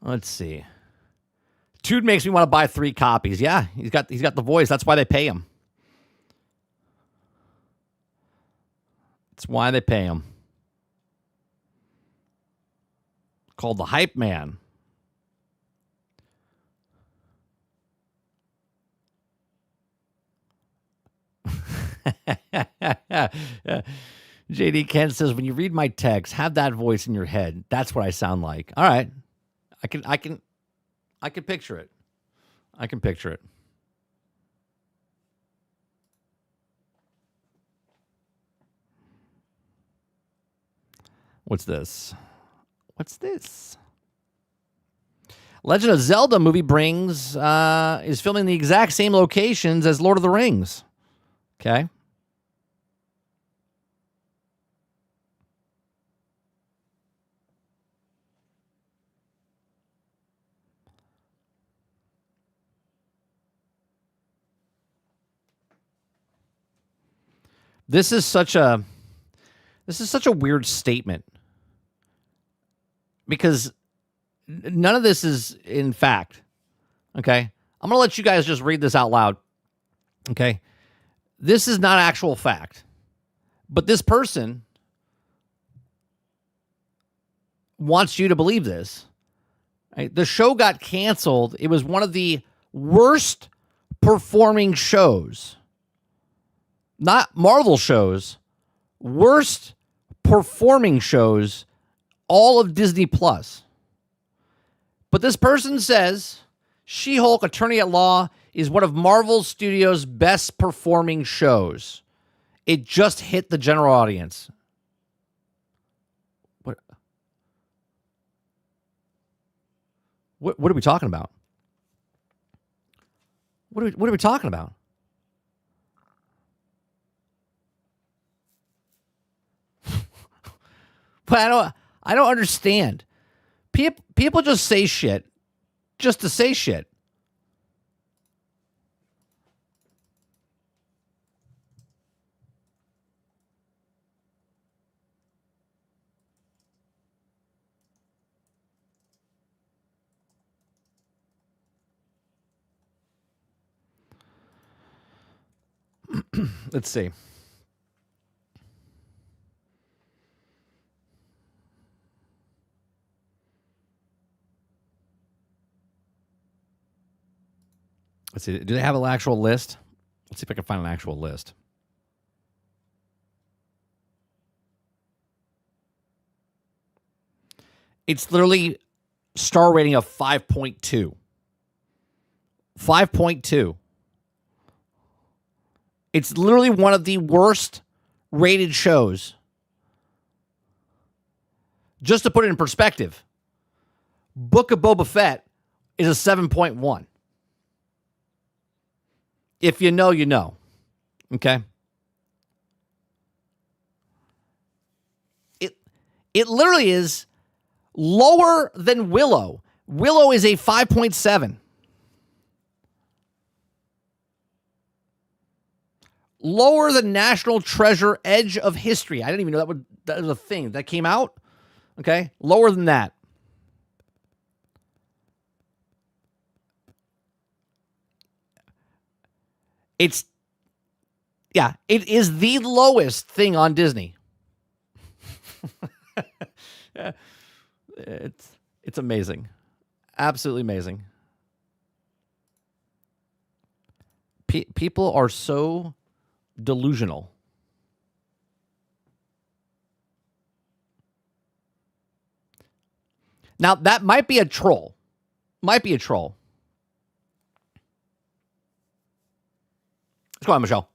Let's see. Dude makes me want to buy 3 copies. Yeah, he's got the voice. That's why they pay him. That's why they pay him. Called the Hype Man. JD Kent says, when you read my text, have that voice in your head. That's what I sound like. All right. I can picture it. I can picture it. What's this? Legend of Zelda movie is filming the exact same locations as Lord of the Rings. Okay. This is such a weird statement because none of this is in fact. Okay? I'm going to let you guys just read this out loud. Okay? This is not actual fact. But this person wants you to believe this. Right? The show got canceled. It was one of the worst performing shows. Not Marvel shows, worst performing shows, all of Disney Plus. But this person says She-Hulk Attorney at Law is one of Marvel Studios' best performing shows. It just hit the general audience. What are we talking about? What are we talking about? But I don't understand. People just say shit just to say shit. Let's see. Let's see. Do they have an actual list? Let's see if I can find an actual list. It's literally star rating of 5.2. 5.2. It's literally one of the worst rated shows. Just to put it in perspective, Book of Boba Fett is a 7.1. If you know, you know. Okay? It literally is lower than Willow. Willow is a 5.7. Lower the National Treasure Edge of History. I didn't even know that was a thing that came out. Okay, lower than that. It is the lowest thing on Disney. It's amazing. Absolutely amazing. People are so delusional. Now, that might be a troll. Might be a troll. Let's go on, Michelle.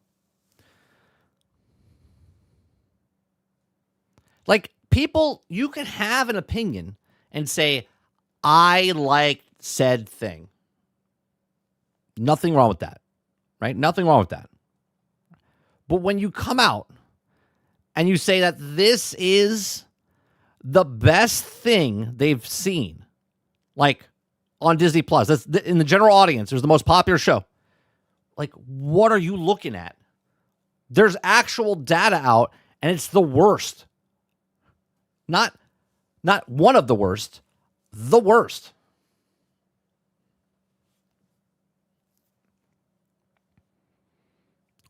Like, people, you can have an opinion and say, I like said thing. Nothing wrong with that. Right? Nothing wrong with that. But when you come out and you say that this is the best thing they've seen, like on Disney Plus, that's in the general audience, there's the most popular show. Like, what are you looking at? There's actual data out, and it's the worst. Not one of the worst, the worst.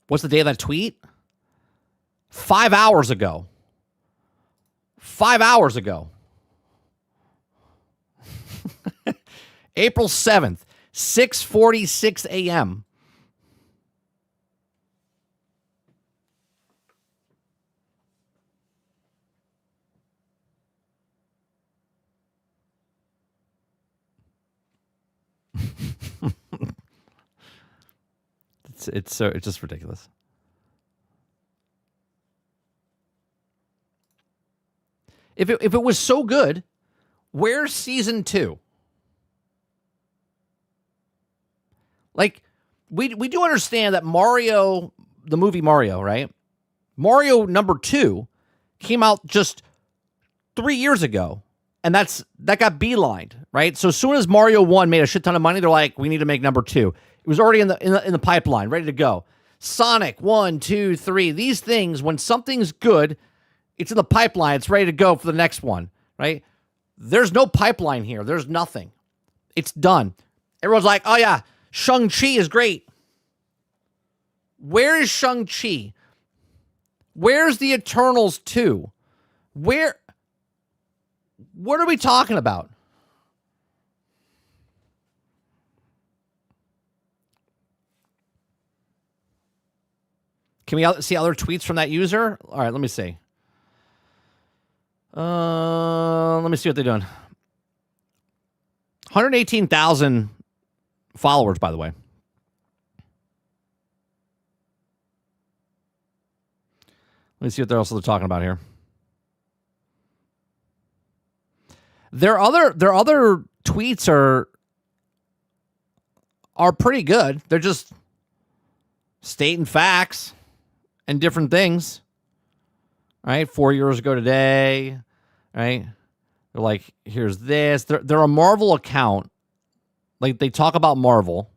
What's the day of that tweet? 5 hours ago. 5 hours ago. April 7th, 6:46 a.m. It's just ridiculous. If it was so good, where's season 2? Like, we do understand that Mario, the movie Mario, right? Mario number 2 came out just 3 years ago, and that got beelined, right? So as soon as Mario 1 made a shit ton of money, they're like, we need to make number 2. It was already in the pipeline, ready to go. Sonic 1, 2, 3. These things, when something's good, it's in the pipeline. It's ready to go for the next one, right? There's no pipeline here. There's nothing. It's done. Everyone's like, oh yeah, Shang-Chi is great. Where is Shang-Chi? Where's the Eternals 2? What are we talking about? Can we see other tweets from that user? All right, let me see. Let me see what they're doing. 118,000 followers, by the way. Let me see what they're also talking about here. Their other tweets are pretty good. They're just stating facts and different things. Right? 4 years ago today. Right? They're like, here's this. They're a Marvel account. Like, they talk about Marvel.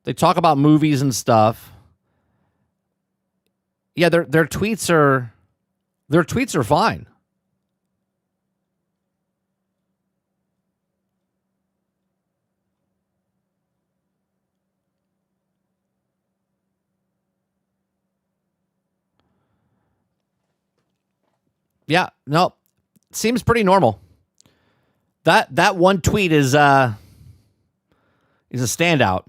They talk about movies and stuff. Yeah, their tweets are fine. Yeah, no, seems pretty normal. That one tweet is a standout.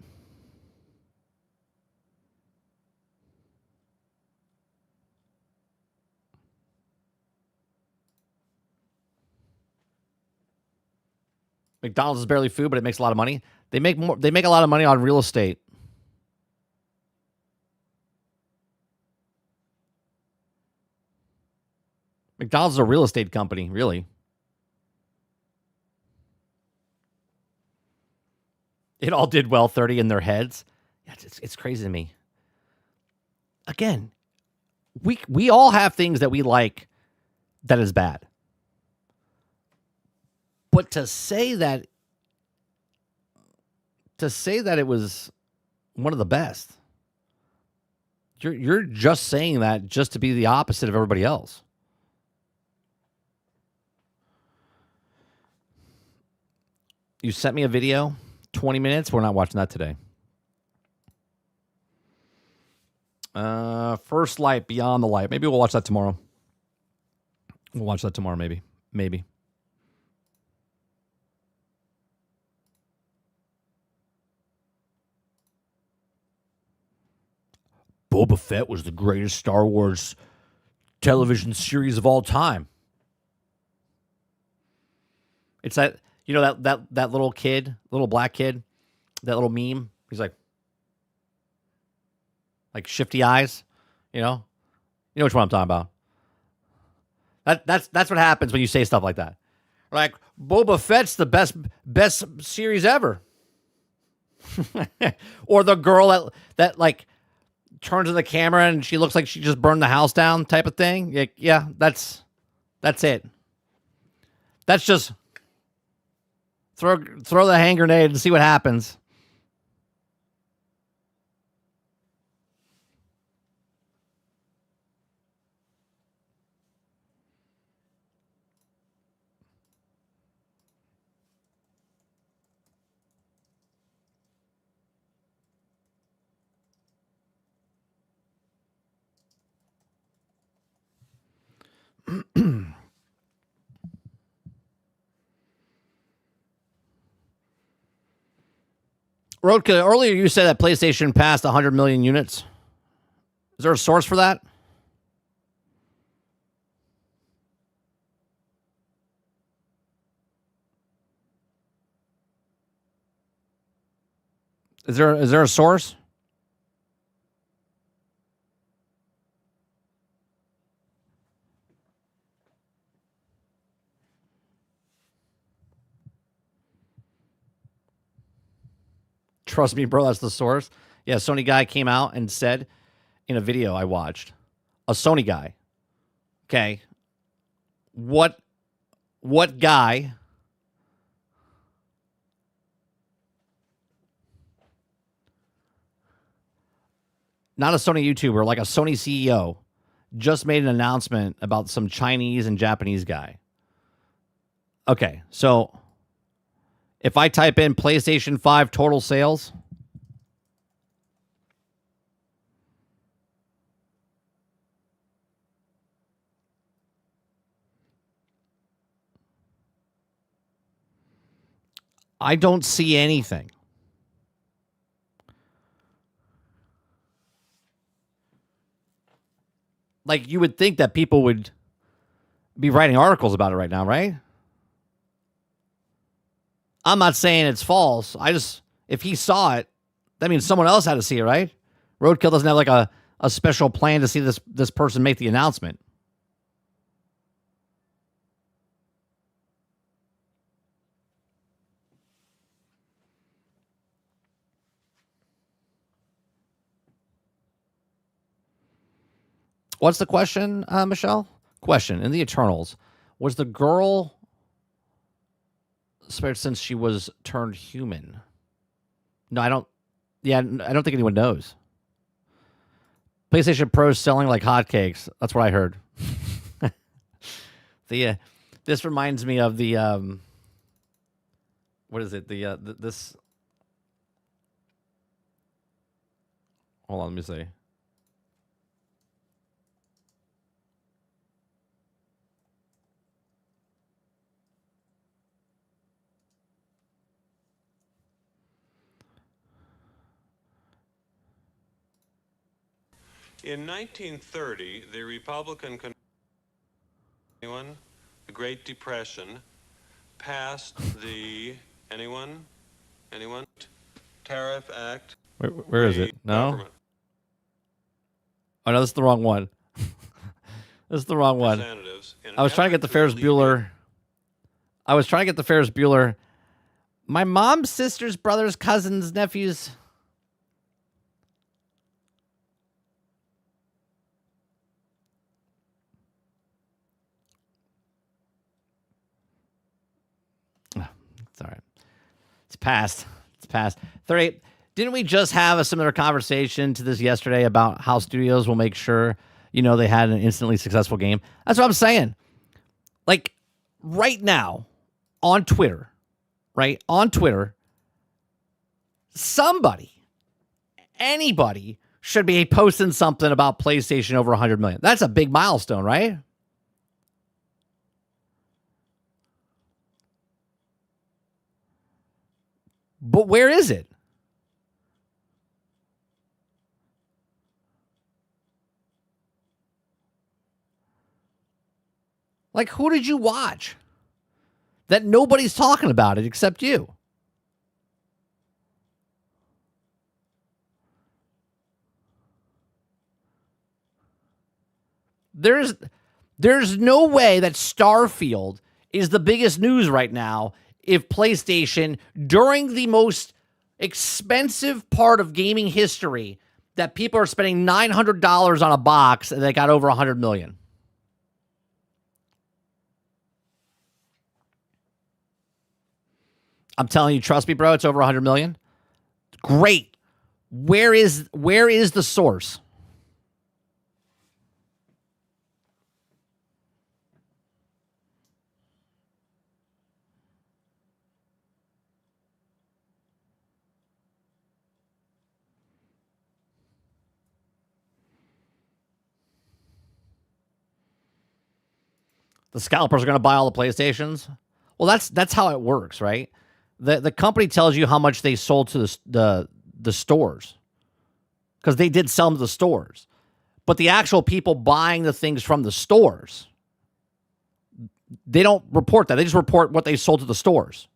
McDonald's is barely food, but it makes a lot of money. They make a lot of money on real estate. McDonald's is a real estate company, really. It all did well, 30 in their heads. Yeah, it's crazy to me. Again, we all have things that we like that is bad. But to say that it was One of the best. You're just saying that just to be the opposite of everybody else. You sent me a video, 20 minutes. We're not watching that today. First Light, Beyond the Light. Maybe we'll watch that tomorrow. We'll watch that tomorrow, maybe. Maybe. Boba Fett was the greatest Star Wars television series of all time. It's that, you know, that little kid, little black kid, that little meme. He's like shifty eyes, you know which one I'm talking about. That's what happens when you say stuff like that. Like, Boba Fett's the best series ever. Or the girl that like turns to the camera and she looks like she just burned the house down type of thing. Yeah, that's it. That's just throw the hand grenade and see what happens. Roadkill, earlier you said that PlayStation passed 100 million units. Is there a source for that? Is there a source? Trust me, bro, that's the source. Yeah, Sony guy came out and said in a video I watched, a Sony guy. Okay. What guy not a Sony YouTuber, like a Sony CEO, just made an announcement about some Chinese and Japanese guy. Okay, so if I type in PlayStation 5 total sales, I don't see anything. Like, you would think that people would be writing articles about it right now, right? I'm not saying it's false. If he saw it, that means someone else had to see it, right? Roadkill doesn't have like a special plan to see this person make the announcement. What's the question, Michelle? Question. In the Eternals, was the girl spared since she was turned human? No, I don't. Yeah, I don't think anyone knows. PlayStation Pro is selling like hotcakes. That's what I heard. This reminds me of the what is it? This. Hold on, let me see. In 1930, the Republican anyone, the Great Depression, passed the anyone Tariff Act. Where is it? No. Government. Oh no, this is the wrong one. This is the wrong one. I was trying to get the Ferris Bueller. My mom's sister's brother's cousin's nephew's. It's all right. It's past. 38. Didn't we just have a similar conversation to this yesterday about how studios will make sure, they had an instantly successful game? That's what I'm saying. Like, right now, on Twitter, right? On Twitter, anybody should be posting something about PlayStation over 100 million. That's a big milestone, right? But where is it? Like, who did you watch that nobody's talking about it except you? There's no way that Starfield is the biggest news right now if PlayStation, during the most expensive part of gaming history, that people are spending $900 on a box and they got over 100 million. I'm telling you, trust me, bro, it's over 100 million. Great. Where is the source? The scalpers are going to buy all the PlayStations. Well, that's how it works, right? The company tells you how much they sold to the stores, because they did sell them to the stores. But the actual people buying the things from the stores, they don't report that. They just report what they sold to the stores.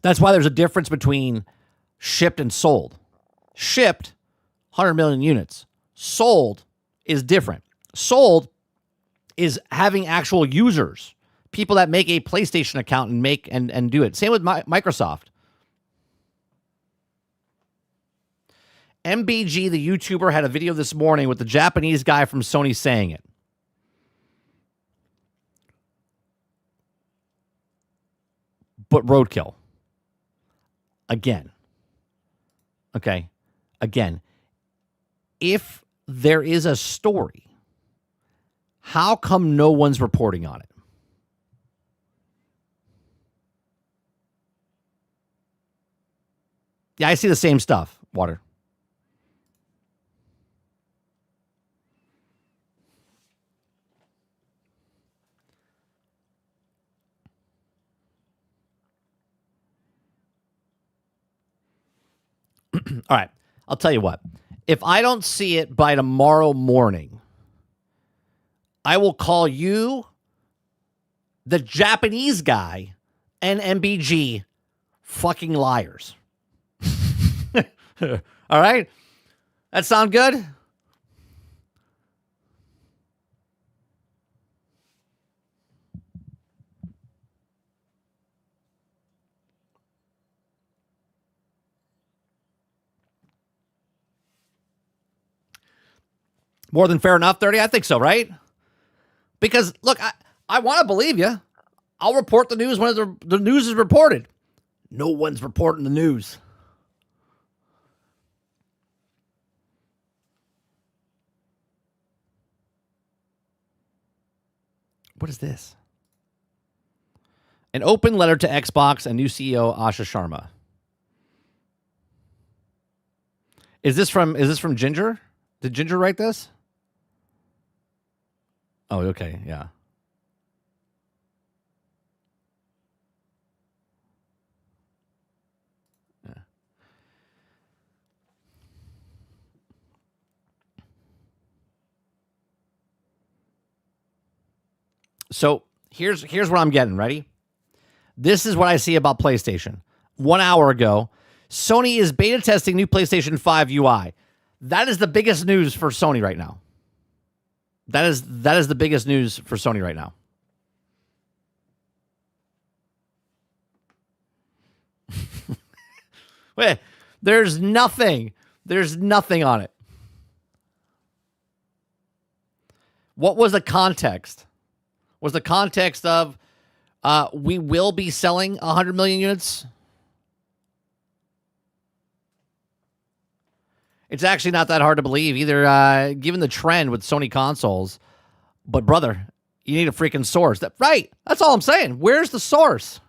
That's why there's a difference between shipped and sold. Shipped, 100 million units. Sold is different. Sold is having actual users, people that make a PlayStation account and make and do it. Same with Microsoft. MBG, the YouTuber, had a video this morning with the Japanese guy from Sony saying it. But roadkill. Again. Okay. Again. If there is a story, how come no one's reporting on it? Yeah, I see the same stuff, Water. All right. I'll tell you what. If I don't see it by tomorrow morning, I will call you, the Japanese guy, and MBG fucking liars. All right? That sound good? More than fair enough, 30? I think so, right? Because, look, I want to believe you. I'll report the news when the news is reported. No one's reporting the news. What is this? An open letter to Xbox and new CEO Asha Sharma. Is this from Ginger? Did Ginger write this? Oh, okay, yeah. So here's what I'm getting. Ready? This is what I see about PlayStation. 1 hour ago, Sony is beta testing new PlayStation 5 UI. That is the biggest news for Sony right now. That is the biggest news for Sony right now. Wait, there's nothing on it. What was the context? Was the context of we will be selling 100 million units? It's actually not that hard to believe either, given the trend with Sony consoles. But brother, you need a freaking source. Right. That's all I'm saying. Where's the source?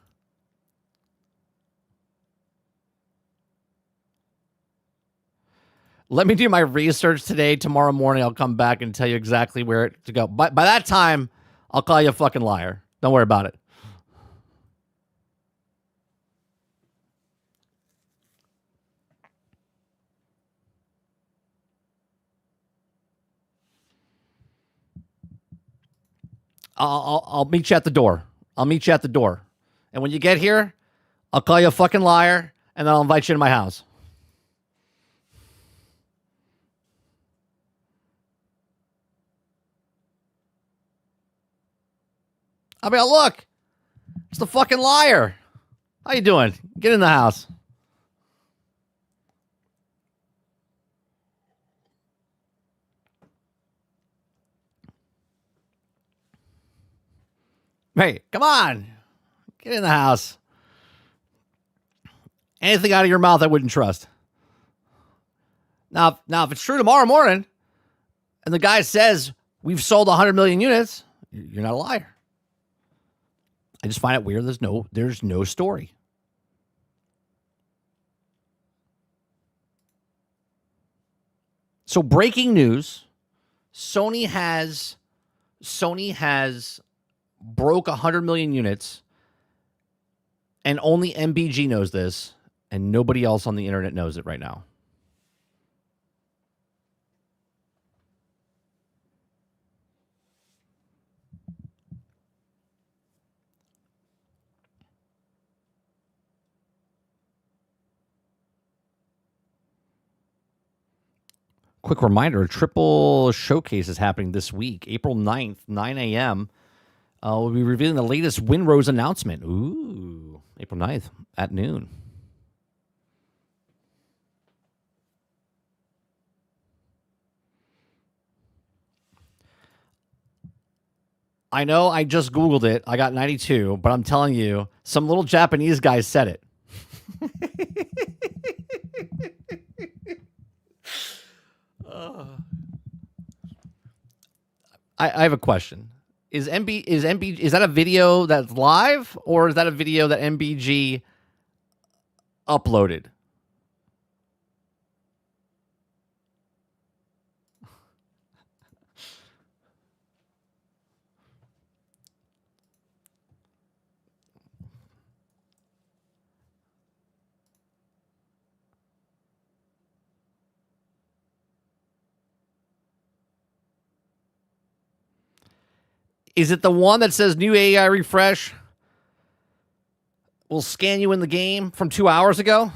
Let me do my research today. Tomorrow morning, I'll come back and tell you exactly where to go. By that time, I'll call you a fucking liar. Don't worry about it. I'll meet you at the door. I'll meet you at the door. And when you get here, I'll call you a fucking liar, and then I'll invite you to my house. I'll be like, look, it's the fucking liar. How you doing? Get in the house. Hey, come on. Get in the house. Anything out of your mouth I wouldn't trust. Now, if it's true tomorrow morning and the guy says we've sold 100 million units, you're not a liar. I just find it weird there's no story. So breaking news, Sony has broke 100 million units, and only MBG knows this, and nobody else on the internet knows it right now. Quick reminder, a triple showcase is happening this week, April 9th, 9 a.m., we'll be revealing the latest Winrose announcement. Ooh, April 9th at noon. I know I just Googled it. I got 92, but I'm telling you, some little Japanese guy said it. I have a question. Is that a video that's live, or is that a video that MBG uploaded? Is it the one that says new AI refresh will scan you in the game from 2 hours ago?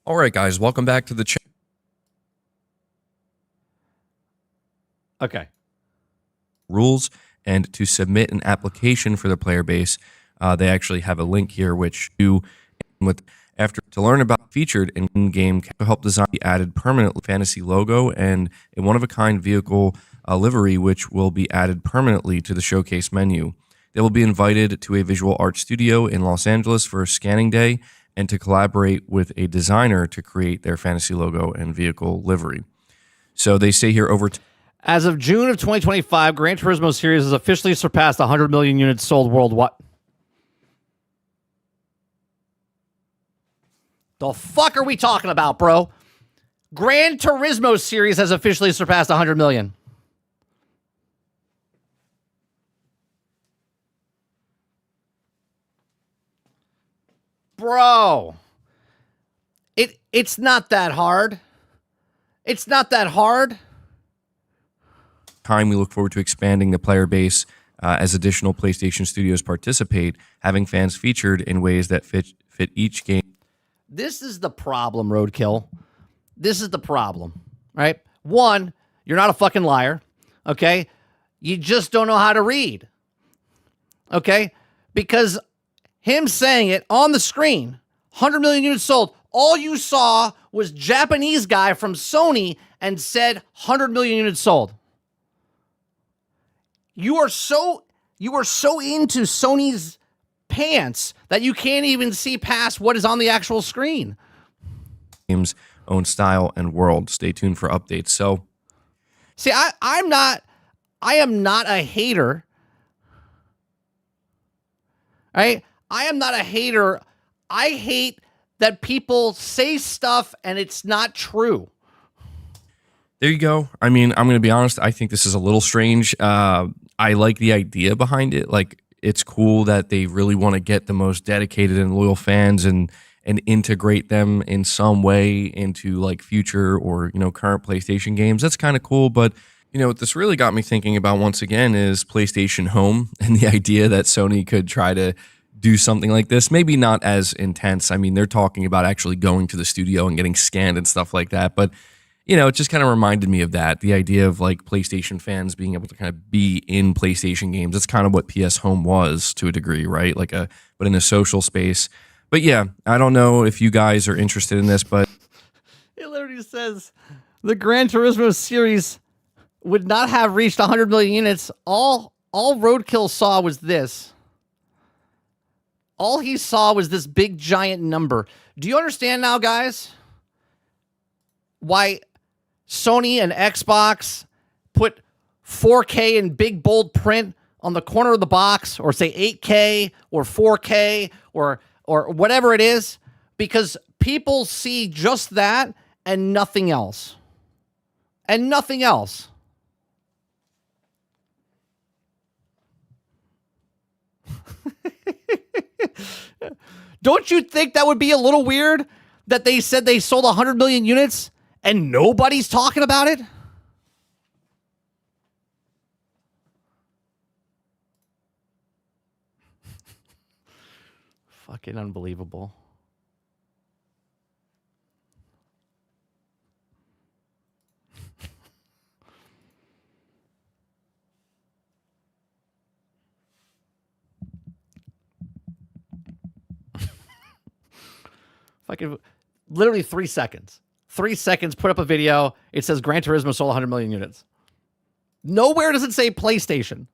All right, guys, welcome back to the channel. Okay. Rules, and to submit an application for the player base, they actually have a link here which you to learn about featured in-game to help design the added permanent fantasy logo and a one-of-a-kind vehicle livery which will be added permanently to the showcase menu. They will be invited to a visual art studio in Los Angeles for a scanning day and to collaborate with a designer to create their fantasy logo and vehicle livery. So they say here as of June of 2025, Gran Turismo series has officially surpassed 100 million units sold worldwide. The fuck are we talking about, bro? Gran Turismo series has officially surpassed 100 million. Bro, it's not that hard. It's not that hard. Time we look forward to expanding the player base as additional PlayStation studios participate, having fans featured in ways that fit each game. This is the problem, Roadkill. This is the problem, right? One, you're not a fucking liar, okay? You just don't know how to read, okay? Because him saying it on the screen, 100 million units sold, all you saw was Japanese guy from Sony and said 100 million units sold. You are so into Sony's pants that you can't even see past what is on the actual screen. Game's own style and world. Stay tuned for updates. So, see, I am not a hater. Right? I am not a hater. I hate that people say stuff and it's not true. there you go. I mean, I'm going to be honest. I think this is a little strange. I like the idea behind it. Like, it's cool that they really want to get the most dedicated and loyal fans and integrate them in some way into like future or, current PlayStation games. That's kind of cool. But, what this really got me thinking about once again is PlayStation Home and the idea that Sony could try to do something like this. Maybe not as intense. I mean, they're talking about actually going to the studio and getting scanned and stuff like that. But, it just kind of reminded me of that. The idea of like PlayStation fans being able to kind of be in PlayStation games. That's kind of what PS Home was to a degree, right? But in a social space. But yeah, I don't know if you guys are interested in this, but it literally says the Gran Turismo series would not have reached 100 million units. All Roadkill saw was this. All he saw was this big giant number. Do you understand now, guys, why Sony and Xbox put 4K in big bold print on the corner of the box, or say 8K or 4K or whatever it is? Because people see just that and nothing else. And nothing else. Don't you think that would be a little weird that they said they sold 100 million units and nobody's talking about it? Fucking unbelievable. Fucking literally 3 seconds. 3 seconds, put up a video. It says Gran Turismo sold 100 million units. Nowhere does it say PlayStation.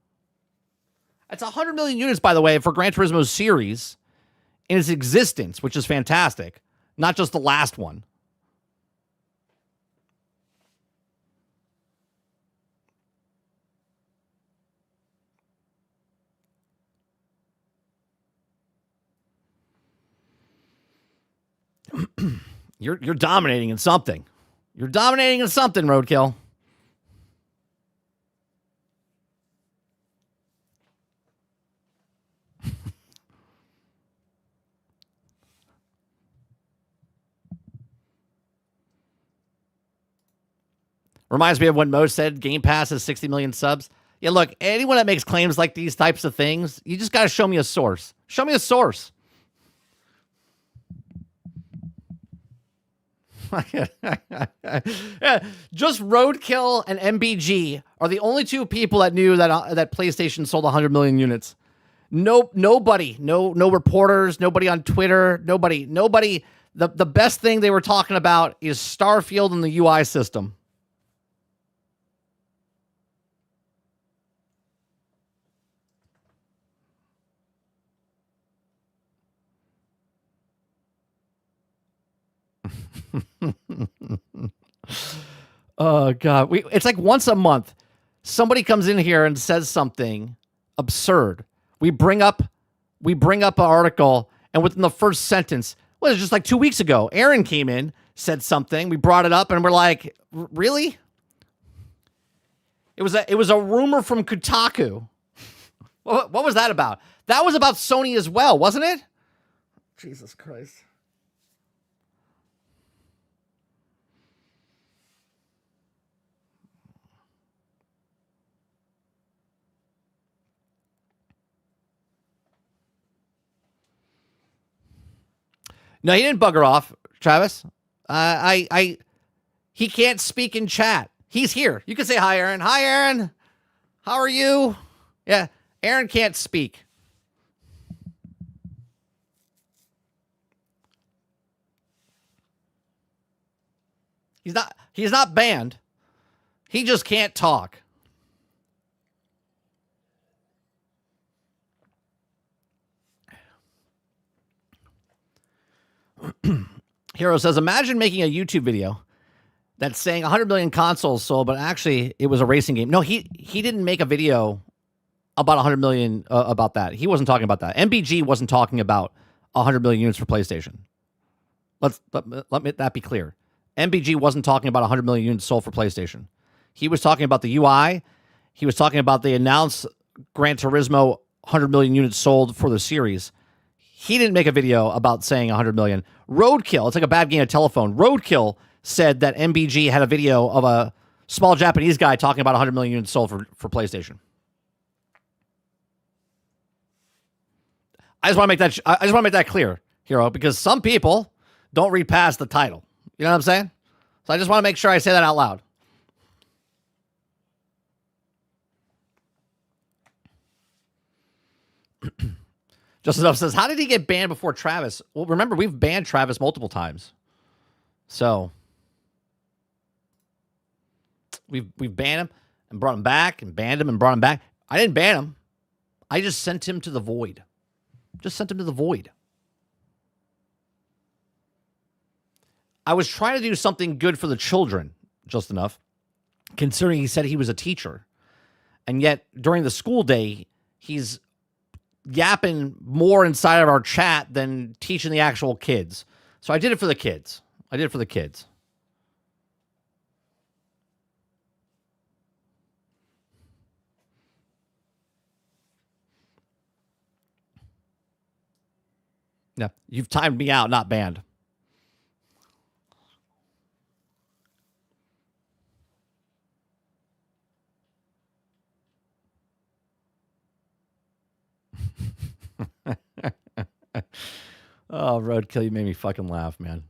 That's 100 million units, by the way, for Gran Turismo series in its existence, which is fantastic. Not just the last one. You're dominating in something. You're dominating in something, Roadkill. Reminds me of when Mo said Game Pass has 60 million subs. Yeah, look, anyone that makes claims like these types of things, you just got to show me a source. Show me a source. Yeah, just Roadkill and MBG are the only two people that knew that PlayStation sold 100 million units. Nobody, no reporters, nobody on Twitter, nobody. The best thing they were talking about is Starfield and the UI system. Oh God, it's like once a month somebody comes in here and says something absurd. We bring up an article, and within the first sentence, well, it was just like 2 weeks ago, Aaron came in, said something, we brought it up, and we're like, really? It was a rumor from Kotaku. What was that about? That was about Sony as well, wasn't it? Jesus Christ. No, he didn't bugger off, Travis. He can't speak in chat. He's here. You can say hi, Aaron. Hi, Aaron. How are you? Yeah, Aaron can't speak. He's not banned. He just can't talk. Hero says, imagine making a YouTube video that's saying 100 million consoles sold, but actually it was a racing game. No, he didn't make a video about 100 million about that. He wasn't talking about that. MBG wasn't talking about 100 million units for PlayStation. Let me that be clear. MBG wasn't talking about 100 million units sold for PlayStation. He was talking about the UI. He was talking about the announced Gran Turismo 100 million units sold for the series. He didn't make a video about saying 100 million. Roadkill, it's like a bad game of telephone. Roadkill said that MBG had a video of a small Japanese guy talking about 100 million units sold for PlayStation. I just want to make that clear, Hero, because some people don't read past the title. You know what I'm saying? So I just want to make sure I say that out loud. Just Enough says, how did he get banned before Travis? Well, remember, we've banned Travis multiple times. So we've banned him and brought him back and banned him and brought him back. I didn't ban him. I just sent him to the void. Just sent him to the void. I was trying to do something good for the children, Just Enough, considering he said he was a teacher. And yet, during the school day, he's yapping more inside of our chat than teaching the actual kids. So I did it for the kids. Yeah, you've timed me out, not banned. Oh, Roadkill, you made me fucking laugh, man.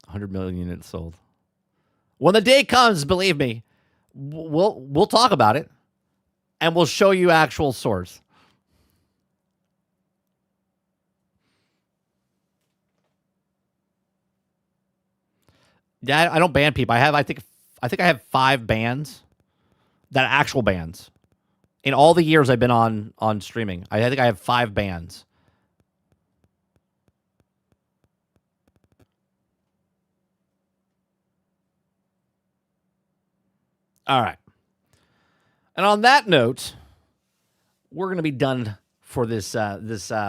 100 million units sold. When the day comes, believe me, we'll talk about it, and we'll show you actual source. Yeah, I don't ban people. I think I have 5 bans, that are actual bans. In all the years I've been on streaming, I think I have 5 bans. All right. And on that note, we're going to be done for this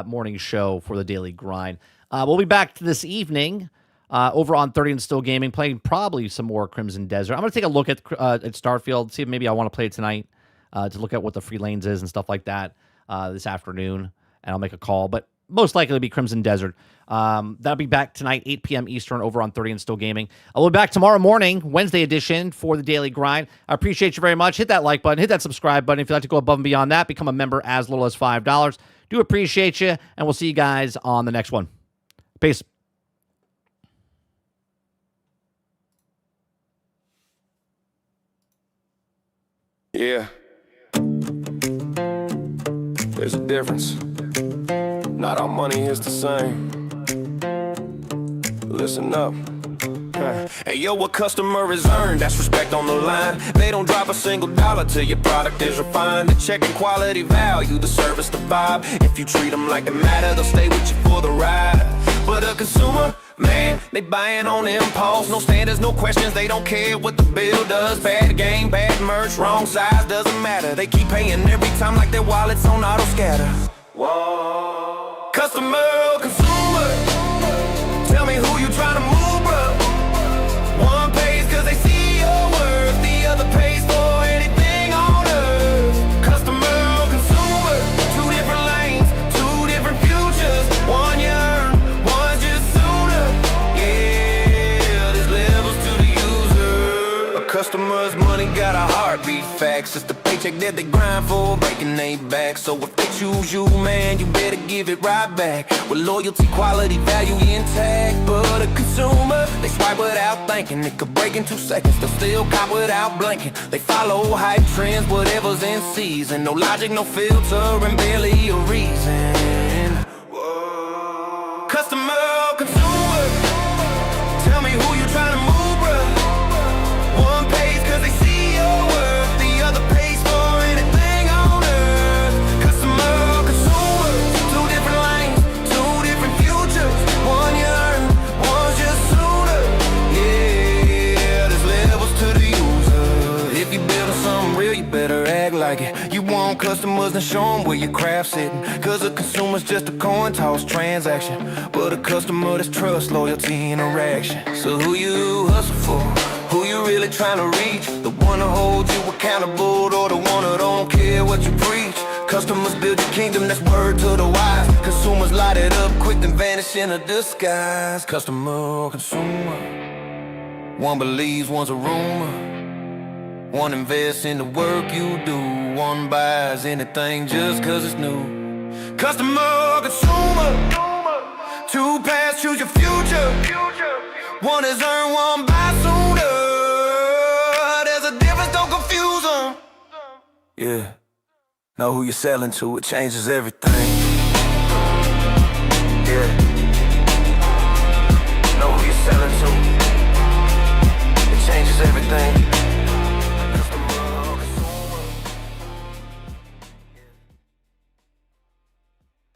morning show for the Daily Grind. We'll be back this evening over on 30 and Still Gaming, playing probably some more Crimson Desert. I'm going to take a look at Starfield, see if maybe I want to play it tonight, to look at what the free lanes is and stuff like that this afternoon, and I'll make a call. But most likely it'll be Crimson Desert. That'll be back tonight, 8 p.m. Eastern, over on 30 and Still Gaming. I'll be back tomorrow morning, Wednesday edition, for the Daily Grind. I appreciate you very much. Hit that like button. Hit that subscribe button. If you'd like to go above and beyond that, become a member as little as $5. Do appreciate you, and we'll see you guys on the next one. Peace. Yeah. There's a difference. Not all money is the same. Listen up. Hey, yo, what customer is earned, that's respect on the line. They don't drop a single dollar till your product is refined. They're checking quality, value, the service, the vibe. If you treat them like it matter, they'll stay with you for the ride. But a consumer, man, they buying on impulse. No standards, no questions, they don't care what the bill does. Bad game, bad merch, wrong size, doesn't matter. They keep paying every time like their wallets on auto scatter. Whoa. Customer, consumer, tell me who you trying to move, bro. One pays cause they see your worth, the other pays for anything on earth. Customer, consumer, 2 different lanes, 2 different futures. One you earn, one's just sooner. Yeah, there's levels to the user. A customer's money got a heartbeat facts. It's the paycheck that they grind for, breaking they back. So if they choose you, man, you better give it right back. With loyalty, quality, value intact. But a consumer, they swipe without thinking. It could break in 2 seconds, they'll still cop without blinking. They follow hype trends, whatever's in season. No logic, no filter, and barely a reason. Whoa. Customer, consumer, tell me who you trying to move, bruh. One pays cause they see your worth, the other pays for anything on earth. Customer, consumer, 2 different lanes, 2 different futures. One you earn, one's just sooner. Yeah, there's levels to the user. If you building something real, you better act like it. You want customers, then show them where your craft's sitting. Cause a consumer's just a coin toss transaction, but a customer that's trust, loyalty, interaction. So who you hustle for? Who you really trying to reach? The one to hold you accountable, or the one who don't care what you preach? Customers build your kingdom, that's word to the wise. Consumers light it up quick, then vanish in a disguise. Customer, consumer, one believes, one's a rumor. One invests in the work you do, one buys anything just cause it's new. Customer, consumer, 2 paths, choose your future. One is earn, one buy sooner. There's a difference, don't confuse them. Yeah, know who you're selling to, it changes everything.